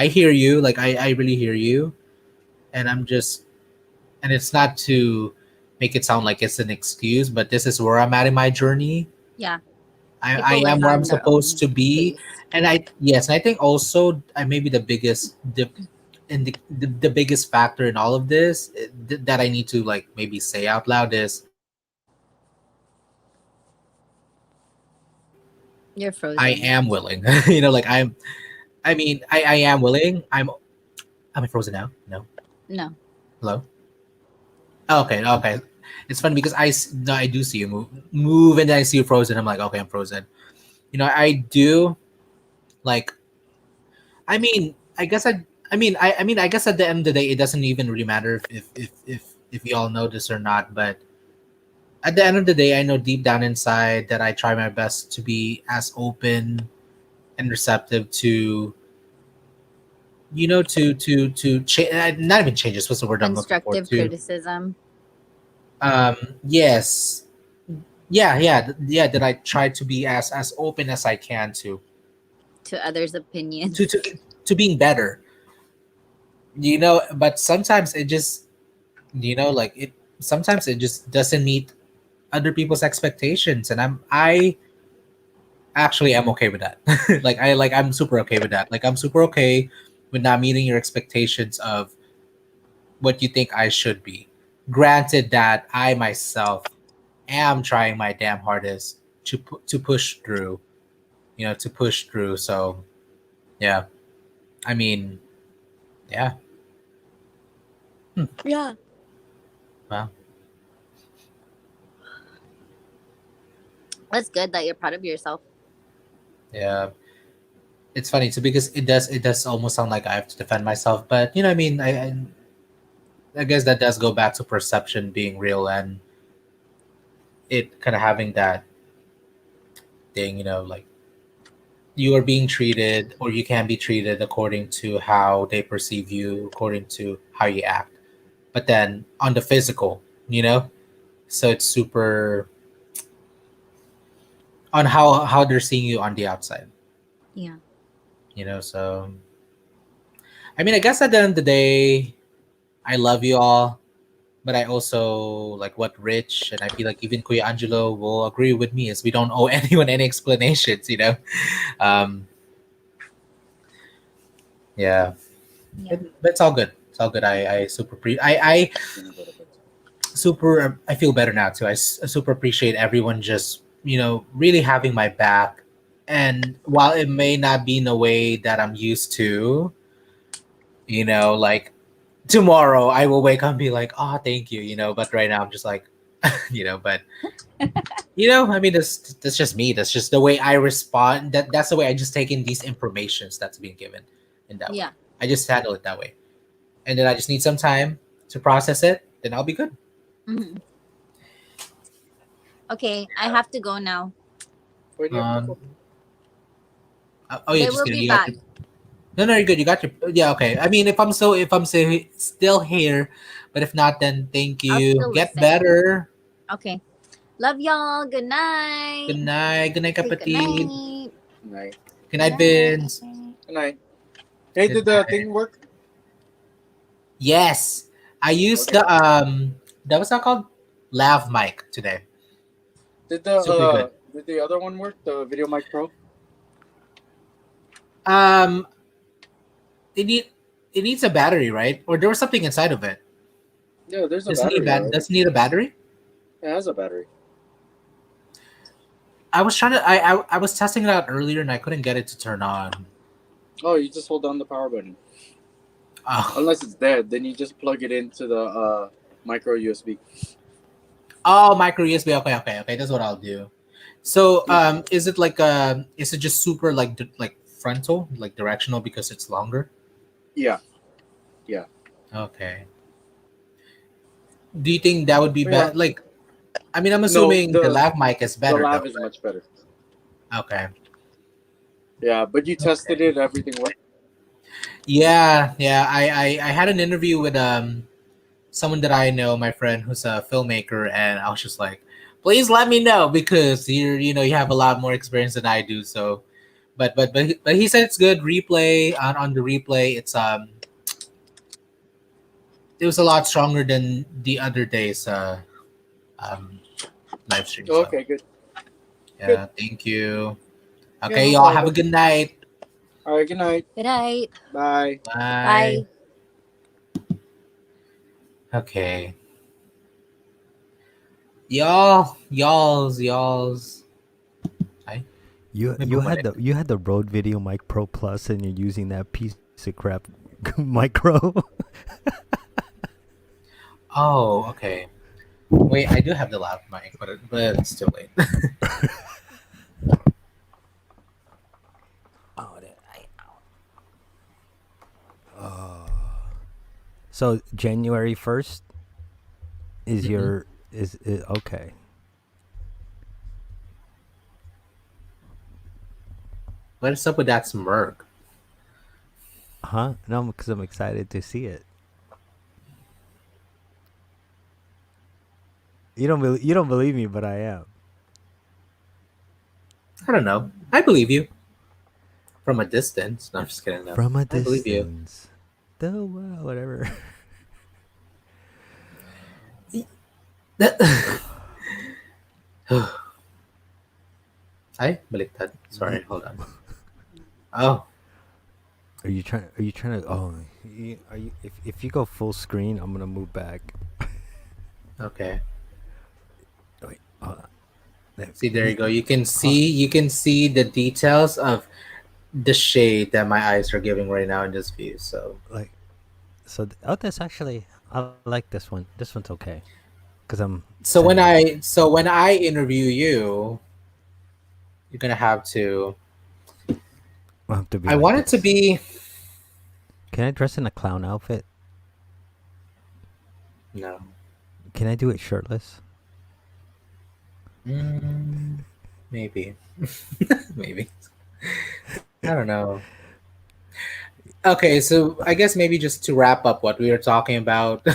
hear you. Like I really hear you, and and it's not to make it sound like it's an excuse, but this is where I'm at in my journey. Yeah. I People am learn where I'm on their supposed own to be, pace. and I think also I maybe the biggest factor in all of this that I need to like maybe say out loud is You're I frozen. am willing. Like I mean, I am willing. Am I frozen now? No. No. Hello. Oh, okay. Okay. It's funny because no, I do see you move, and then I see you frozen. I'm like, okay, I'm frozen. I do like. I mean, I guess I guess at the end of the day, it doesn't even really matter if you all know this or not. But at the end of the day, I know deep down inside that I try my best to be as open and receptive to not even changes. What's the word I'm looking for? Constructive To criticism yes, yeah. That I try to be as open as I can to others' opinions. to being better. But sometimes it just like it. Sometimes it just doesn't meet other people's expectations, and I actually am okay with that. I'm super okay with that. Like I'm super okay with not meeting your expectations of what you think I should be. Granted that I myself am trying my damn hardest to push through, to push through. So yeah, I mean, yeah, Yeah. wow, That's good that you're proud of yourself. yeah. It's funny too because it does almost sound like I have to defend myself, but I mean, I guess that does go back to perception being real and it kind of having that thing, like you are being treated or you can be treated according to how they perceive you, according to how you act. But then on the physical, so it's super on how they're seeing you on the outside, Yeah. So I mean, I guess at the end of the day, I love you all, but I also like what Rich and I feel like even Kuya Angelo will agree with me is we don't owe anyone any explanations. Um, yeah, Yeah. but it's all good. It's all good. I super I super I feel better now too. I super appreciate everyone just really having my back, and while it may not be in a way that I'm used to, like tomorrow I will wake up and be like, oh, thank you, but right now I'm just like, but I mean, that's just me. That's just the way I respond. That's the way I just take in these informations that's being given in that way. Yeah. I just handle it that way, and then I just need some time to process it. Then I'll be good. Mhm. Okay, I have to go now. Where do you have to Um. go? Oh yeah, They just will kidding. be You got back. your. No, no, you're good. You got your. Yeah, okay. I mean, if I'm still here, but if not, then thank I'll you. still Get listen. better. Okay. Love y'all. Good Good night. night. Good night, Say good kapatid. night. Good night. Good Good night, Vince. night. Good night. Hey, Good did the night. thing work? Yes, I used Okay. the that was not called lav mic today. Did Super good. the other one work? The Video Mic Pro? Um, it need it needs a battery, right? Or there was something inside of it. Yeah, there's a battery already. Does it need a battery? It has a battery. I was trying to I was testing it out earlier and I couldn't get it to turn on. Oh, you just hold down the power button. Oh, Unless it's dead, then you just plug it into the micro USB. oh, micro USB. Okay, okay, okay. That's what I'll do. So, is it like is it just super like like frontal, like directional because it's longer? Yeah, yeah. Okay. Do you think that would be Yeah. bad? Like, I mean, I'm No, assuming the lav mic is the better lav though. is much better. Okay. Yeah, but you tested it, everything worked. Yeah, yeah. I had an interview with someone that I know, my friend who's a filmmaker, and I was just like, please let me know because you have a lot more experience than I do. So, but he said it's good. Replay on the replay, it was a lot stronger than the other day's um live stream. So Okay, good. Good. yeah, thank you. Yeah, Okay, no y'all have a problem. good night. All right, good night. Good night. Bye. Bye. Bye. Okay, y'all's. Hi. May bumalik. You had the Rode Video Mic Pro Plus, and you're using that piece of crap micro. Oh, okay. Wait, I do have the lav mic, but it's too late. Oh, so January 1st is Mm-mm. your is okay. What is up with that smirk? Huh? No, because I'm excited to see it. You don't believe me, but I am. I don't know. I believe you from a distance. No, I'm just kidding. No, From a I believe you. distance. The well, whatever. Ay, baliktad. Sorry, hold on. Oh, Are you trying? Are you trying to? Oh, are you? If you go full screen, I'm gonna move back. okay. Wait, hold on. See, there you go. You can see the details of the shade that my eyes are giving right now in this view. So, Like, so. Oh, that's actually. I like this one. This one's okay. Cause I'm so when sending it. I interview you, you're gonna have to. I have to be I like want it to this. be. Can I dress in a clown outfit? No. Can I do it shirtless? Maybe. Maybe. I don't know. Okay, so I guess maybe just to wrap up what we were talking about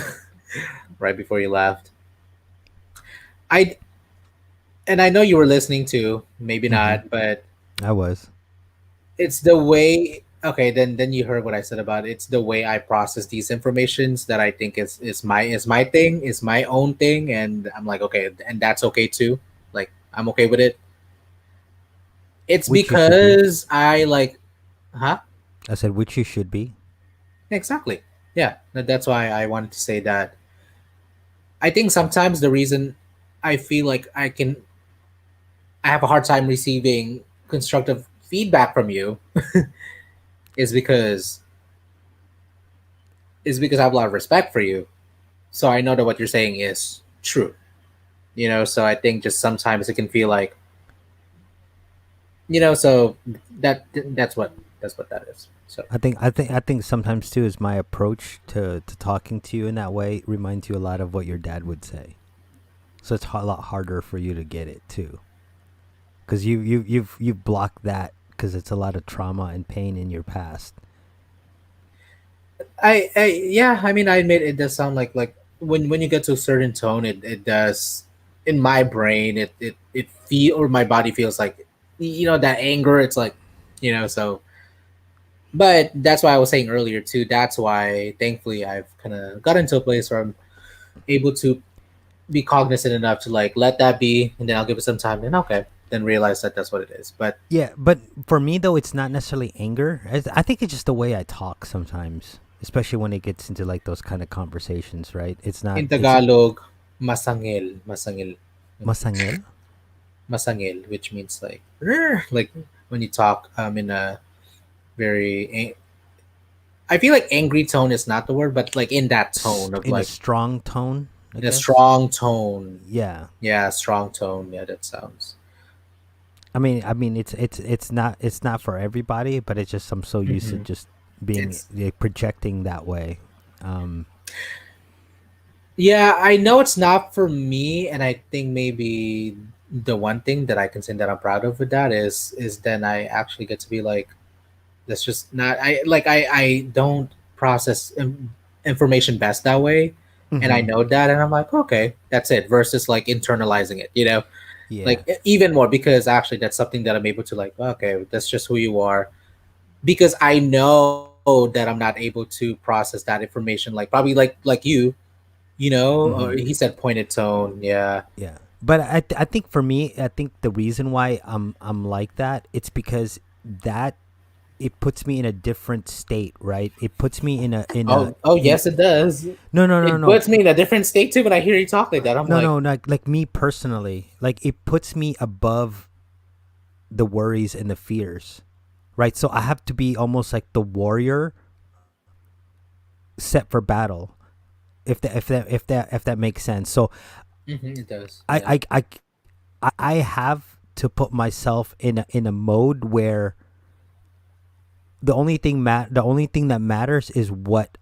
right before you left. I and I know you were listening to, maybe Mm-hmm. not, but I was. it's the way. Okay, then you heard what I said about it. It's the way I process these informations that I think is my thing, is my own thing, and I'm like, okay, and that's okay too. Like I'm okay with it. It's Which you should be. because I like, huh? I said which you should be. Exactly. Yeah, that's why I wanted to say that. I think sometimes the reason I feel like I have a hard time receiving constructive feedback from you is because I have a lot of respect for you. So I know that what you're saying is true. So I think just sometimes it can feel like, so that's what that is. So I think sometimes too is my approach to talking to you in that way reminds you a lot of what your dad would say. So it's a lot harder for you to get it too, because you've blocked that because it's a lot of trauma and pain in your past. yeah, I mean, I admit it does sound like when you get to a certain tone, it does in my brain, it feel or my body feels like that anger. It's like so, but that's why I was saying earlier too. That's why thankfully I've kind of got into a place where I'm able to be cognizant enough to like let that be, and then I'll give it some time, and okay, then realize that that's what it is. But Yeah, but for me though, it's not necessarily anger. I think it's just the way I talk sometimes, especially when it gets into like those kind of conversations, right? It's not. in It's Tagalog, masangil, masangel. masangil, which means like "Rrr," like when you talk in a very I feel like angry tone is not the word, but like in that tone of In a like strong tone, I in a guess. strong tone. Yeah. Yeah, strong tone. Yeah, that sounds. I mean, it's not for everybody, but it's just I'm so used to Hmm. just being It's projecting that way. Um, yeah, I know it's not for me, and I think maybe the one thing that I can say that I'm proud of with that is then I actually get to be like, that's just not I don't process information best that way. and I Mm-hmm. know that, and I'm like, okay, that's it. Versus like internalizing it, Yeah. like even more, because actually that's something that I'm able to like, okay, that's just who you are, because I know that I'm not able to process that information, like probably like you, or Mm-hmm. he said pointed tone, yeah. Yeah. But I think for me, I think the reason why I'm like that, it's because that it puts me in a different state, right? It puts me Oh in yes, it does. no no no It no puts me in a different state too when I hear you talk like that. I'm no like, no like me personally, like it puts me above the worries and the fears, right? So I have to be almost like the warrior set for battle, if that makes sense. So it does, I yeah. I I I have to put myself in a mode where the only thing that matters is what's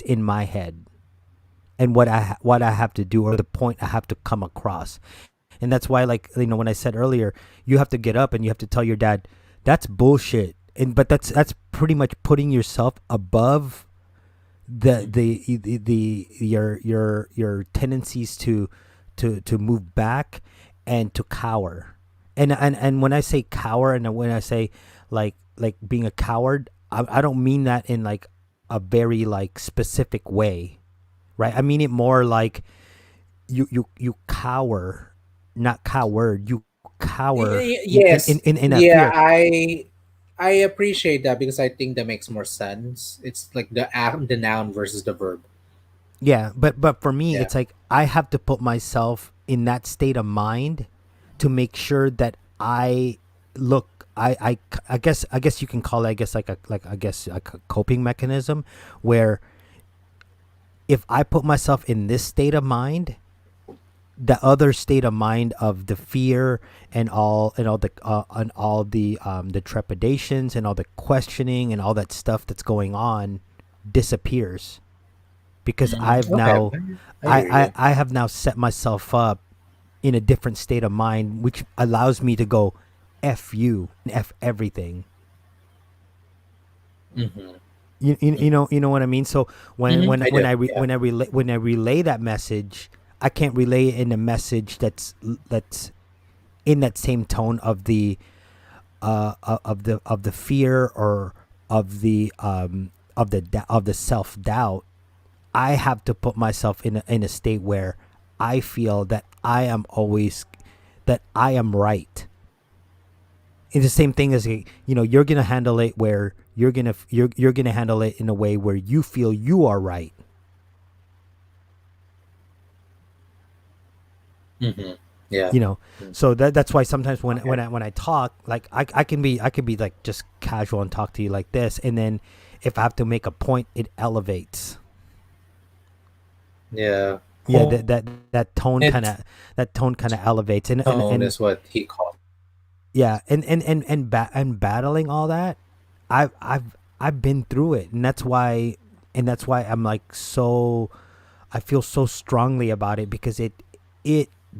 in my head and what I have to do or the point I have to come across. And that's why, like, when I said earlier, you have to get up and you have to tell your dad that's bullshit. And but that's pretty much putting yourself above your tendencies to move back and to cower. And when I say cower, and when I say like being a coward, I don't mean that in like a very like specific way, right? I mean it more like you cower, not coward. You cower Yes, in that yeah, fear. I appreciate that, because I think that makes more sense. It's like the noun versus the verb. Yeah, but for me, Yeah. it's like I have to put myself in that state of mind to make sure that I look. I guess you can call it, I guess, like I guess like a coping mechanism, where if I put myself in this state of mind, the other state of mind of the fear and all the trepidations and all the questioning and all that stuff that's going on disappears because Okay, I hear you. I have now set myself up in a different state of mind, which allows me to go f you and f everything. Mm-hmm. You know what I mean. So I do. Yeah. when I relay that message, I can't relay it in a message that's in that same tone of the of the fear or of the self doubt. I have to put myself in a state where I feel that I am always that I am right. It's the same thing as you're gonna handle it where you're gonna handle it in a way where you feel you are right. Mm-hmm. Yeah. You know, so that's why sometimes when I talk, like I can be like just casual and talk to you like this, and then if I have to make a point, it elevates. Yeah. Yeah, Pointed that tone kind of elevates, tone is what he called. yeah, and battling all that, I've been through it, and that's why I'm like so I feel so strongly about it because it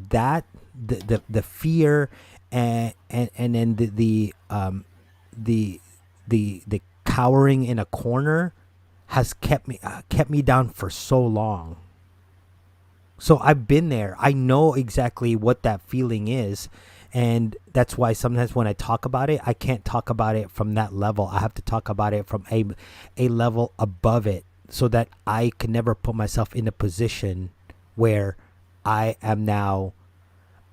that the fear and then the the cowering in a corner has kept me down for so long. So I've been there. I know exactly what that feeling is. And that's why sometimes when I talk about it, I can't talk about it from that level. I have to talk about it from a level above it so that I can never put myself in a position where I am now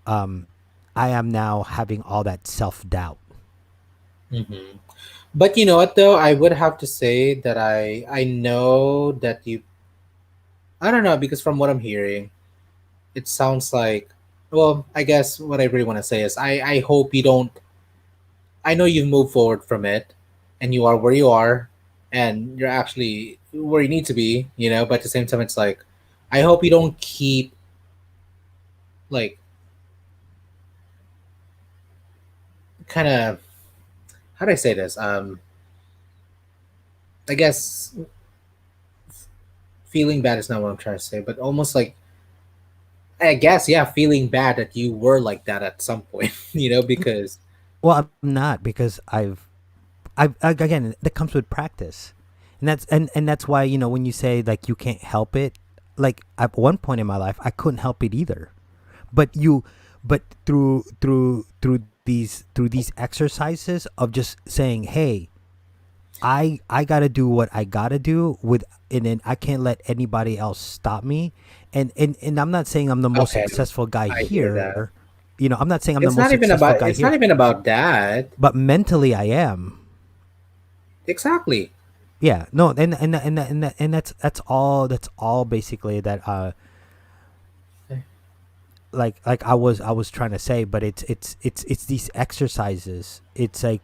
I am now having all that self-doubt. Mm-hmm. But you know what though, I would have to say that I know that you. I don't know, because from what I'm hearing, it sounds like. Well, I guess what I really want to say is I hope you don't. I know you've moved forward from it, and you are where you are, and you're actually where you need to be. But at the same time, it's like, I hope you don't keep like kind of, how do I say this? I guess feeling bad is not what I'm trying to say, but almost like, I guess, yeah, feeling bad that you were like that at some point, because Well, I'm not because I've again that comes with practice. And that's why, when you say like you can't help it, like at one point in my life I couldn't help it either. But through these exercises of just saying, hey, I gotta do what I gotta do with, and then I can't let anybody else stop me. And I'm not saying I'm the most Okay, successful guy I hear that. here. I'm not saying I'm the most successful guy It's not here, even about that. but mentally I am. Exactly. Yeah, no, and that's all basically that like I was trying to say, but it's these exercises. It's like,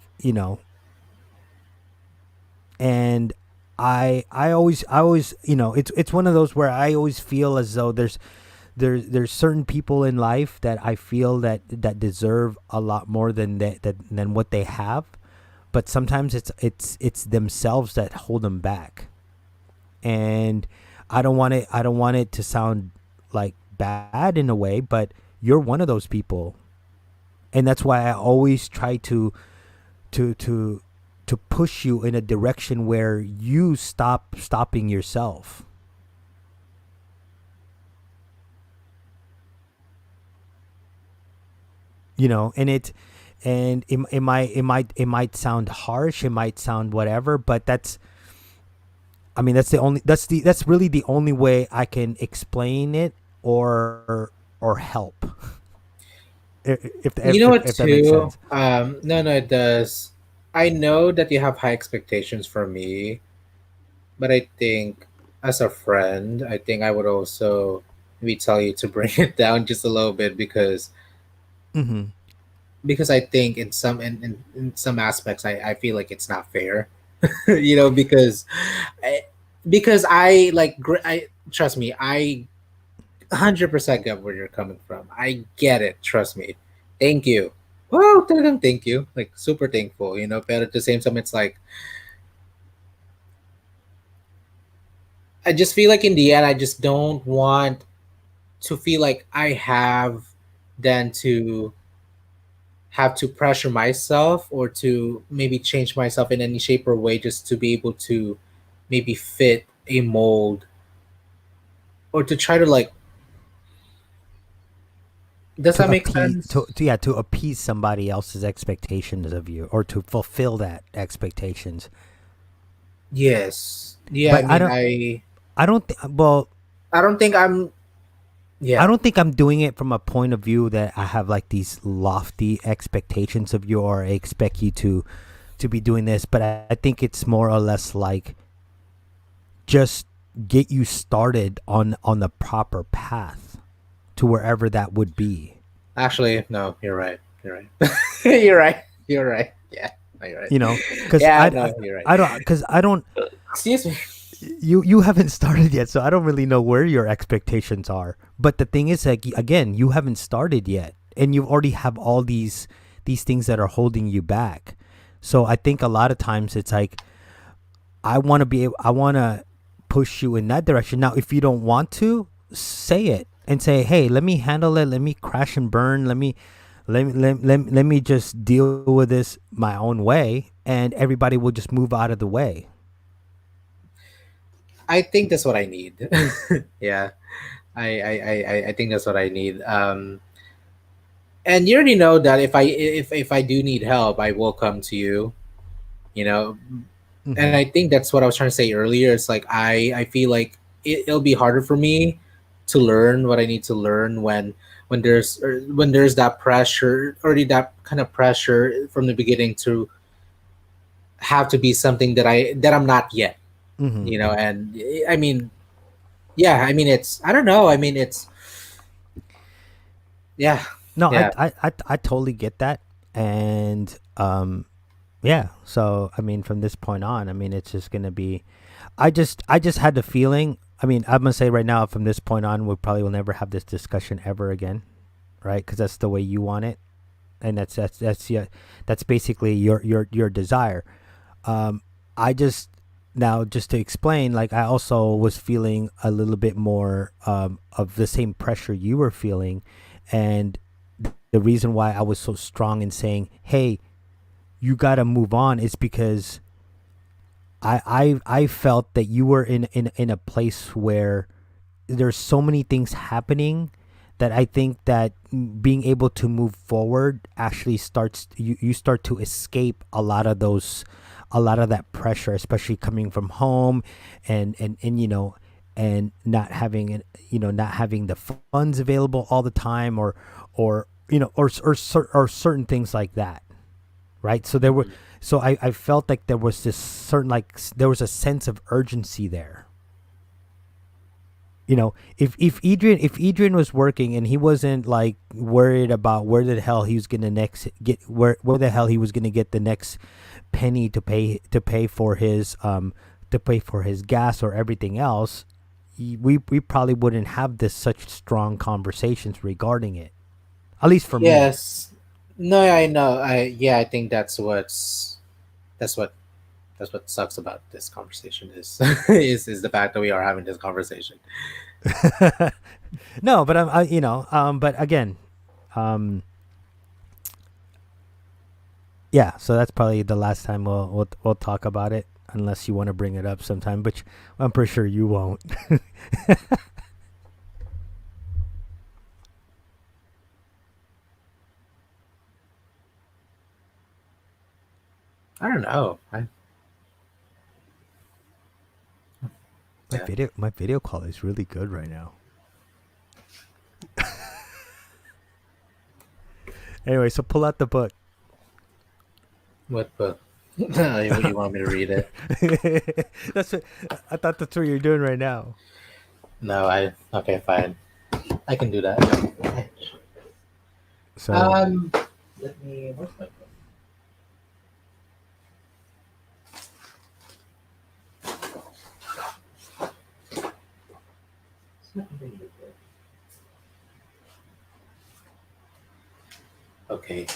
and I always it's one of those where I always feel as though there's certain people in life that I feel that deserve a lot more than what they have, but sometimes it's themselves that hold them back. And I don't want it to sound like bad in a way, but you're one of those people. And that's why I always try to to push you in a direction where you stop stopping yourself. And it might sound harsh, it might sound whatever, but that's really the only way I can explain it or help. If You if, know if, what, if that makes too? sense. No, no, it does. I know that you have high expectations for me, but I think as a friend, I think I would also maybe tell you to bring it down just a little bit Mm-hmm. because I think in some aspects I feel like it's not fair. Because I, I like I trust me, I 100% get where you're coming from. I get it, trust me. Thank you. Well, talagang thank you. Like super thankful, but at the same time it's like I just feel like in the end I just don't want to feel like I then to have to pressure myself or to maybe change myself in any shape or way just to be able to maybe fit a mold or to try to like does To that make appease sense? to appease somebody else's expectations of you, or to fulfill that expectations. Yes. Yeah, I But I mean don't I don't th- well I don't think I'm I yeah. don't think I'm doing it from a point of view that I have like these lofty expectations of you, or I expect you to be doing this, but I think it's more or less like just get you started on the proper path to wherever that would be. Actually, no, you're right. You're right. You're right. You're right. Yeah. No, you're right. Because Yeah, no, you're right. I don't Excuse me. you haven't started yet, so I don't really know where your expectations are. But the thing is, like, again, you haven't started yet, and you already have all these things that are holding you back. So I think a lot of times it's like I want to push you in that direction. Now, if you don't want to, say it and say, hey, let me handle it. Let me crash and burn. Let me just deal with this my own way, and everybody will just move out of the way. I think that's what I need. Yeah. I think that's what I need. And you already know that if I do need help, I will come to you. You know, and Mm-hmm. I think that's what I was trying to say earlier. It's like I feel like it'll be harder for me to learn what I need to learn when there's that pressure, already that kind of pressure from the beginning to have to be something that I'm not yet. Mm-hmm. And I mean, yeah, I mean it's I don't know. I mean it's yeah, No, yeah. I totally get that, and yeah. So I mean, from this point on, I mean, it's just gonna be. I just had the feeling. I mean, I'm gonna say right now, from this point on, we probably will never have this discussion ever again, right? Because that's the way you want it, and that's yeah, that's basically your desire. Um, I just now just to explain, like I also was feeling a little bit more of the same pressure you were feeling, and the reason why I was so strong in saying, "Hey, you got to move on," is because I felt that you were in a place where there's so many things happening that I think that being able to move forward actually starts you start to escape a lot of that pressure, especially coming from home and and not having not having the funds available all the time or or certain things like that, right? So there were so I felt like there was this certain there was a sense of urgency there. If Edrian was working and he wasn't like worried about where the hell he was gonna next get where the hell he was gonna get the next penny to pay for his gas or everything else, we probably wouldn't have this such strong conversations regarding it. At least for me. Yes. No, I know. I think that's what that's what sucks about this conversation is is the fact that we are having this conversation. No, but but again, yeah. So that's probably the last time we'll talk about it, unless you want to bring it up sometime, which I'm pretty sure you won't. I don't know. Yeah. My video quality is really good right now. Anyway, so pull out the book. What book? You want me to read it? That's what I thought. That's what you're doing right now. No, okay, fine. I can do that. So Let me. Where's my book? It's not in the book. Okay.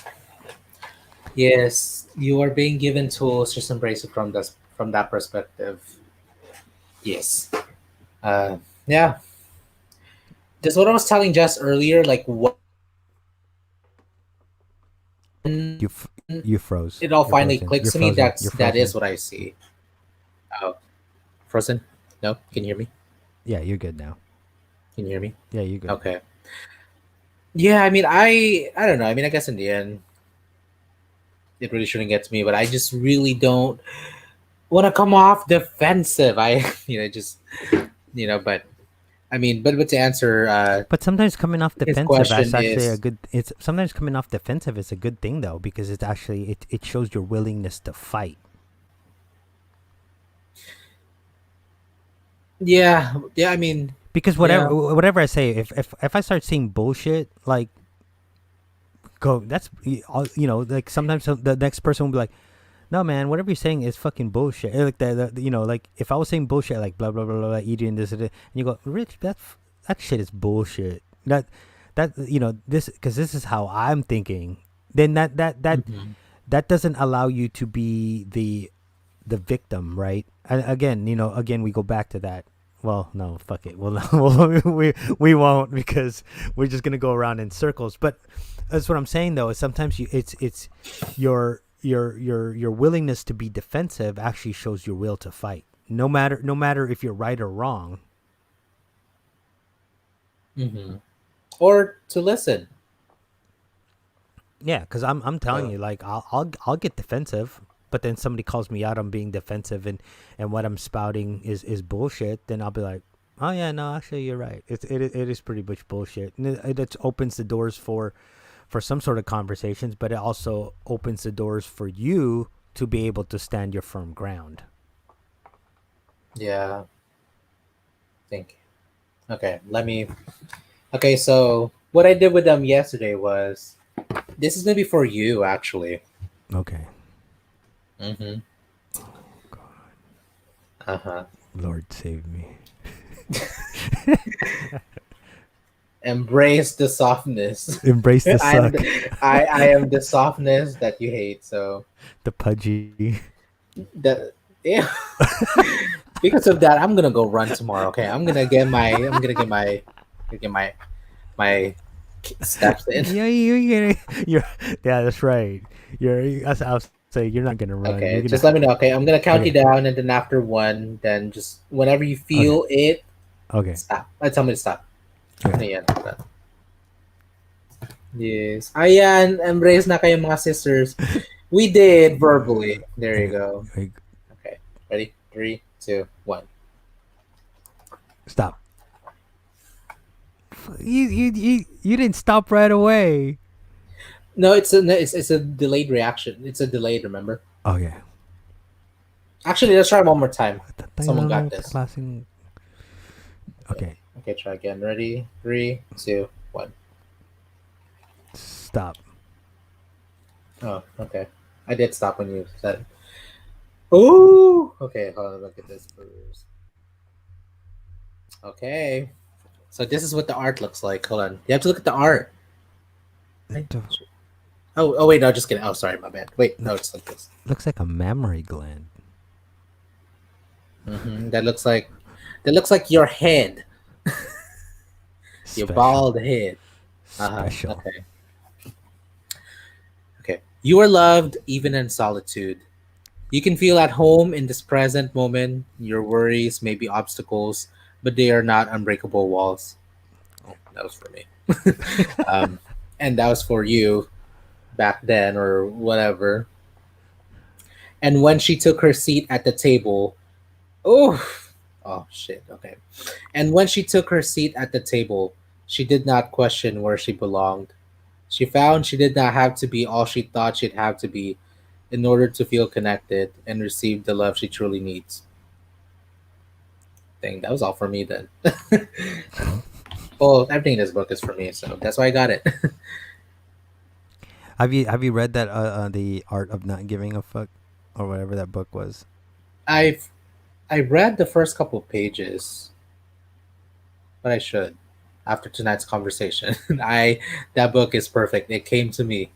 Yes, you are being given tools. Just embrace it from that perspective. Yes. Yeah. That's what I was telling Jess earlier. Like what you froze. it all You're finally frozen. clicks You're to me. frozen. You're That is frozen. what I see. Oh, frozen? No, can you hear me? Yeah, you're good now. Can you hear me? Yeah, you're good. Okay. Yeah, I mean, I don't know. I mean, I guess in the end, it really shouldn't get to me, but I just really don't want to come off defensive. Just but I mean, but to answer But sometimes coming off his defensive, that's question actually a is, good. It's sometimes coming off defensive is a good thing though, because it's actually it shows your willingness to fight. yeah. I mean, Because yeah. whatever I say, if I start seeing bullshit, like go, that's like sometimes the next person will be like, no man, whatever you're saying is fucking bullshit. Like like if I was saying bullshit, like blah blah blah blah, eating this and you go, Rich, that shit is bullshit. That this, because this is how I'm thinking. Then Mhm. that doesn't allow you to be the victim, right? And again we go back to that. Well, no, fuck it. Well, no, we won't, because we're just gonna go around in circles. But that's what I'm saying though. Is sometimes it's your willingness to be defensive actually shows your will to fight. No matter if you're right or wrong. Mhm. Or to listen. Yeah, because I'm telling Uh, you, like I'll get defensive, but then somebody calls me out on being defensive and what I'm spouting is bullshit. Then I'll be like, oh yeah, no, actually you're right. It is pretty much bullshit. And it opens the doors for some sort of conversations, but it also opens the doors for you to be able to stand your firm ground. yeah. Think. Okay. Okay. So what I did with them yesterday was, this is gonna be for you actually. Okay. Mm-hmm. God, Uh-huh. Lord save me. Embrace the softness. Embrace the I'm suck, I am the softness that you hate. So the pudgy. that yeah. Because of that, I'm gonna go run tomorrow. Okay, get my steps in. Yeah, yeah, that's right. That's I was So you're not gonna run. Okay, You're gonna. just let me know. Okay, I'm gonna count you Okay. down, and then after one, then just whenever you Okay. feel it, Okay. stop. Tell me to stop. Okay. Ayan, hold on. Yes. Ayan, embrace na kayo mga sisters. We did verbally. There you go. Okay. Okay, ready? 3, 2, 1. Stop. You didn't stop right away. No, it's a delayed reaction. It's a delayed. Remember? Okay. Actually, let's try one more time. Tayo Someone na got lang this. klaseng- Okay. Okay, try again. Ready? 3, 2, 1. Stop. Oh, okay. I did stop when you said it. Ooh. Okay, hold on. Look at this first. Okay. So this is what the art looks like. Hold on. You have to look at the art. Oh, wait, no, just kidding. Oh, sorry, my bad. Wait, no, it's like this. Looks like a mammary gland. That looks like your head, your Special. bald head. Special. Okay. Okay. You are loved even in solitude. You can feel at home in this present moment. Your worries may be obstacles, but they are not unbreakable walls. Oh, that was for me. And that was for you back then or whatever. And when she took her seat at the table, oh shit, okay. And when she took her seat at the table, she did not question where she belonged. She found she did not have to be all she thought she'd have to be in order to feel connected and receive the love she truly needs. Dang, that was all for me then. Well, everything in this book is for me, so that's why I got it. Have you read that the Art of Not Giving a Fuck or whatever that book was? I read the first couple of pages, but I should after tonight's conversation. That book is perfect. It came to me.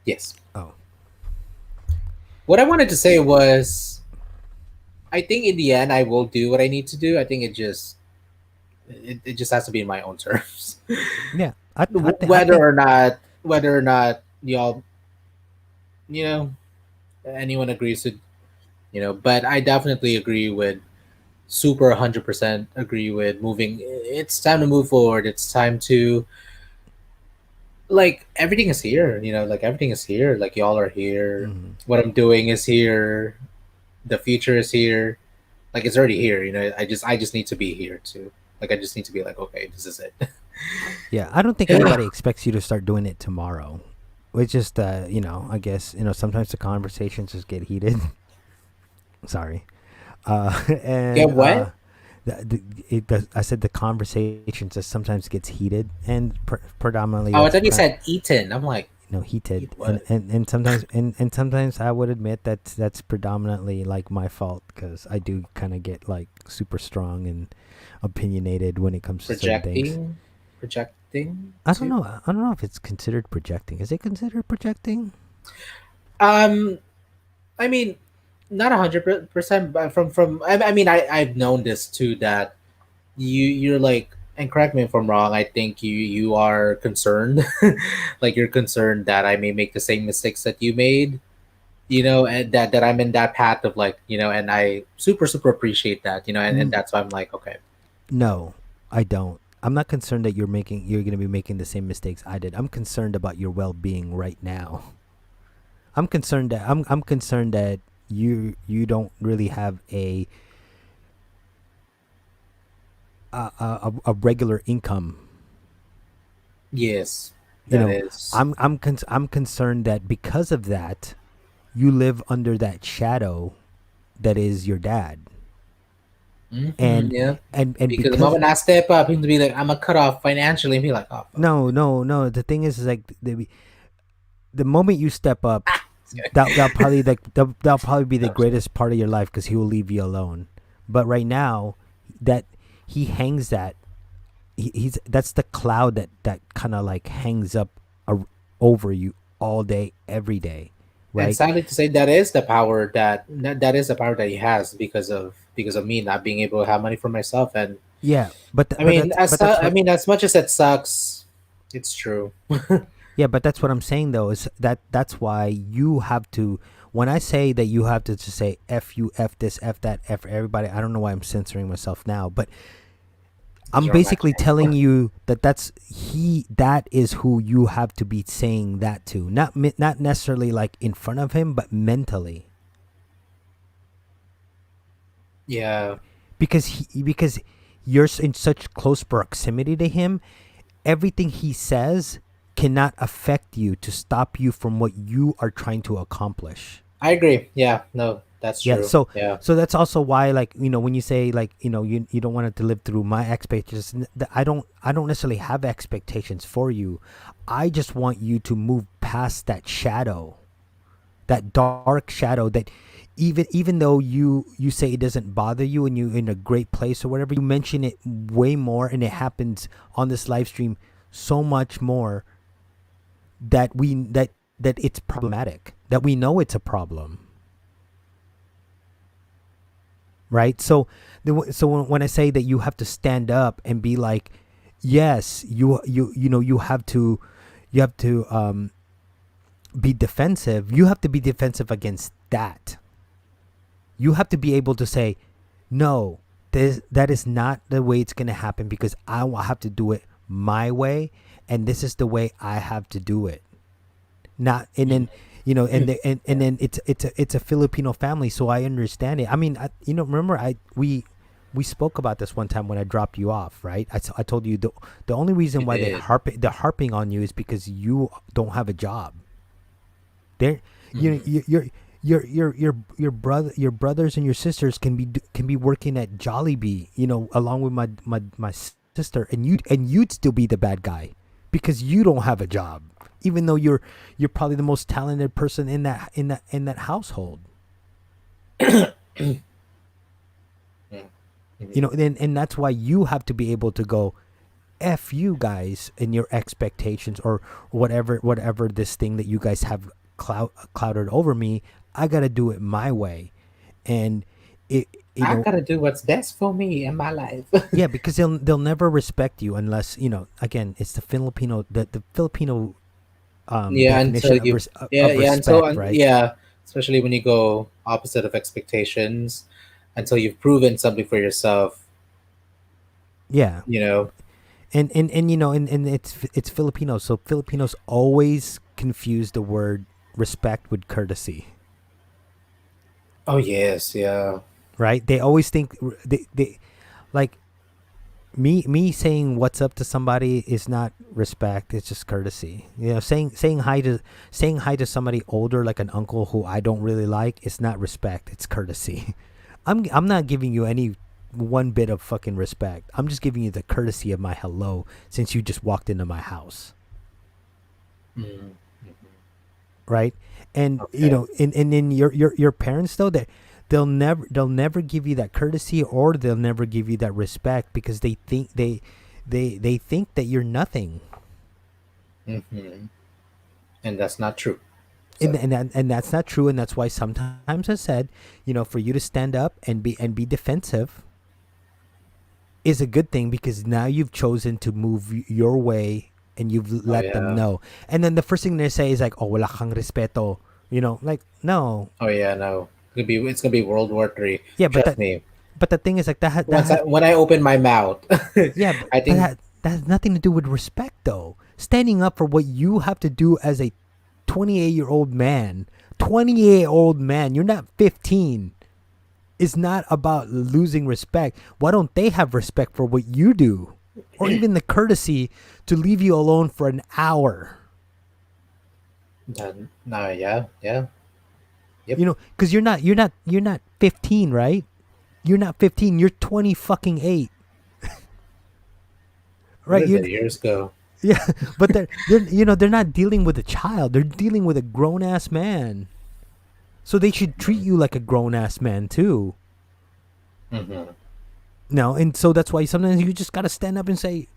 Yes. Oh. What I wanted to say was, I think in the end I will do what I need to do. I think it just has to be in my own terms. Yeah. Whether or not y'all, you know, anyone agrees with, but I definitely agree with, super 100% agree with moving. It's time to move forward. It's time to, like, everything is here, like everything is here. Like, y'all are here. Mhm. What I'm doing is here. The future is here. Like, it's already here. I just need to be here too. Like, I just need to be like, okay, this is it. Yeah, I don't think anybody expects you to start doing it tomorrow. It's just, I guess, sometimes the conversations just get heated. Sorry. And, Get what? I said the conversation just sometimes gets heated, and predominantly. Oh, I thought you said eaten. I'm like, heated, eat what? and sometimes and sometimes I would admit that that's predominantly like my fault, because I do kind of get like super strong and opinionated when it comes to certain things. Projecting. I don't know. I don't know if it's considered projecting. Is it considered projecting? I mean, not 100%, but from I mean, I've known this too, that you're like, and correct me if I'm wrong. I think you are concerned, like you're concerned that I may make the same mistakes that you made, and that I'm in that path of, like, and I super appreciate that, and that's why I'm like, okay. No, I don't. I'm not concerned that you're going to be making the same mistakes I did. I'm concerned about your well-being right now. I'm concerned that you don't really have a regular income. Yes, is. I'm concerned that because of that, you live under that shadow that is your dad. And yeah, and because the moment I step up, he's to be like, I'm gonna cut off financially, and be like, oh, fuck. No. The thing is like the moment you step up, that'll probably be the greatest part of your life, because he will leave you alone. But right now, that he hangs that that's the cloud that kind of like hangs up over you all day, every day. Right? And sadly to say, that is the power that is the power that he has, because of me not being able to have money for myself, and Yeah, I mean, but that's I what. mean, as much as it sucks, it's true. Yeah, but that's what I'm saying though. Is that's why you have to. When I say that you have to just say f you, f this, f that, f everybody. I don't know why I'm censoring myself now, but Because I'm you're a basically macho. telling you that that is who you have to be saying that to. Not necessarily like in front of him, but mentally. Yeah, Because you're in such close proximity to him, everything he says cannot affect you to stop you from what you are trying to accomplish. I agree. Yeah, no, that's Yeah, true. Yeah. so that's also why, like, when you say, like, you don't want it to live through my expectations, I don't necessarily have expectations for you. I just want you to move past that shadow, that dark shadow that even though you say it doesn't bother you and you're in a great place or whatever, you mention it way more, and it happens on this live stream so much more, that it's problematic, that we know it's a problem, right? So when I say that you have to stand up and be like, yes, you have to, be defensive. You have to be defensive against that. You have to be able to say, no, that is not the way it's going to happen, because I will have to do it my way, and this is the way I have to do it. Not, and then, and then it's a Filipino family, so I understand it. I mean, remember we spoke about this one time when I dropped you off, right? I told you the only reason You why did. they're harping on you is because you don't have a job. They're your brothers and your sisters can be working at Jollibee, along with my sister, and you'd still be the bad guy because you don't have a job, even though you're probably the most talented person in that household. And that's why you have to be able to go, F you guys and your expectations, or whatever this thing that you guys have clouded over me. I gotta do it my way, and it I gotta do what's best for me in my life. yeah, because they'll never respect you unless, again, it's the Filipino Yeah, until definition of you, yeah, yeah, respect, right? yeah, especially when you go opposite of expectations, until you've proven something for yourself. Yeah, You know. and it's Filipino, so Filipinos always confuse the word respect with courtesy. Oh yes, yeah. Right? They always think they like me saying what's up to somebody is not respect, it's just courtesy. Saying hi to somebody older, like an uncle who I don't really like, it's not respect, it's courtesy. I'm not giving you any one bit of fucking respect. I'm just giving you the courtesy of my hello, since you just walked into my house. Mm. Right? And Okay. and then your parents, though, that they'll never give you that courtesy, or they'll never give you that respect, because they think they think that you're nothing. Hmm. And that's not true. And So that's not true, and that's why sometimes I said, for you to stand up and be defensive is a good thing, because now you've chosen to move your way, and you've oh let them yeah. know. And then the first thing they say is like, "Oh, wala kang respeto," like, no. Oh yeah, no. It's gonna be World War III. Yeah, Trust me. but the thing is, like, When I open my mouth, yeah, I but think that has nothing to do with respect, though. Standing up for what you have to do as a 28-year-old man. 28-year-old man, you're not 15. It's not about losing respect. Why don't they have respect for what you do? Or even the courtesy to leave you alone for an hour. that, no, yeah, yeah, yep. Because you're not 15, right? You're not 15. You're 20 fucking 8. Where Right? did the years go? Yeah, but they're not dealing with a child. They're dealing with a grown ass man. So they should treat you like a grown ass man too. Hmm. No, and so that's why sometimes you just gotta stand up and say,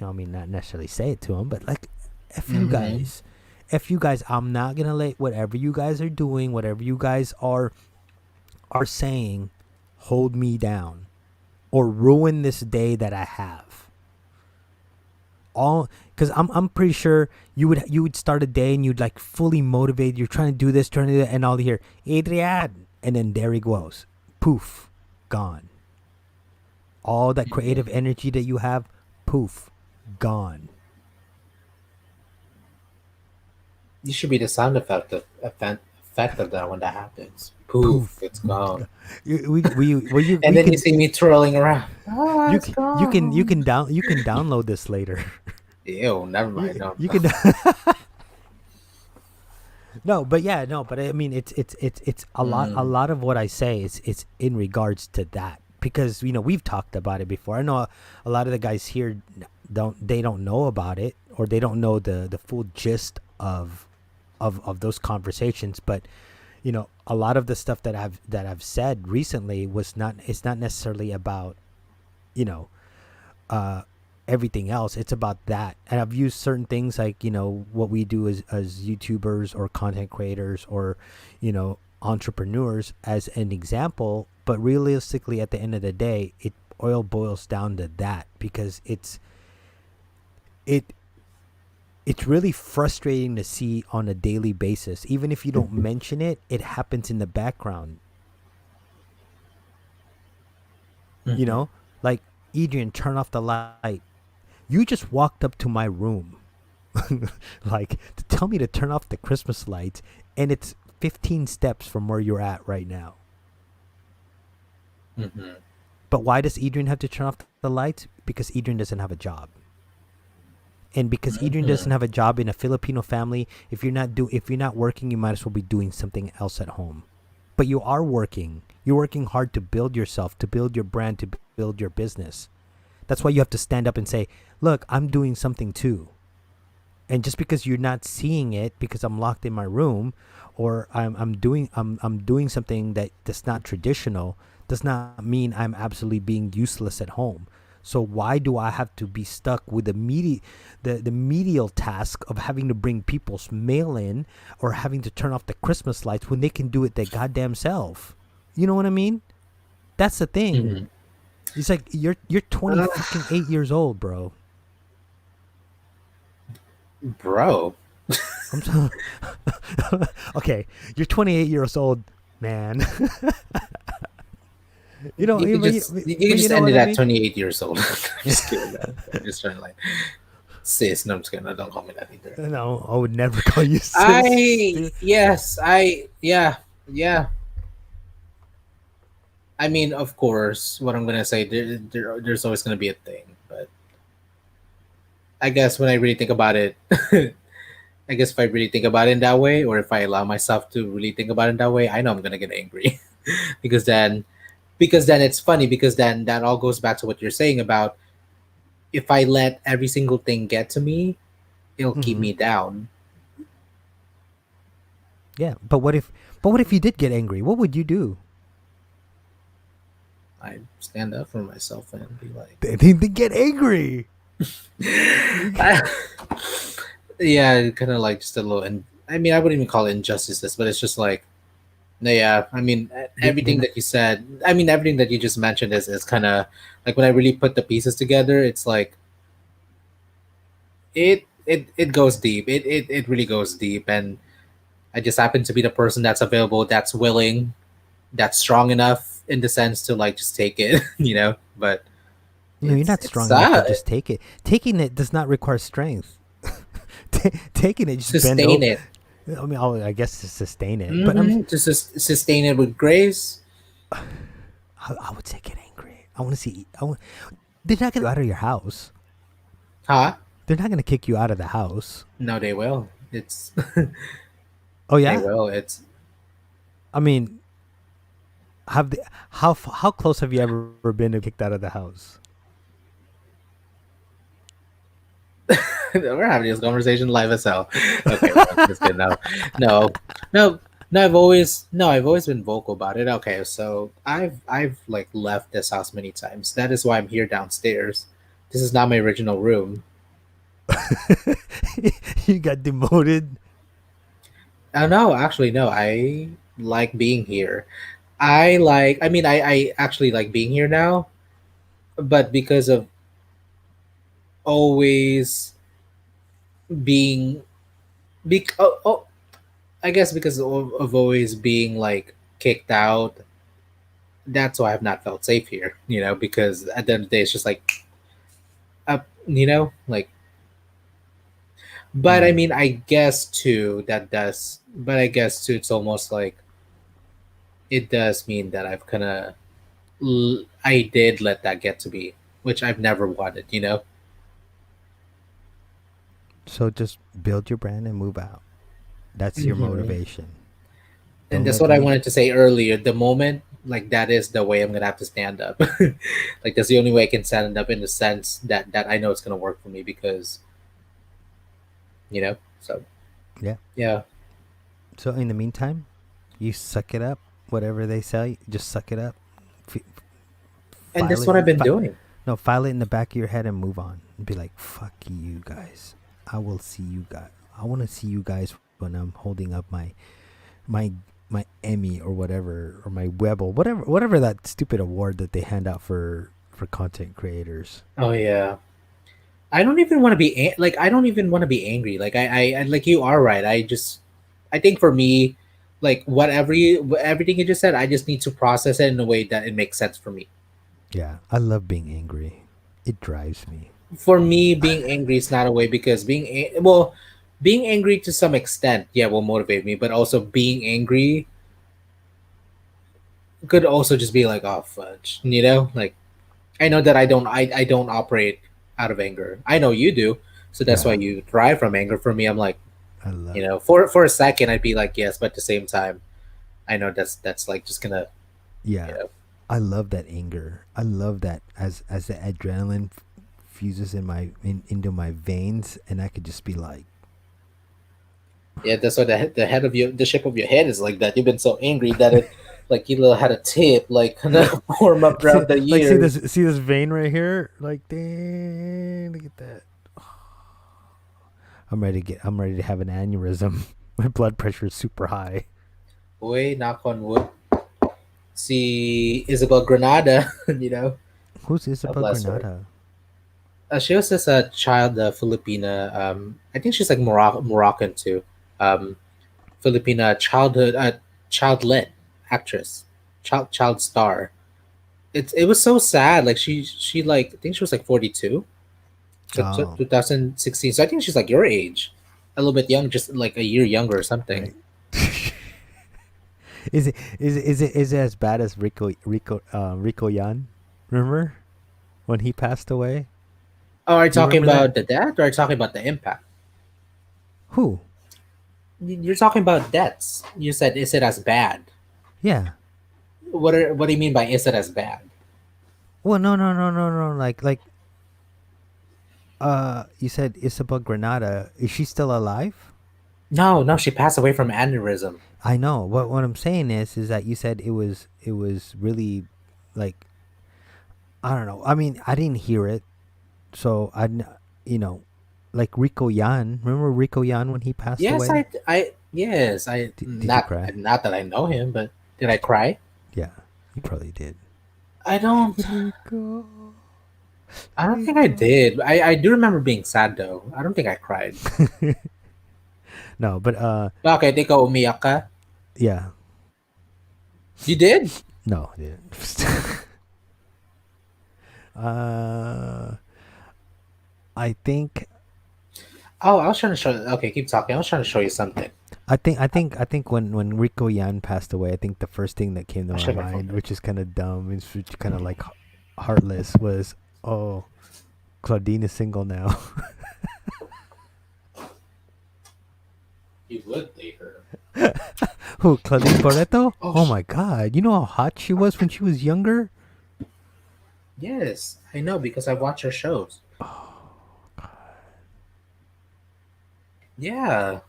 I mean, not necessarily say it to them, but like, F you Hmm. guys. F you guys, I'm not gonna let whatever you guys are doing, whatever you guys are saying, hold me down. or ruin this day that I have. All because I'm pretty sure you would start a day and you'd like fully motivated. You're trying to do this, trying to do that, and all you hear Adrian, and then there he goes, poof, gone. All that creative energy that you have, poof, gone. You should be the sound effect of that when that happens. Poof, Poof. it's gone. And then you see me twirling around. Oh, you it's can gone. you can download this later. Ew, never mind. No, You can no, but I mean it's a lot of what I say it's in regards to that, because we've talked about it before. I know a lot of the guys here don't know about it, or they don't know the full gist of those conversations, but a lot of the stuff that I've said recently it's not necessarily about everything else. It's about that, and I've used certain things like what we do as YouTubers or content creators or entrepreneurs as an example, but realistically at the end of the day it oil boils down to that, because it's really frustrating to see on a daily basis. Even if you don't mention it, it happens in the background. Like, Edrian, turn off the light. You just walked up to my room like to tell me to turn off the Christmas lights, and it's 15 steps from where you're at right now. But why does Edrian have to turn off the lights? Because Edrian doesn't have a job. And because Edrian doesn't have a job in a Filipino family, if you're not working, you might as well be doing something else at home. But you are working. You're working hard to build yourself, to build your brand, to build your business. That's why you have to stand up and say, look, I'm doing something too. And just because you're not seeing it because I'm locked in my room, or I'm doing something that's not traditional, does not mean I'm absolutely being useless at home. So why do I have to be stuck with the medial task of having to bring people's mail in or having to turn off the Christmas lights when they can do it their goddamn self? You know what I mean? That's the thing. It's like you're 28 years old, bro. Bro. Okay, you're 28 years old, man. You can just end it at 28 years old. I'm just kidding. I'm just trying to like sis. No, I'm just kidding. No, don't call me that either. No, I would never call you sis. Yeah. I mean, of course, what I'm gonna say, there's always gonna be a thing, but I guess when I really think about it, I guess if I really think about it in that way, or if I allow myself to really think about it in that way, I know I'm gonna get angry, because then it's funny, because then that all goes back to what you're saying about if I let every single thing get to me, it'll keep me down. Yeah, but what if you did get angry? What would you do? I stand up for myself and be like, they get angry. Yeah, kind of like just a little, and I mean, I wouldn't even call it injustices, but it's just like, yeah, I mean, everything that you said, I mean, everything that you just mentioned is kind of like, when I really put the pieces together, it's like it goes deep. It really goes deep, and I just happen to be the person that's available, that's willing, that's strong enough in the sense to like just take it, But no, you're not strong enough to just take it. Taking it does not require strength. Taking it, just sustain it. I mean, I guess to sustain it, but just sustain it with grace. I would say get angry. I want to see. They're not gonna get you out of your house. Huh? They're not gonna kick you out of the house. No, they will. It's. Oh yeah. They will. It's. I mean, how close have you ever been to kicked out of the house? We're having this conversation live as hell. Okay, just kidding. No. I've always been vocal about it. Okay, so I've like left this house many times. That is why I'm here downstairs. This is not my original room. You got demoted? Oh no, actually no. I like being here. I actually like being here now. but because of always being I guess because of always being like kicked out, that's why I've not felt safe here. Because at the end of the day, it's just like, like. But I Mm. mean, I guess too that does. But I guess too, it's almost like it does mean that I did let that get to me, which I've never wanted. So just build your brand and move out. That's your Hmm. motivation. And Don't that's let what I any. wanted to say earlier. The moment, like that is the way I'm gonna have to stand up. Like that's the only way I can stand up in the sense that I know it's gonna work for me because So Yeah. yeah, So in the meantime, you suck it up. Whatever they say, just suck it up. F- and file that's it. what I've been doing. No, file it in the back of your head and move on. And be like, fuck you guys. I will see you guys. I want to see you guys when I'm holding up my my Emmy or whatever, or my Webble, whatever that stupid award that they hand out for content creators. Oh yeah, I don't even want to be like I don't even want to be angry. Like I like you are right. I think for me, like everything you just said, I just need to process it in a way that it makes sense for me. Yeah, I love being angry. It drives me. For me, being angry is not a way because being angry to some extent, yeah, will motivate me. But also being angry could also just be like, oh fudge, like I know that I don't operate out of anger. I know you do, so that's why Yeah, you thrive from anger. For me, I'm like, I love. for a second, I'd be like, yes, but at the same time, I know that's like just gonna, you Yeah, know, I love that anger. I love that as the adrenaline fuses into my veins, and I could just be like, yeah, that's why the head of the shape of your head is like that. You've been so angry that it, like you little had a tip, like kind of form up see, throughout the like years. see this vein right here, like dang, look at that. I'm ready to have an aneurysm. My blood pressure is super high. Boy, knock on wood. See Isabel Granada, Who's God Isabel bless her. Granada? She was just a child, Filipina. I think she's like Moroccan too. Um, Filipina child led actress, child star. It was so sad. Like she like I think she was like 42, so Oh, 2016. So I think she's like your age, a little bit young, just like a year younger or something. right. Is it as bad as Rico Yan? Remember when he passed away? Oh, are you Do you talking remember that? about the death, or are you talking about the impact? Who? You're talking about deaths. You said is it as bad? Yeah. What do you mean by is it as bad? Well, no. You said Isabel Granada. Is she still alive? No, no, she passed away from aneurysm. I know. What I'm saying is that you said it was really like, I don't know. I mean, I didn't hear it, so you know, like Rico Yan. Remember Rico Yan when he passed Yes, away? yes, Did you cry? not that I know him, but did I cry? Yeah, you probably did. I don't, Rico, I don't think I Rico. did. I do remember being sad though. I don't think I cried. No, but Bakit ikaw umiyak ka? yeah, You did? no, I didn't. uh, I think Oh, I was trying to show. Okay, keep talking. I was trying to show you something. I think when Rico Yan passed away, I think the first thing that came to I'll my show my phone. mind, which is kind of dumb, it's kind of like heartless, was, oh, Claudine is single now. You would date her. Who, Claudine Barreto? Oh, Oh my God! You know how hot she was when she was younger. yes, I know because I watch her shows. Yeah.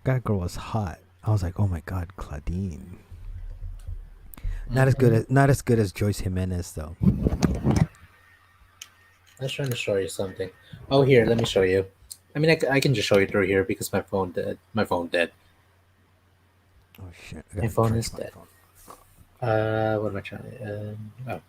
That girl was hot. I was like, oh my God, Claudine. Hmm. Not as good as Joyce Jimenez though. I was trying to show you something. Oh, here, let me show you. I mean, I can just show you through here because my phone dead. My phone dead. Oh shit! I My gotta phone charge is my dead. phone. What am I trying? Oh.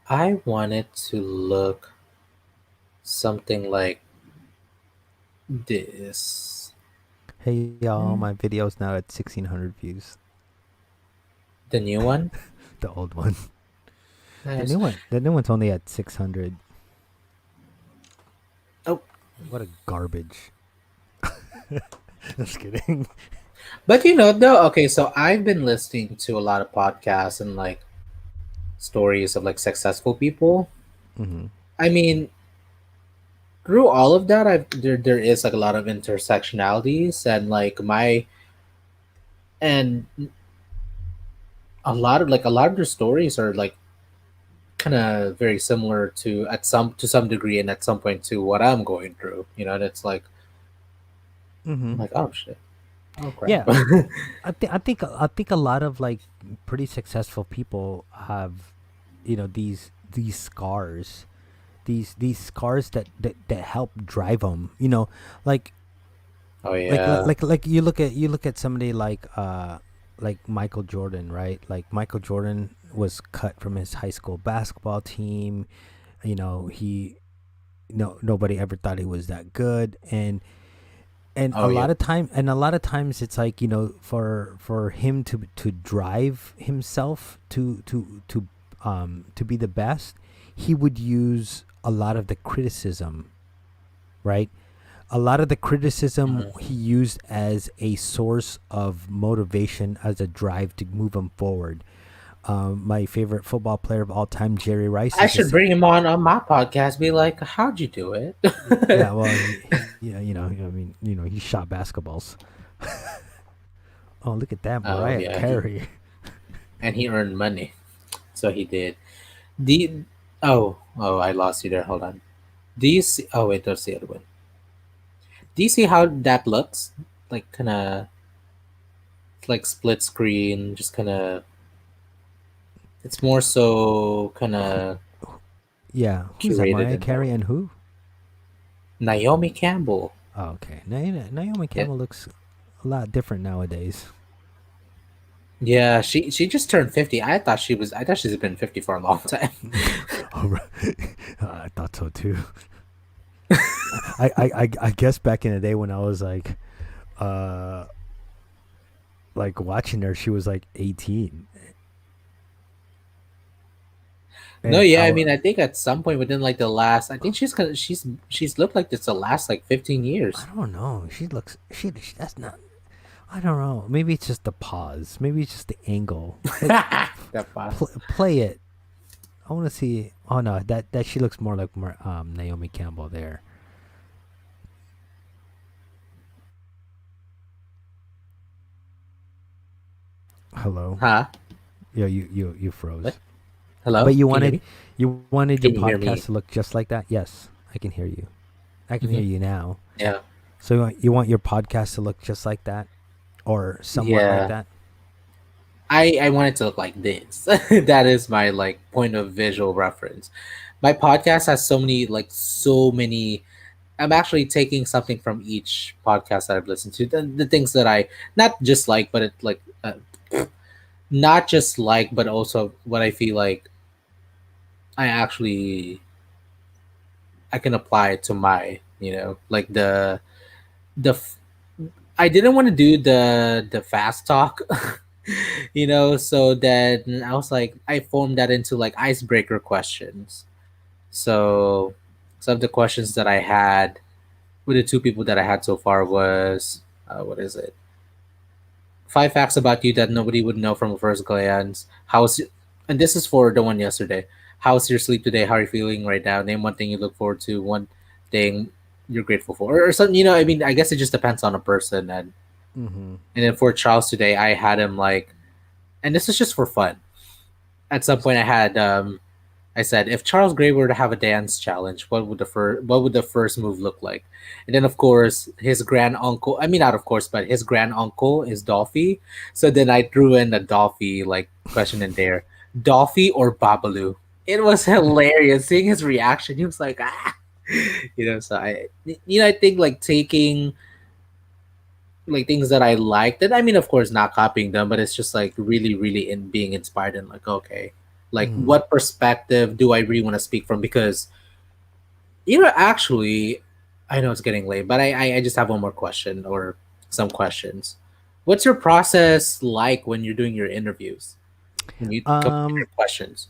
I wanted to look something like this. Hey y'all, Mm. my video's now at 1,600 views. The new one. The old one. Nice. The new one's only at 600. Oh, What a garbage. Just kidding. but though. Okay, so I've been listening to a lot of podcasts and like stories of like successful people. Mm-hmm. I mean, through all of that, there is like a lot of intersectionalities and like my and a lot of their stories are like kind of very similar to some degree and at some point to what I'm going through. And it's like Mm-hmm. I'm like, oh shit, oh crap. Yeah, I think a lot of like pretty successful people have, these scars, these scars that help drive them. Like Oh like like yeah. like like you look at somebody like Michael Jordan, right? Like Michael Jordan was cut from his high school basketball team. He no nobody ever thought he was that good, and Oh yeah. a lot of times it's like, for him to drive himself to be the best, he would use a lot of the criticism, right? A lot of the criticism Mhm. he used as a source of motivation, as a drive to move him forward. My favorite football player of all time, Jerry Rice, I is should this. bring him on my podcast. Be like, how'd you do it? Yeah, well, yeah, I mean, he shot basketballs. Oh, look at that, Oh Mariah yeah, Carey. and he earned money, so he did. The oh, I lost you there. Hold on. Do you see? Oh wait, there's the other one. Do you see how that looks? Like kind of like split screen, just kind of. It's more so kind of Yeah, who's that? curated Mariah in that Carey way. and who? Naomi Campbell. Oh, okay. Naomi Yeah, Campbell looks a lot different nowadays. yeah. She just turned 50. I thought she's been 50 for a long time. Oh, right. I thought so too. I guess back in the day when I was uh, watching her, she was like 18, No, and yeah. I mean, I think at some point within like the last, I think she's looked like this the last like 15 years. I don't know. She that's not. I don't know. Maybe it's just the pause. Maybe it's just the angle. That fast. Play it. I want to see. Oh no, that she looks more like Naomi Campbell there. Hello. Huh? Yeah, you What? froze. Hello? But you Can you hear wanted me? you wanted your Can you hear me? podcast to look just like that? Yes, I can hear you. I can hear Hmm. you now. Yeah. So you want your podcast to look just like that, or somewhat like Yeah. that? I want it to look like this. That is my like point of visual reference. My podcast has so many. I'm actually taking something from each podcast that I've listened to. The things that I not just like, but it like not just like, but also what I feel like I actually I can apply it to my like the f- I didn't want to do the fast talk. So then I was like, I formed that into like icebreaker questions. So some of the questions that I had with the two people that I had so far was what is it? 5 facts about you that nobody would know from a first glance. And this is for the one yesterday. How's your sleep today? How are you feeling right now? Name one thing you look forward to. One thing you're grateful for, or something. I mean, I guess it just depends on a person. Mm-hmm. And then for Charles today, I had him like, and this is just for fun. At some point, I said, if Charles Gray were to have a dance challenge, what would the first move look like? And then of course his grand uncle, I mean not of course, but his grand uncle is Dolphy. So then I threw in a Dolphy like question in there. Dolphy or Babalu? it was hilarious seeing his reaction. He was like, ah, So I think like taking like things that I liked, and I mean, of course, not copying them, but it's just like really, really in being inspired and like, okay, like Mm. what perspective do I really want to speak from? Because actually, I know it's getting late, but I just have one more question or some questions. What's your process like when you're doing your interviews? When you come up with your Um, questions?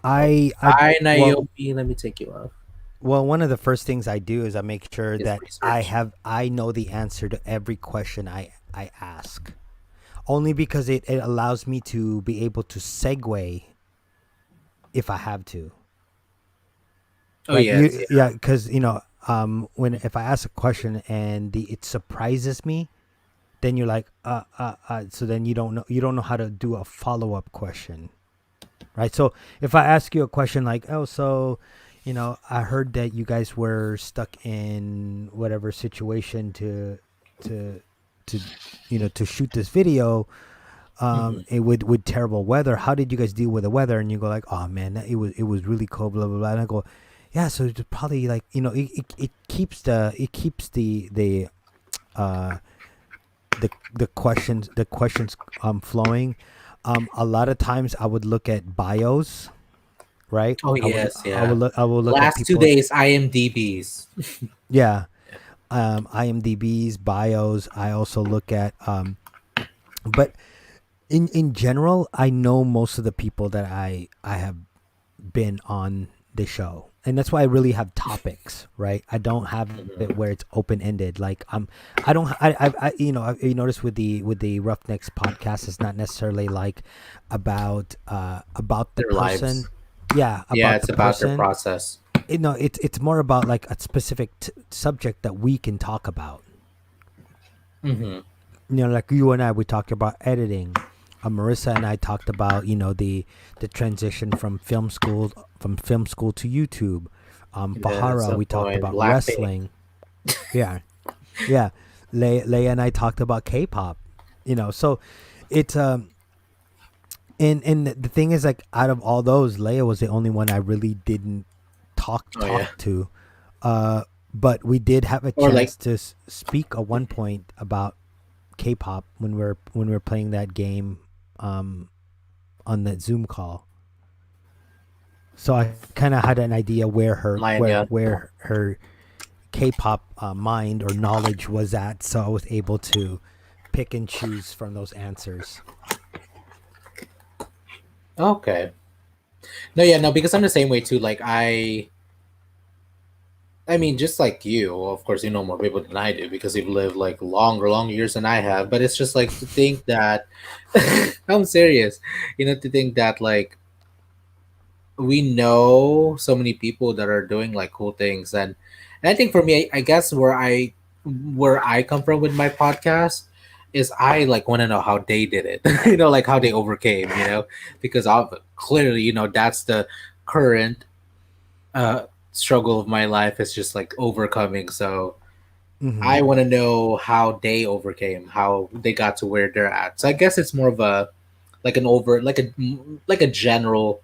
Oh, I hi well, Naomi. Let me take you off. one of the first things I do is I make sure His that research. I know the answer to every question I ask. Only because it allows me to be able to segue if I have to. Oh Like yes, yeah. yeah, because when if I ask a question and it surprises me, then you're like so then you don't know how to do a follow-up question, right? So if I ask you a question like, oh, so I heard that you guys were stuck in whatever situation to to to shoot this video, Hmm. it with terrible weather. How did you guys deal with the weather? And you go like, oh man, it was really cold, blah blah blah. And I go, yeah, so it's probably like it keeps uh the questions flowing. A lot of times I would look at bios, right? Oh I would yes, I would yeah. look I would look at Last two people. days, IMDb's. Yeah, IMDb's bios. I also look at but in general, I know most of the people that I have been on the show, and that's why I really have topics, right? I don't have it Mhm. where it's open ended. Like I don't you notice with the Roughnecks podcast, it's not necessarily like about the Their lives. person. Yeah, Yeah, about the it's about their person. process. It's more about like a specific subject that we can talk about. Hmm. Like you and I, we talked about editing. Marissa and I talked about the transition from film school to YouTube. Yeah, at Bahara, some we talked point, about Blackpink. wrestling. Yeah, yeah. Leia and I talked about K-pop. So it's and the thing is, like, out of all those, Leia was the only one I really didn't Oh yeah, talk to. Uh, but we did have a or like chance to speak at one point about K-pop when we were playing that game um, on that Zoom call. So I kind of had an idea where her mine. Yeah. K-pop mind or knowledge was at. So I was able to pick and choose from those answers. Okay. No, yeah, no, because I'm the same way too. Like I mean, just like you, well, of course, you know more people than I do because you've lived like long years than I have. But it's just like to think that I'm serious. To think that like we know so many people that are doing like cool things, and I think for me, I guess where I come from with my podcast is I like want to know how they did it. Like how they overcame. Because clearly, that's the current uh struggle of my life is just like overcoming. So Mm-hmm. I want to know how they overcame, how they got to where they're at. So I guess it's more of a like an over like a general,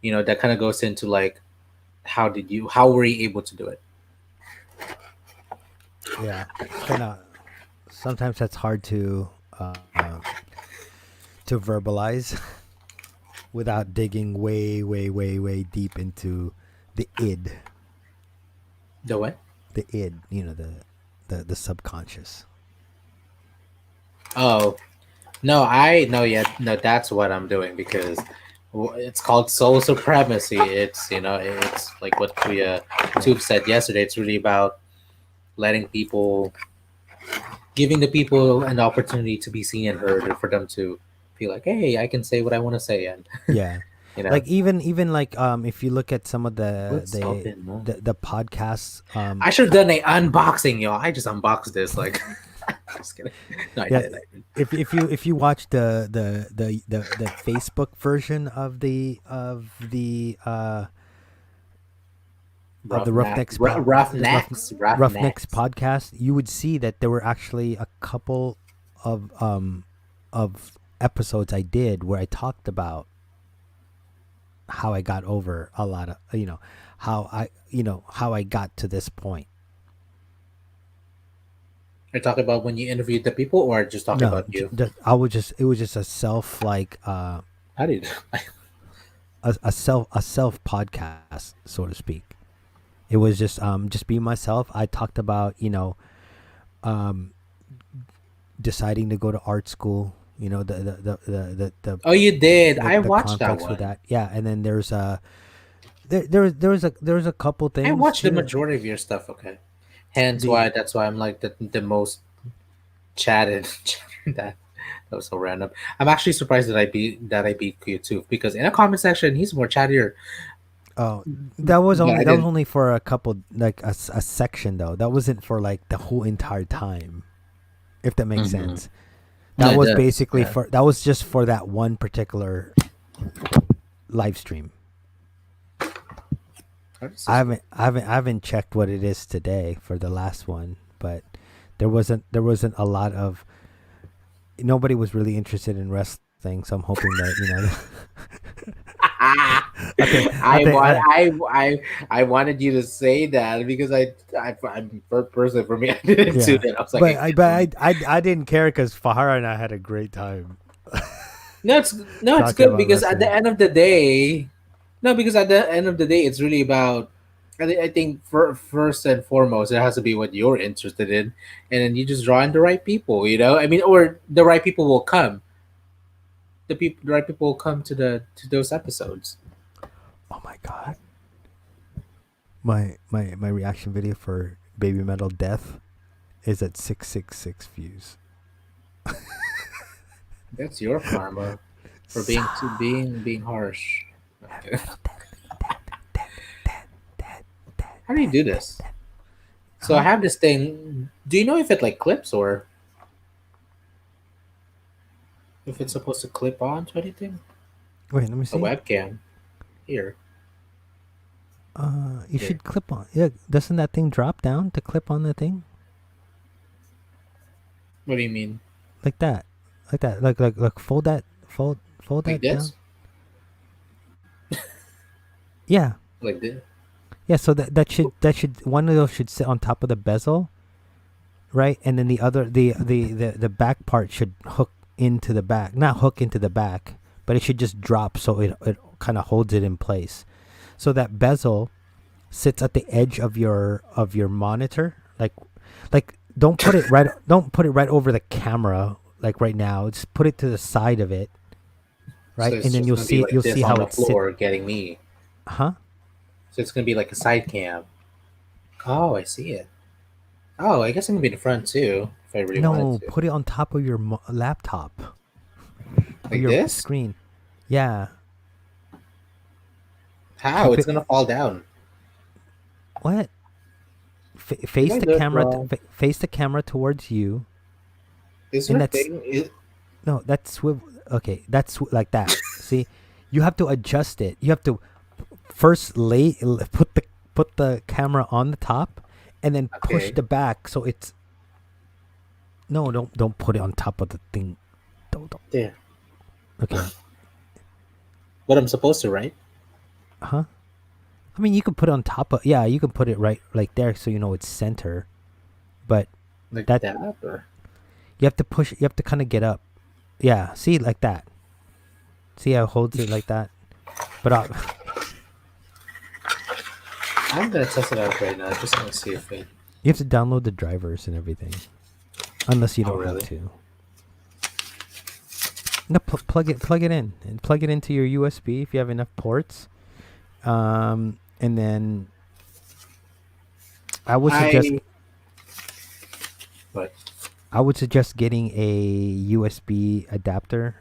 that kind of goes into like how were you able to do it? Yeah, it's kind of sometimes that's hard to verbalize without digging way, way, way, way deep into the id, The what? the id, the subconscious. Oh no, I no yeah no that's what I'm doing because it's called soul supremacy. It's like what we Yeah. Tube said yesterday. It's really about letting people, giving the people an opportunity to be seen and heard, and for them to feel like, hey, I can say what I want to say, and Yeah. you know Like even like if you look at some of the what's the open, man. the podcasts I should have done a unboxing, y'all. I just unboxed this, like, just kidding. No, I yeah, did. I did. if you watch the Facebook version of the Roughnecks Roughnecks. podcast, you would see that there were actually a couple of episodes I did where I talked about how I got over a lot of how I got to this point. You're talking about when you interviewed the people, or just talking No, about you? it was just a self How did? a self podcast, so to speak. It was just being myself. I talked about um deciding to go to art school. Oh, you did. I The watched that conflicts with one. that. Yeah, and then there's there was a couple I things watched the too. majority of your stuff. Okay, hence The why that's why I'm like the most chatted. that that was so random. I'm actually surprised that I beat you too, because in a comment section he's more chattier. Oh, But I that was didn't. only for a couple, like a section though. That wasn't for like the whole entire time, if that makes Mm-hmm. sense. No, That it was does. basically Yeah. for that was just for that one particular live stream. How does this work? I haven't checked what it is today for the last one, but there wasn't a lot of nobody was really interested in wrestling, so I'm hoping that I I think want I wanted you to say that because I'm personally for me I didn't do yeah, that. I was like, I can't believe. I didn't care because Fahara and I had a great time No, it's talking good about because at the wrestling. end of the day, no, because at the end of the day, it's really about. I think first and foremost, it has to be what you're interested in, and then you just draw in the right people. I mean, or the right people will come. The right people will come to those episodes. Oh my god, my reaction video for Baby Metal Death is at 666 views. That's your karma for So, being harsh. Heavy Okay. Metal Death. How do you do this? So I Huh? have this thing. Do you know if it like clips or if it's supposed to clip on to anything? Wait, let me A see. webcam here. You Here. should clip on. Yeah, doesn't that thing drop down to clip on the thing What do you mean? like that, like fold Like that down. this? Yeah, Like this? yeah. So that should one of those should sit on top of the bezel, right? And then the other the back part should hook into the back, not hook into the back, but it should just drop so it kind of holds it in place. So that bezel sits at the edge of your monitor, like don't put it right over the camera like right now. Just put it to the side of it, So right? it's And then just gonna be like you'll see this on how the it sit. floor getting me. Huh? So it's gonna be like a side cam. Oh, I see it. Oh, I guess I'm gonna be in the front too, if I really wanted No, to. put it on top of your laptop or Like your this? screen. Yeah. How? Keep It's it gonna fall down. what? Did Face I the do it camera wrong? face the camera towards you, Is there and a that's thing? no, that's swivel. Okay, that's like that. See, you have to adjust it. You have to first put the camera on the top, and then push Okay. the back so it's no, don't put it on top of the thing. Don't. There. Okay, What I'm supposed to, right? huh? I mean, you can put it on top of yeah, you can put it right like there so you know it's center, but Like that that? Or you have to push. You have to kind of get up. Yeah, see like that. See how it holds it like that. But I'm gonna test it out right now. Just gonna see if it. you have to download the drivers and everything, unless you Oh, don't have really? to. No, plug it in, and plug it into your USB if you have enough ports. And then I would suggest I. What? getting a USB adapter,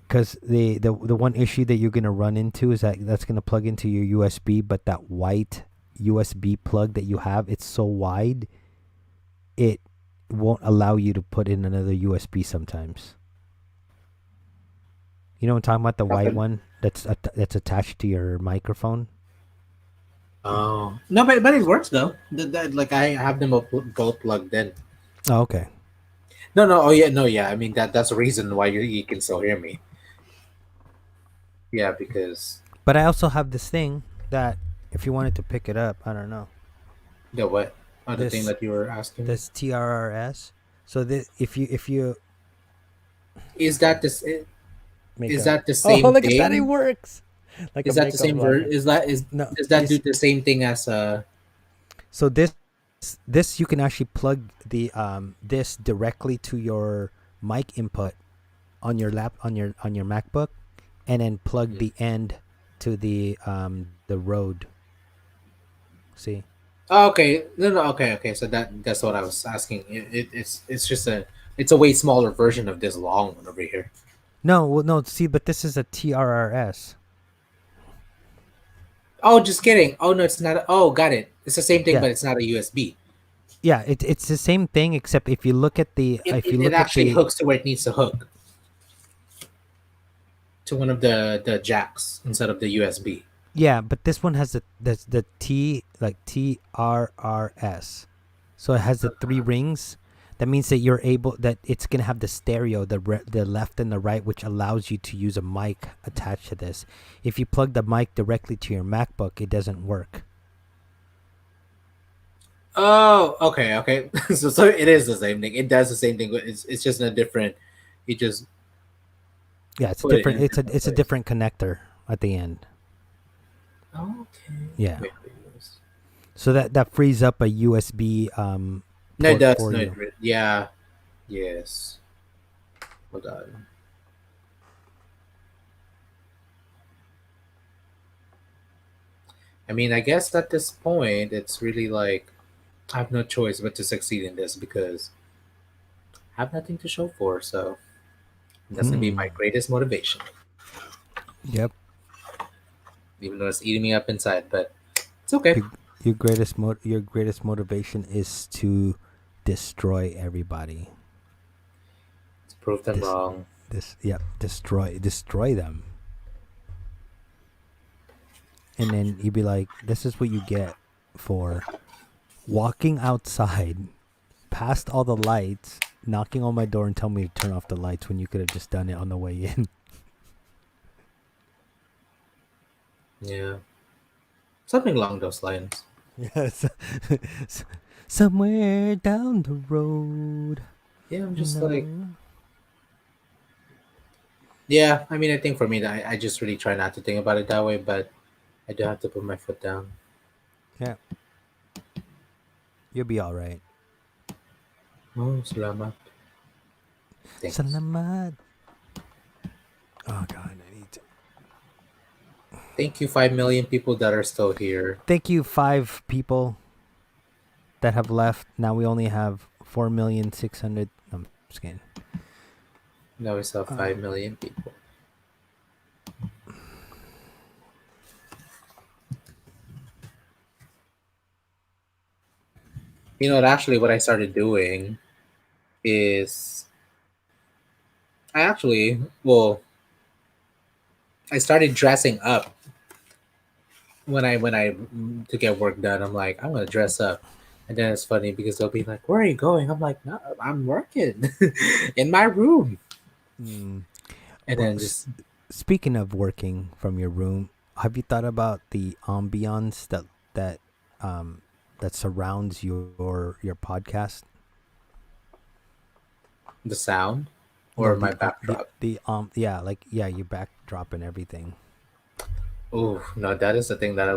because the one issue that you're gonna run into is that that's gonna plug into your USB, but that white USB plug that you have, it's so wide, it won't allow you to put in another USB sometimes. You know what I'm talking about? The white Okay. one that's attached to your microphone. Oh no, but it works though. Like I have them both plugged in. Oh, okay. No, no. Oh yeah, no, yeah. I mean that's the reason why you can still hear me. Yeah, because But I also have this thing that if you wanted to pick it up, I don't know. the what other thing This that you were asking me, this TRRS. So this, if you is that this is makeup. that the Oh, same look at that! It thing? works like a Is that the makeup same ver? blocker. Is that is No, does that do is the same thing as so this you can actually plug the this directly to your mic input on your on your MacBook, and then plug the end to the Rode. See? Oh, okay. No, no, okay, okay. So that's what I was asking. It's just it's a way smaller version of this long one over here. No, well, no. See, but this is a TRRS. Oh, just kidding. Oh no, it's not. Oh, got it. It's the same thing, Yeah, but it's not a USB. yeah. It's the same thing, except if you look at the It actually hooks to where it needs to hook to one of the jacks instead of the USB. yeah, but this one has the T, like TRRS. So it has the three rings. That means that you're able, that it's gonna have the stereo, the left and the right, which allows you to use a mic attached to this. If you plug the mic directly to your MacBook, it doesn't work. Oh, okay, okay. So it is the same thing. It does the same thing, but it's just a different. You just Yeah, it's a put it in different. a different It's a place. different connector at the end. Okay. Yeah. Wait, wait, wait. So that frees up a USB No, it port does. for No, you. yeah. Yes. Hold on. I mean, I guess at this point, it's really like I have no choice but to succeed in this because I have nothing to show for. So that's gonna be my Hmm. greatest motivation, Yep. even though it's eating me up inside. But it's okay. Your your greatest motivation is to destroy everybody. To prove them This wrong. yep, destroy them. And then you'd be like, this is what you get for walking outside past all the lights, knocking on my door and telling me to turn off the lights when you could have just done it on the way in. Yeah, something along those lines. Yes. Somewhere down the road. Yeah, I'm just like, No. yeah. I mean, I think for me, I just really try not to think about it that way, but I do have to put my foot down. Yeah. You'll be all right. Oh, salamat. Thanks. Salamat. Oh God, I need to. Thank you, 5 million people that are still here. Thank you, 5 people that have left. Now we only have 4,600,000. I'm just kidding. Now we still have 5 million people. You know, actually, what I started doing is I actually, well, I started dressing up when I to get work done. I'm like, I'm gonna dress up, and then it's funny because they'll be like, "Where are you going?" I'm like, "No, I'm working in my room," Mm. and Well, then just speaking of working from your room, have you thought about the ambiance that um that surrounds your podcast? the sound No, or my backdrop. the yeah, like yeah, your backdrop and everything. Oh no, that is the thing that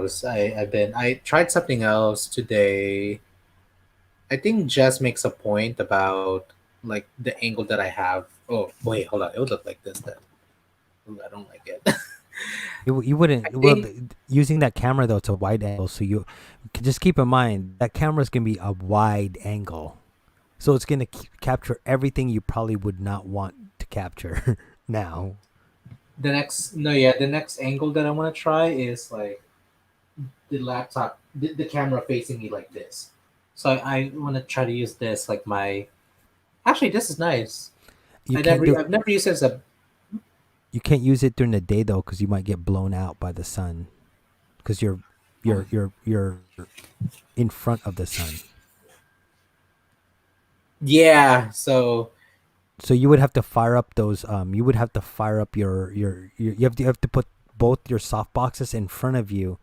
I tried something else today. I think Jess makes a point about like the angle that I have. Oh wait, hold on. It would look like this then. Ooh, I don't like it. You I wouldn't, well, think using that camera though, it's a wide angle, so you just keep in mind that camera's gonna be a wide angle, so it's gonna capture everything you probably would not want to capture now. the next angle that I want to try is like the camera facing me like this. So I want to try to use this like my. Actually, this is nice. You can't do I've never used it as a. you can't use it during the day though, because you might get blown out by the sun, because you're in front of the sun. Yeah. So So you would have to fire up those. You would have to fire up your you have to both your soft boxes in front of you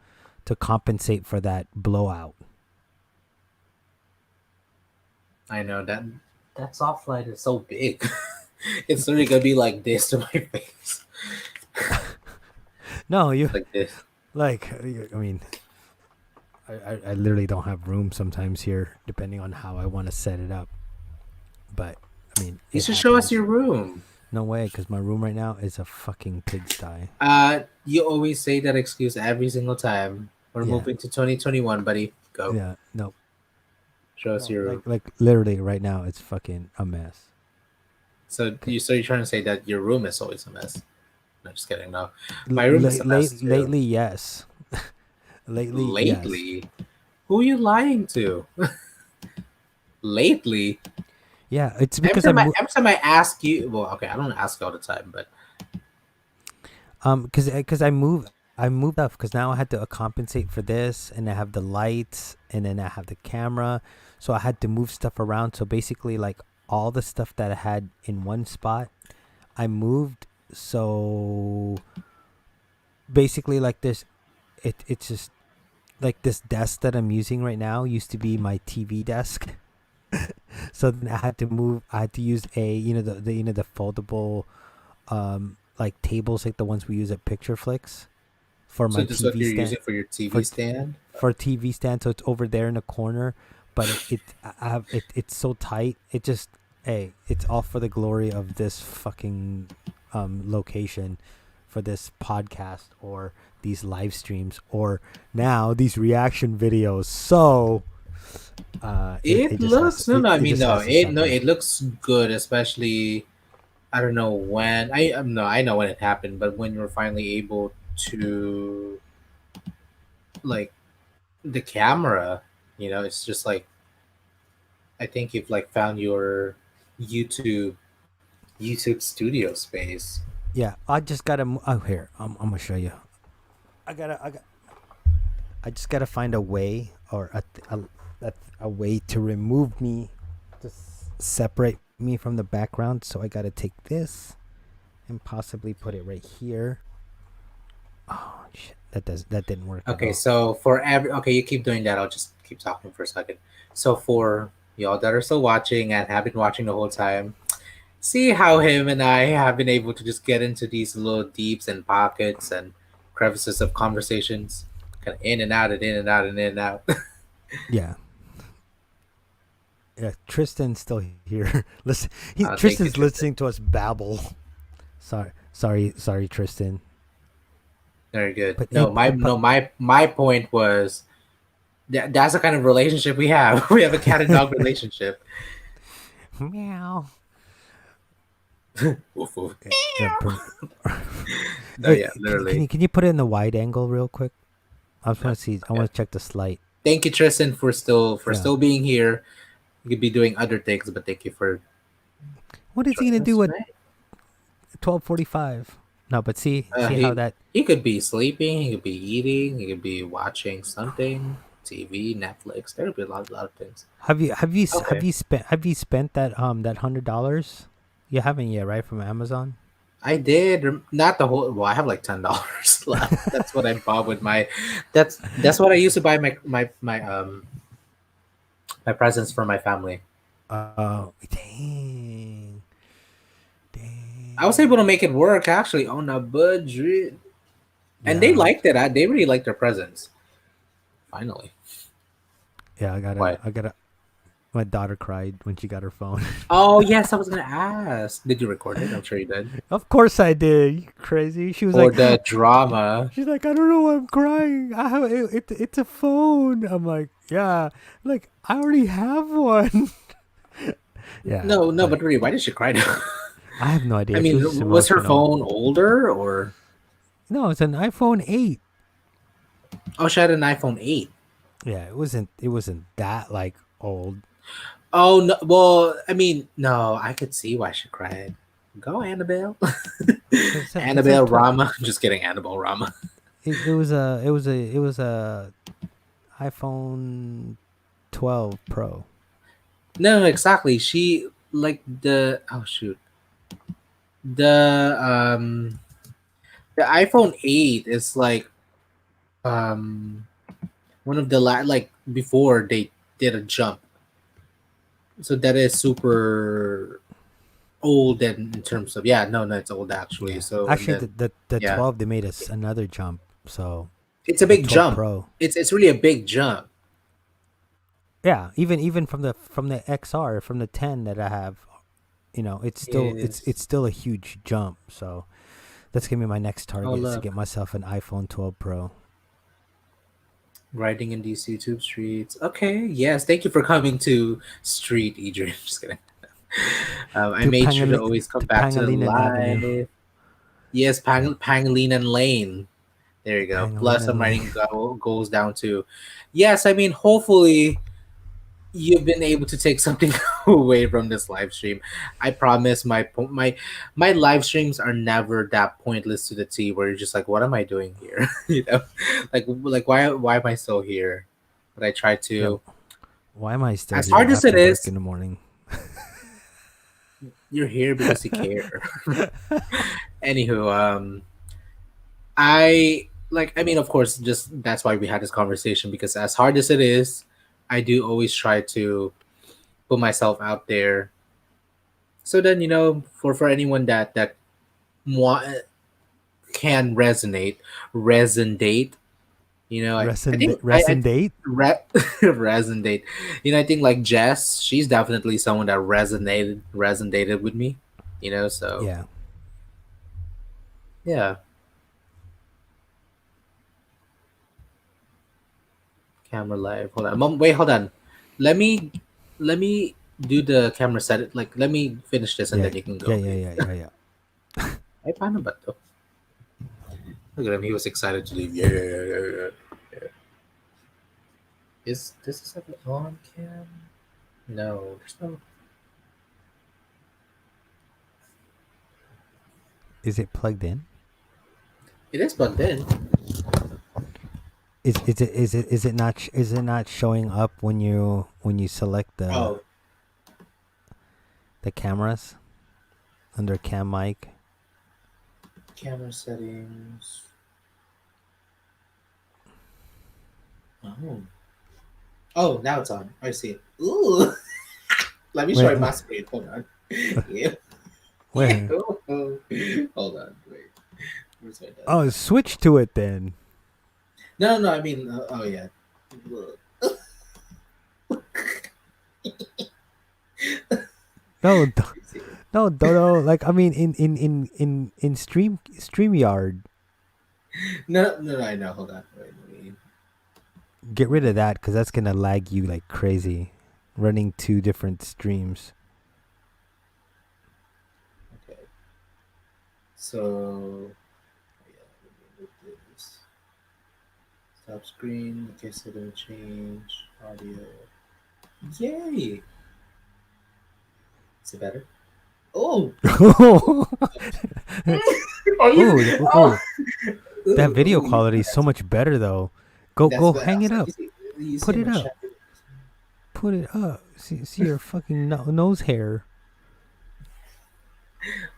to compensate for that blowout. I know that soft light is so big. It's literally gonna be like this to my face, No, you like this. like. I mean, I literally don't have room sometimes here, depending on how I want to set it up. But I mean, You it should show us happens. your room. No way, because my room right now is a fucking pigsty. You always say that excuse every single time. We're Yeah. moving to 2021, buddy. Go Yeah, no, show us no, your room. like literally right now, it's fucking a mess. So you're trying to say that your room is always a mess? No, just kidding. No, my room is a mess too. Lately, yes. Lately, yes. Lately, who are you lying to? Lately, Yeah, it's every because time every time I ask you, well, okay, I don't ask you all the time, but because I moved up because now I had to compensate for this, and I have the lights, and then I have the camera, so I had to move stuff around. So basically, like all the stuff that I had in one spot, I moved. So basically, like this, it's just like this desk that I'm using right now used to be my TV desk. So then I had to move. I had to use a the foldable like tables like the ones we use at Picture Flicks for so my this is what TV you're stand using for your TV for stand. for TV stand. So it's over there in the corner, but it's so tight. It just it's all for the glory of this fucking location for this podcast or these live streams or now these reaction videos. So It just has looks to, no. I it mean just no. has to suffer. It looks good, especially I don't know when no. I know when it happened, but when you're finally able to like the camera, it's just like I think you've like found your YouTube YouTube studio space. Yeah, I just gotta. Oh, here, I'm gonna show you. I just gotta find a way or a way to remove me, to separate me from the background. So I gotta take this and possibly put it right here. Oh shit, that didn't work at Okay, all. so for every okay, you keep doing that. I'll just keep talking for a second. So for y'all that are still watching and have been watching the whole time, see how him and I have been able to just get into these little deeps and pockets and crevices of conversations, kind of in and out and in and out and in and out. Yeah. Yeah, Tristan's still here. Listen, Thank you, Tristan's Tristan. listening to us babble. Sorry, Tristan. Very good. But No, my point was that's the kind of relationship we have. We have a cat and dog relationship. meow. Woof, woof. Yeah, No, yeah, literally. can you put it in the wide angle real quick? I just want to see. I want to check the slide. Thank you, Tristan, for Yeah. still being here. You could be doing other things, but thank you for What is he gonna joining us do at tonight. 12:45? No, but see He how that. he could be sleeping, he could be eating, he could be watching something, TV, Netflix. There could be a lot of things. Have you Okay. spent that that $100? You haven't yet, right? From Amazon. I did not the whole. Well, I have like $10 left. That's what I bought with my. That's what I used to buy my presents for my family. Dang. I was able to make it work actually on a budget, and they Yeah. liked it. They really liked their presents. Finally, Yeah, what? I gotta. My daughter cried when she got her phone. Oh yes, I was gonna ask. Did you record it? I'm sure you did. Of course I did. You crazy? She was For like, the drama. she's like, I don't know why I'm crying. I have it's a phone. I'm like, yeah. Like I already have one. Yeah. No, but really, why did she cry? I have no idea. I She mean, was just was her emotional. phone older or? No, it's an iPhone 8. Oh, she had an iPhone 8. Yeah, it wasn't that like old. Oh no! Well, I mean, no, I could see why she cried. Go, Annabelle. It's Annabelle a Rama. Just kidding, Annabelle Rama. it was a iPhone 12 Pro. No, exactly. She like the oh shoot the The iPhone 8 is like one of the like before they did a jump. So that is super old in terms of no, it's old actually. Yeah. So and Actually, then the yeah, 12 they made us another jump. So it's a the big 12 jump. Pro. It's really a big jump. Yeah, even from the XR from the 10 that I have, it's still it's Is still a huge jump. So that's gonna be my next oh target is to get look, myself an iPhone 12 Pro. riding in these YouTube streets. Okay, yes, thank you for coming to Street, Adrian. Just kidding. I To made sure to always come to back to the Pangilinan Avenue. live. Yes, Pangilinan Lane. There you go. Plus, Pangilinan I'm Lane. writing goes down to. Yes, I mean, hopefully you've been able to take something away from this live stream. I promise my live streams are never that pointless to the T where you're just like, what am I doing here? Like why am I still here? But I try Yeah. to, Why am I still as here hard as it after work is, in the morning? you're here because you care. Anywho, I mean, of course, just that's why we had this conversation because as hard as it is, I do always try to put myself out there. So then, for anyone that wa- can resonate, I think I Resin date? resonate. I think like Jess, she's definitely someone that resonated with me. So Yeah. yeah, camera live. Hold on, wait, hold on. Let me do the camera set. Like, let me finish this and Yeah. then you can Yeah. go. Yeah. Okay. Yeah. Yeah. Yeah. Ay, paano ba to? Look at him. He was excited to leave. Yeah, yeah, yeah, yeah, yeah. Is this like an on cam? No, there's no. Is it plugged in? It is plugged in. Is it not showing up when you select Oh, the cameras under cam mic? camera settings. Oh, oh, now it's on. I see it. Ooh, let me show Wait, you my screen. Hold on. Yeah. where? Hold on. Wait. Where's my done? Oh, switch to it then. No, no. I mean, oh yeah. No, You see it. no, no. Like I mean, in Streamyard, No, no, no. I know. Hold on. Wait. Let me. get rid of that because that's gonna lag you like crazy, running two different streams. Okay. So, yeah, let me move this. Stop screen. Okay, so then change audio. Yay! Is it better? Oh! Oh, Are you? oh, that video Ooh, quality is so much better though. Go that's go, hang it up. You Put see it my up. chat. Put it up. See your fucking nose hair.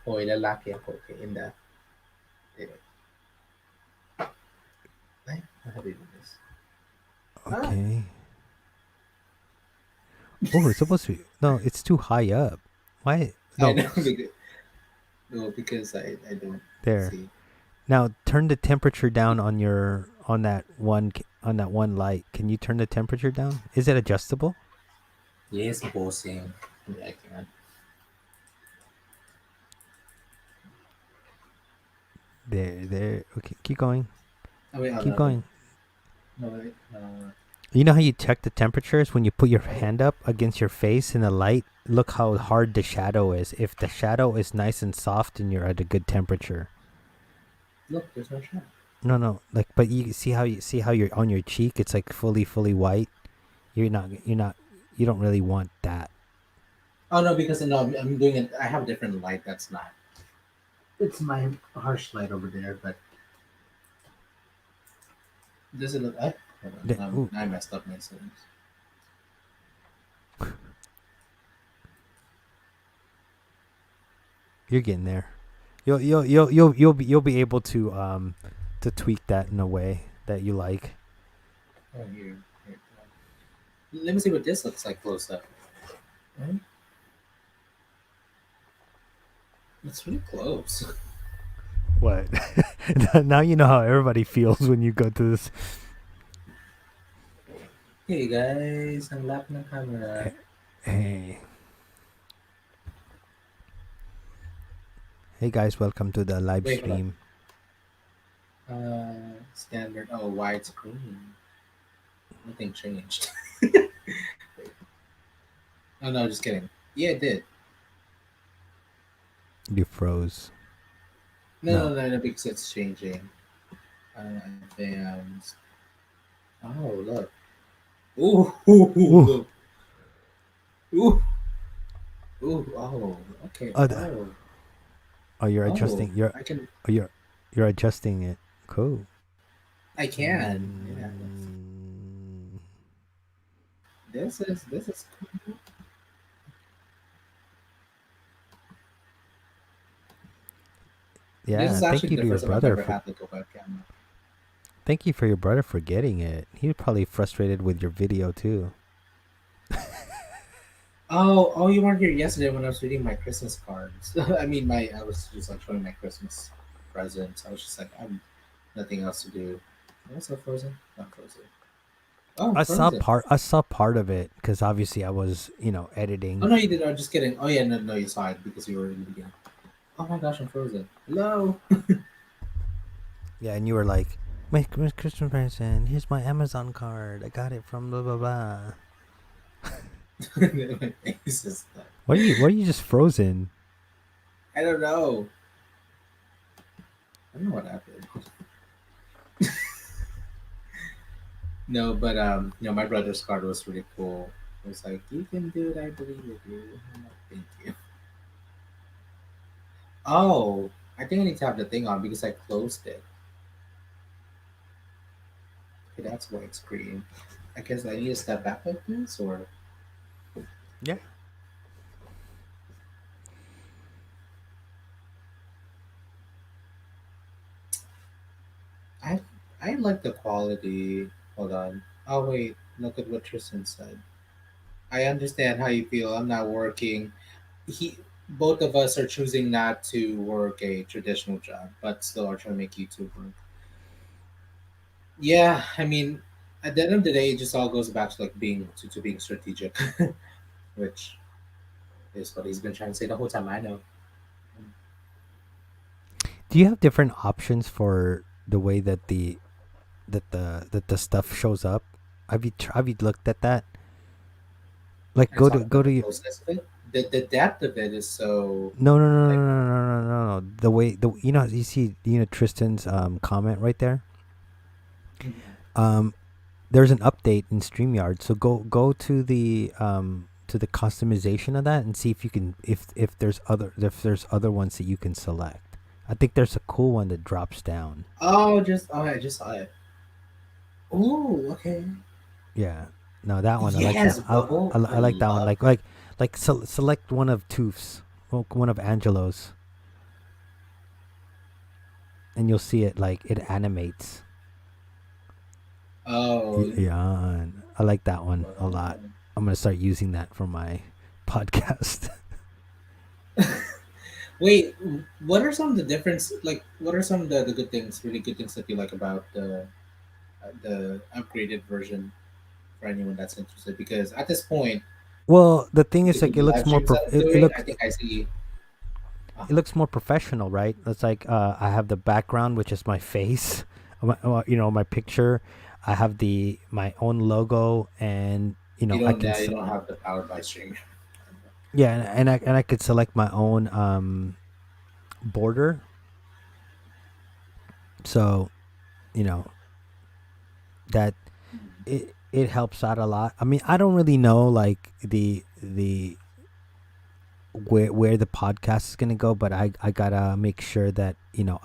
Hoy, lalaki ako. Okay, in the. Anyway. Ay, how do you do this? Ah, Okay. Oh, it's supposed to be. No, it's too high up. Why? I No, know. Because, no, because I don't there. see. Now turn the temperature down on that one light. Can you turn the temperature down? Is it adjustable? Yes, bossing. Yeah, I can. There. Okay, keep going. Oh, wait, hold Keep on. Wait. going. No, wait. You know how you check the temperatures when you put your hand up against your face in the light? Look how hard the shadow is. If the shadow is nice and soft, then you're at a good temperature. Look, there's no shot. No, like, but you see how you're on your cheek. It's like fully white. You don't really want that. Oh no, because no, I'm doing it. I have a different light. That's not. It's my harsh light over there, but does it look? Hold on. Ooh, I messed up my settings. you're getting there. You'll be able to tweak that in a way that you like. Oh, here. Let me see what this looks like close up. Right? It's really close. What? Now you know how everybody feels when you go to this. Hey guys, ang lap ng camera. Hey. Hey guys, welcome to the live Wait, hold stream. Standard. Oh, widescreen. Nothing changed. Oh no, just kidding. Yeah, it did. You froze. No, because it's changing. Advanced. Oh, look. Ooh, Ooh. ooh, ooh. Oh, okay. Oh, you're adjusting. I can. You're adjusting it. Cool. I can. Yeah. This is cool. Yeah. This is Thank actually you the to your first time I've brother ever for. had like a webcam. Thank you for your brother for getting it. He was probably frustrated with your video too. Oh, you weren't here yesterday when I was reading my Christmas cards. I was just like showing my Christmas presents. I was just like, I'm nothing else to do. Also frozen? Not frozen. Oh, frozen. I saw part of it because obviously I was editing. Oh no, you did. I'm just kidding. Oh yeah, no, you saw it because you were in the beginning. Oh my gosh, I'm frozen. Hello. Yeah, and you were like, my Christmas present. Here's my Amazon card. I got it from blah blah blah. My face is stuck. Why are you just frozen? I don't know. I don't know what happened. No, but my brother's card was really cool. It was like, you can do it, I believe in you. I'm like, thank you. Oh, I think I need to have the thing on because I closed it. Okay, that's widescreen. I guess I need to step back like this, or Yeah. I like the quality. Hold on. Oh wait, look at what Tristan said. I understand how you feel. I'm not working. Both of us are choosing not to work a traditional job, but still are trying to make YouTube work. Yeah, at the end of the day, it just all goes back to like to being strategic, which is what he's been trying to say the whole time. I know. Do you have different options for the way that the stuff shows up? Have you looked at that? Like I talk go about to the you. closeness of it. The depth of it is so like. No. The way you see Tristan's comment right there. Mhm. There's an update in StreamYard, so go to the customization of that and see if you can if there's other ones that you can select. I think there's a cool one that drops down. I just saw it. Oh, okay. Yeah. No, that one I like Yes, that. bubble. I I like that one. love. Select one of Tooth's, one of Angelo's, and you'll see it like it animates. Oh, Yeah, I like that one a lot. I'm gonna start using that for my podcast. wait. What are some of the difference? Like, what are some of the good things, really good things that you like about the upgraded version for anyone that's interested? Because at this point, Well, the thing is, like, the live streams that I'm it doing, I looks think I see. it looks more professional, right? It's like I have the background, which is my face, my picture. I have my own logo, and I can You don't have the powered by stream. yeah, and I could select my own border. So you know that it helps out a lot. I mean, I don't really know like the where the podcast is gonna go, but I gotta make sure that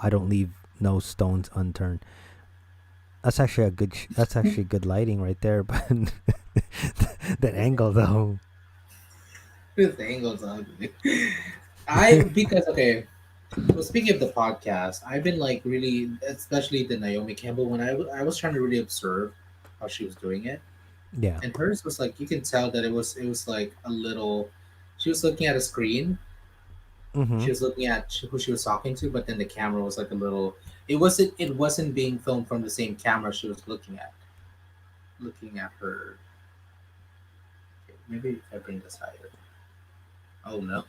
I don't leave no stones unturned. That's actually that's actually good lighting right there, but that angle though. This angle's ugly. I because okay, Well, speaking of the podcast, I've been like really, especially the Naomi Campbell one. I was trying to really observe how she was doing it, Yeah. and hers was like you can tell that it was like a little. She was looking at a screen. Mm-hmm. She was looking at who she was talking to, but then the camera was like a little. It wasn't being filmed from the same camera she was looking at her. Okay, maybe if I bring this higher. Oh no.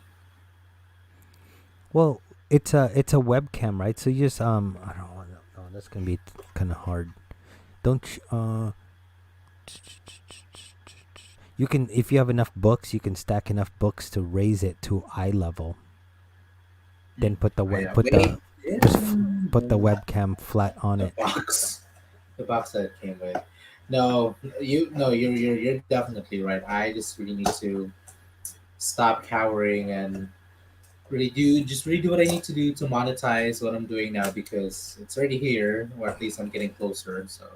Well, it's a webcam, right? So you just I don't want to. Oh, that's gonna be kind of hard. Don't you can, if you have enough books, you can stack enough books to raise it to eye level. Then put the Oh, yeah. put Wait. the put the webcam flat on The it. box. The box that it came with. No, you're definitely right. I just really need to stop cowering and really do what I need to do to monetize what I'm doing now because it's already here, or at least I'm getting closer. So,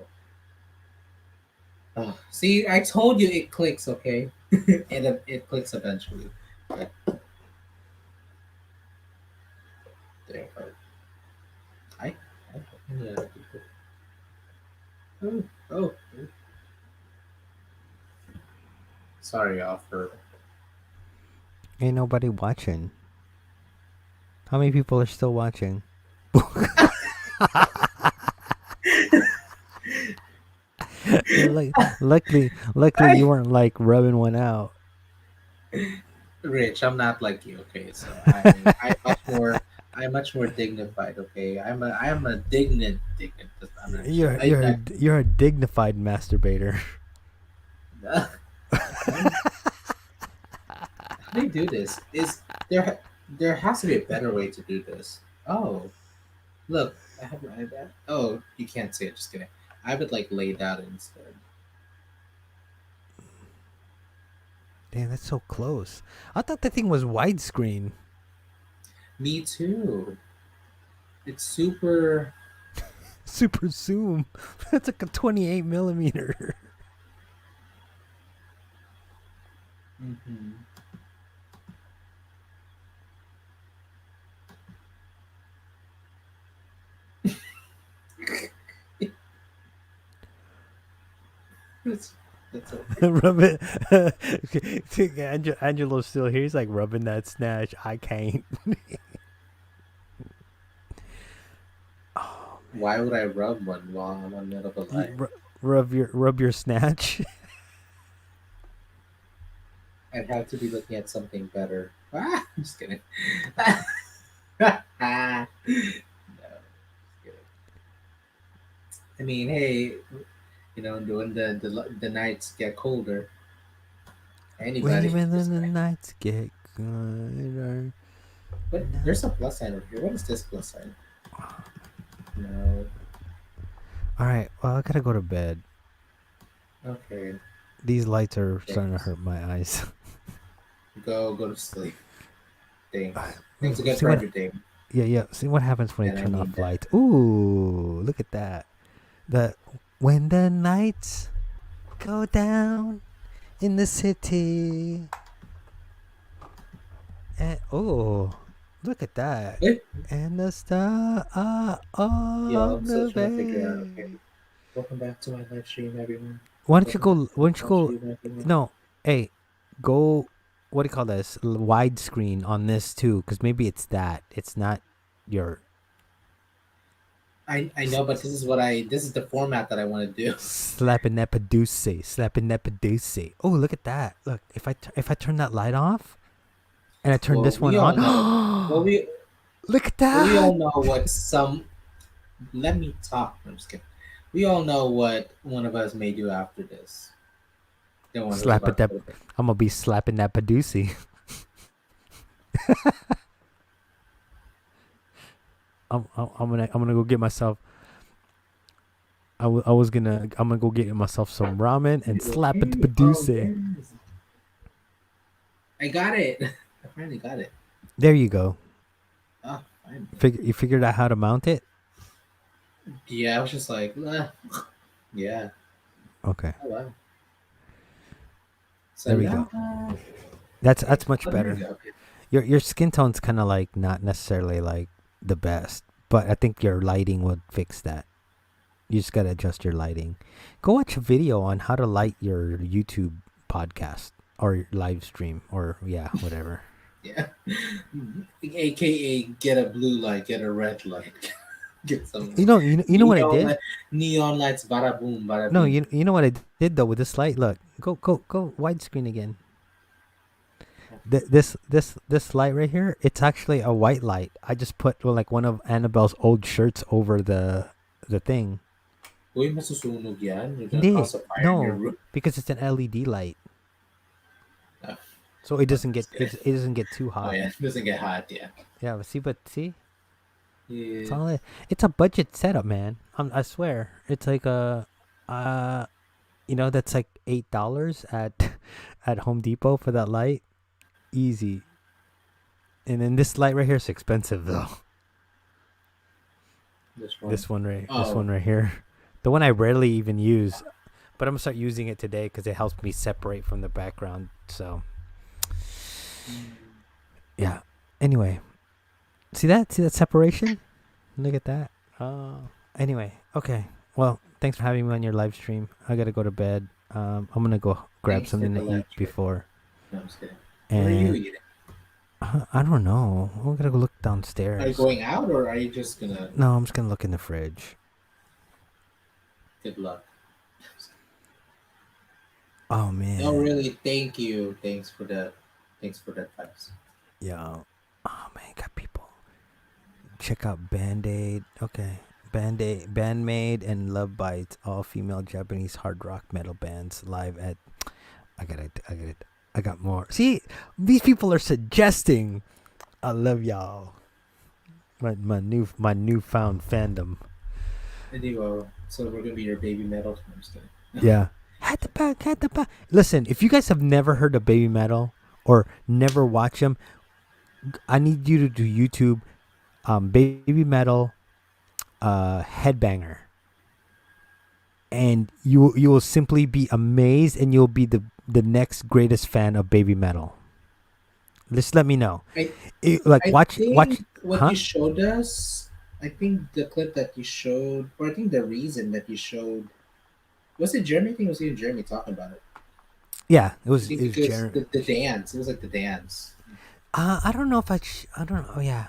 see, I told you it clicks. Okay, it clicks eventually. Okay, there. I, yeah. Oh, oh, sorry, y'all for Ain't nobody watching. How many people are still watching? Like, luckily, you weren't like rubbing one out. Rich. I'm not like you. Okay, so I'm much more dignified. Okay, I'm a dignant. I'm not sure. You're a dignified masturbator. How do you do this? There has to be a better way to do this? Oh, look, I have my iPad. Oh, you can't see it. Just kidding. I have it like laid out instead. Damn, that's so close. I thought that thing was widescreen. Me too. It's super. Super zoom. That's like a 28 millimeter. Hmm. That's that's okay. Rub it. Angelo's still here. He's like rubbing that snatch. I can't. Why would I rub one while I'm on middle of a light? Rub your snatch. I'd have to be looking at something better. Ah, I'm just kidding. No, just kidding. I mean, hey, when the nights get colder, anybody can When just. the nights get colder. But there's a plus sign over here. What is this plus sign? No. All right. Well, I gotta go to bed. Okay. These lights are starting to Thanks. hurt my eyes. Go to sleep. Thanks. Thanks again See for what? everything. Yeah. See what happens when you And I turn need off that. lights. Ooh, look at that. The when the lights go down in the city. And oh, look at that. Eh? And the star are Yo, on I'm still the trying to figure out. Okay. way. Welcome back to my live stream, everyone. Why don't you Welcome back go? to Why my don't you live go? stream, everyone. No, hey, go. What do you call this? Widescreen on this too, because maybe it's that. It's not your I know, but this is the format that I want to do. slapping that Oh, look at that! Look, if I turn that light off and I turn Well, this one we all know. Well, on, we look at well, we that! all know what some. Let me talk. I'm just kidding. We all know what one of us may do after this. The one who's Slapping about to that. go to bed. I'm gonna be slapping that Paducey. I'm gonna go get myself. I'm gonna go get myself some ramen and slap it to Oh, Paducey. yes. I got it. I finally got it. There you go. Oh, finally. You figured out how to mount it? Yeah, I was just like, yeah. Okay. Oh wow. So There we now, That's much there we better. go. Okay. Your skin tone's kind of like not necessarily like the best. But I think your lighting would fix that. You just gotta adjust your lighting. Go watch a video on how to light your YouTube podcast or live stream or yeah, whatever. Yeah. AKA get a blue light, get a red light, get some You know what I did? neon lights, bada boom, bada No, bing. you know what I did though with this light. Look, go widescreen again. This light right here, it's actually a white light. I just put like one of Annabelle's old shirts over the thing. Uy, masusunog yan. You're gonna Hindi, cause a fire in your no, room. because it's an LED light, Oh, so it I'm doesn't get just kidding. it doesn't get too Oh hot. yeah, it doesn't get hot. Yeah. Yeah, but see, it's Yeah. all it's a budget setup, man. I swear, it's like uh, that's like $8 at at Home Depot for that light, easy. And then this light right here is expensive though. This one. This one Oh, right here, the one I rarely even use, but I'm gonna start using it today because it helps me separate from the background. So yeah. Anyway, see that separation? Look at that. Anyway, okay. Well, thanks for having me on your live stream. I gotta go to bed. I'm gonna go grab thanks for something the to eat lecture. before. No, I'm just kidding. What are you And eating? I don't know. I'm gonna go look Are you downstairs. going out or are you just gonna? No, I'm just gonna look in the fridge. Good luck. Oh man. No, really. Thank you. Thanks for the advice. Yeah. Oh man, got people. Check out Band Aid. Okay. Bandmade, and Love Bites, all female Japanese hard rock metal bands live at. I got more. See, these people are suggesting. I love y'all. My newfound fandom. Anyway, so we're gonna be your baby metal. I'm just kidding. Yeah. Had the back. Listen, if you guys have never heard of Baby Metal or never watch them, I need you to do YouTube, Baby Metal, Headbanger, and you will simply be amazed, and you'll be the next greatest fan of Baby Metal. Just let me know. I Watch. think what Huh? you showed us. I think the clip that you showed, or I think the reason that you showed, was it Jeremy? I think it was even Jeremy talking about it. Yeah, I think it was because Jared. the dance, it was like the dance. I don't know if I don't know. Oh, yeah,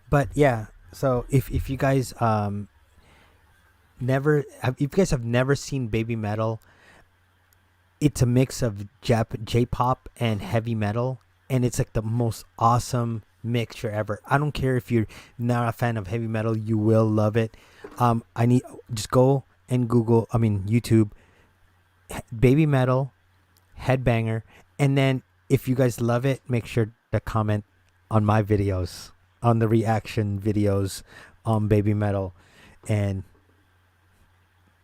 but yeah. So if you guys if you guys have never seen Baby Metal, it's a mix of J-pop and heavy metal, and it's like the most awesome mixture ever. I don't care if you're not a fan of heavy metal, you will love it. I need just go and Google, I mean YouTube, Baby Metal, Headbanger, and then if you guys love it, make sure to comment on my videos, on the reaction videos on Baby Metal and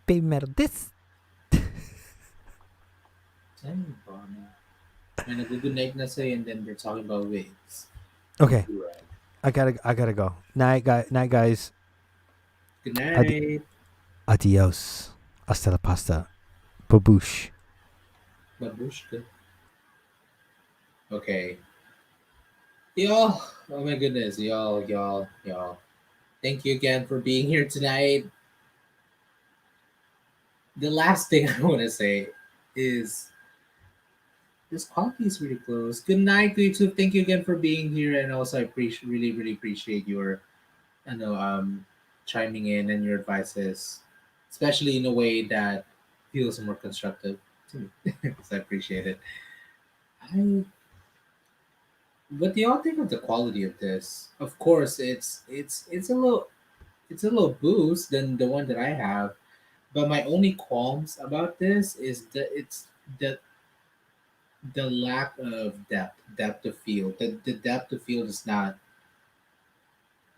Baby Metal. This Ay, Bonnie. May nag-good night na sa'yo and then they're talking about wigs. okay. Right. I gotta go. Night guys. Good night. Adios. Hasta la pasta. Baboosh. Babushka. Okay. Y'all, oh my goodness, y'all. Thank you again for being here tonight. The last thing I want to say is this quality is really close. Good night, YouTube. Thank you again for being here, and also I appreciate really appreciate your, I know, chiming in and your advices, especially in a way that feels more constructive to me. So I appreciate it. I What do y'all think of the quality of this? Of course, it's a little boost than the one that I have, but my only qualms about this is that it's the lack of depth of field. The depth of field is not.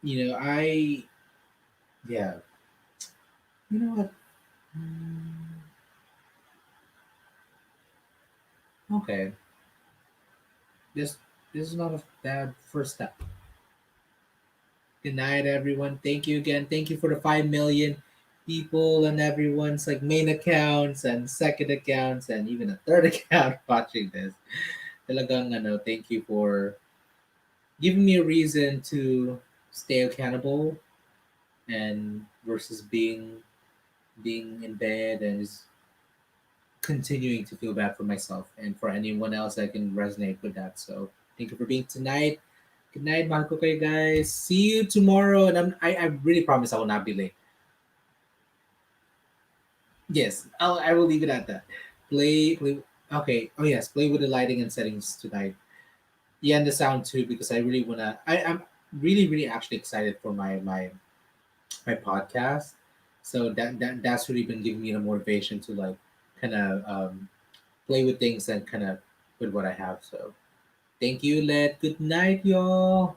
I yeah. You know what? Okay, this this is not a bad first step. Good night, everyone. Thank you again. Thank you for the 5 million people and everyone's like main accounts and second accounts and even a third account watching this. Talagang thank you for giving me a reason to stay accountable and versus being in bed and just continuing to feel bad for myself and for anyone else that can resonate with that. So thank you for being tonight. Good night, mahal ko kayo guys. See you tomorrow, and I really promise I will not be late. Yes, I will leave it at that. Play. Okay. Oh yes, play with the lighting and settings tonight. Yeah, and the sound too, because I really wanna. I'm really actually excited for my podcast. So that's really been giving me the motivation to like kind of play with things and kind of with what I have. So thank you, Let. Good night, y'all.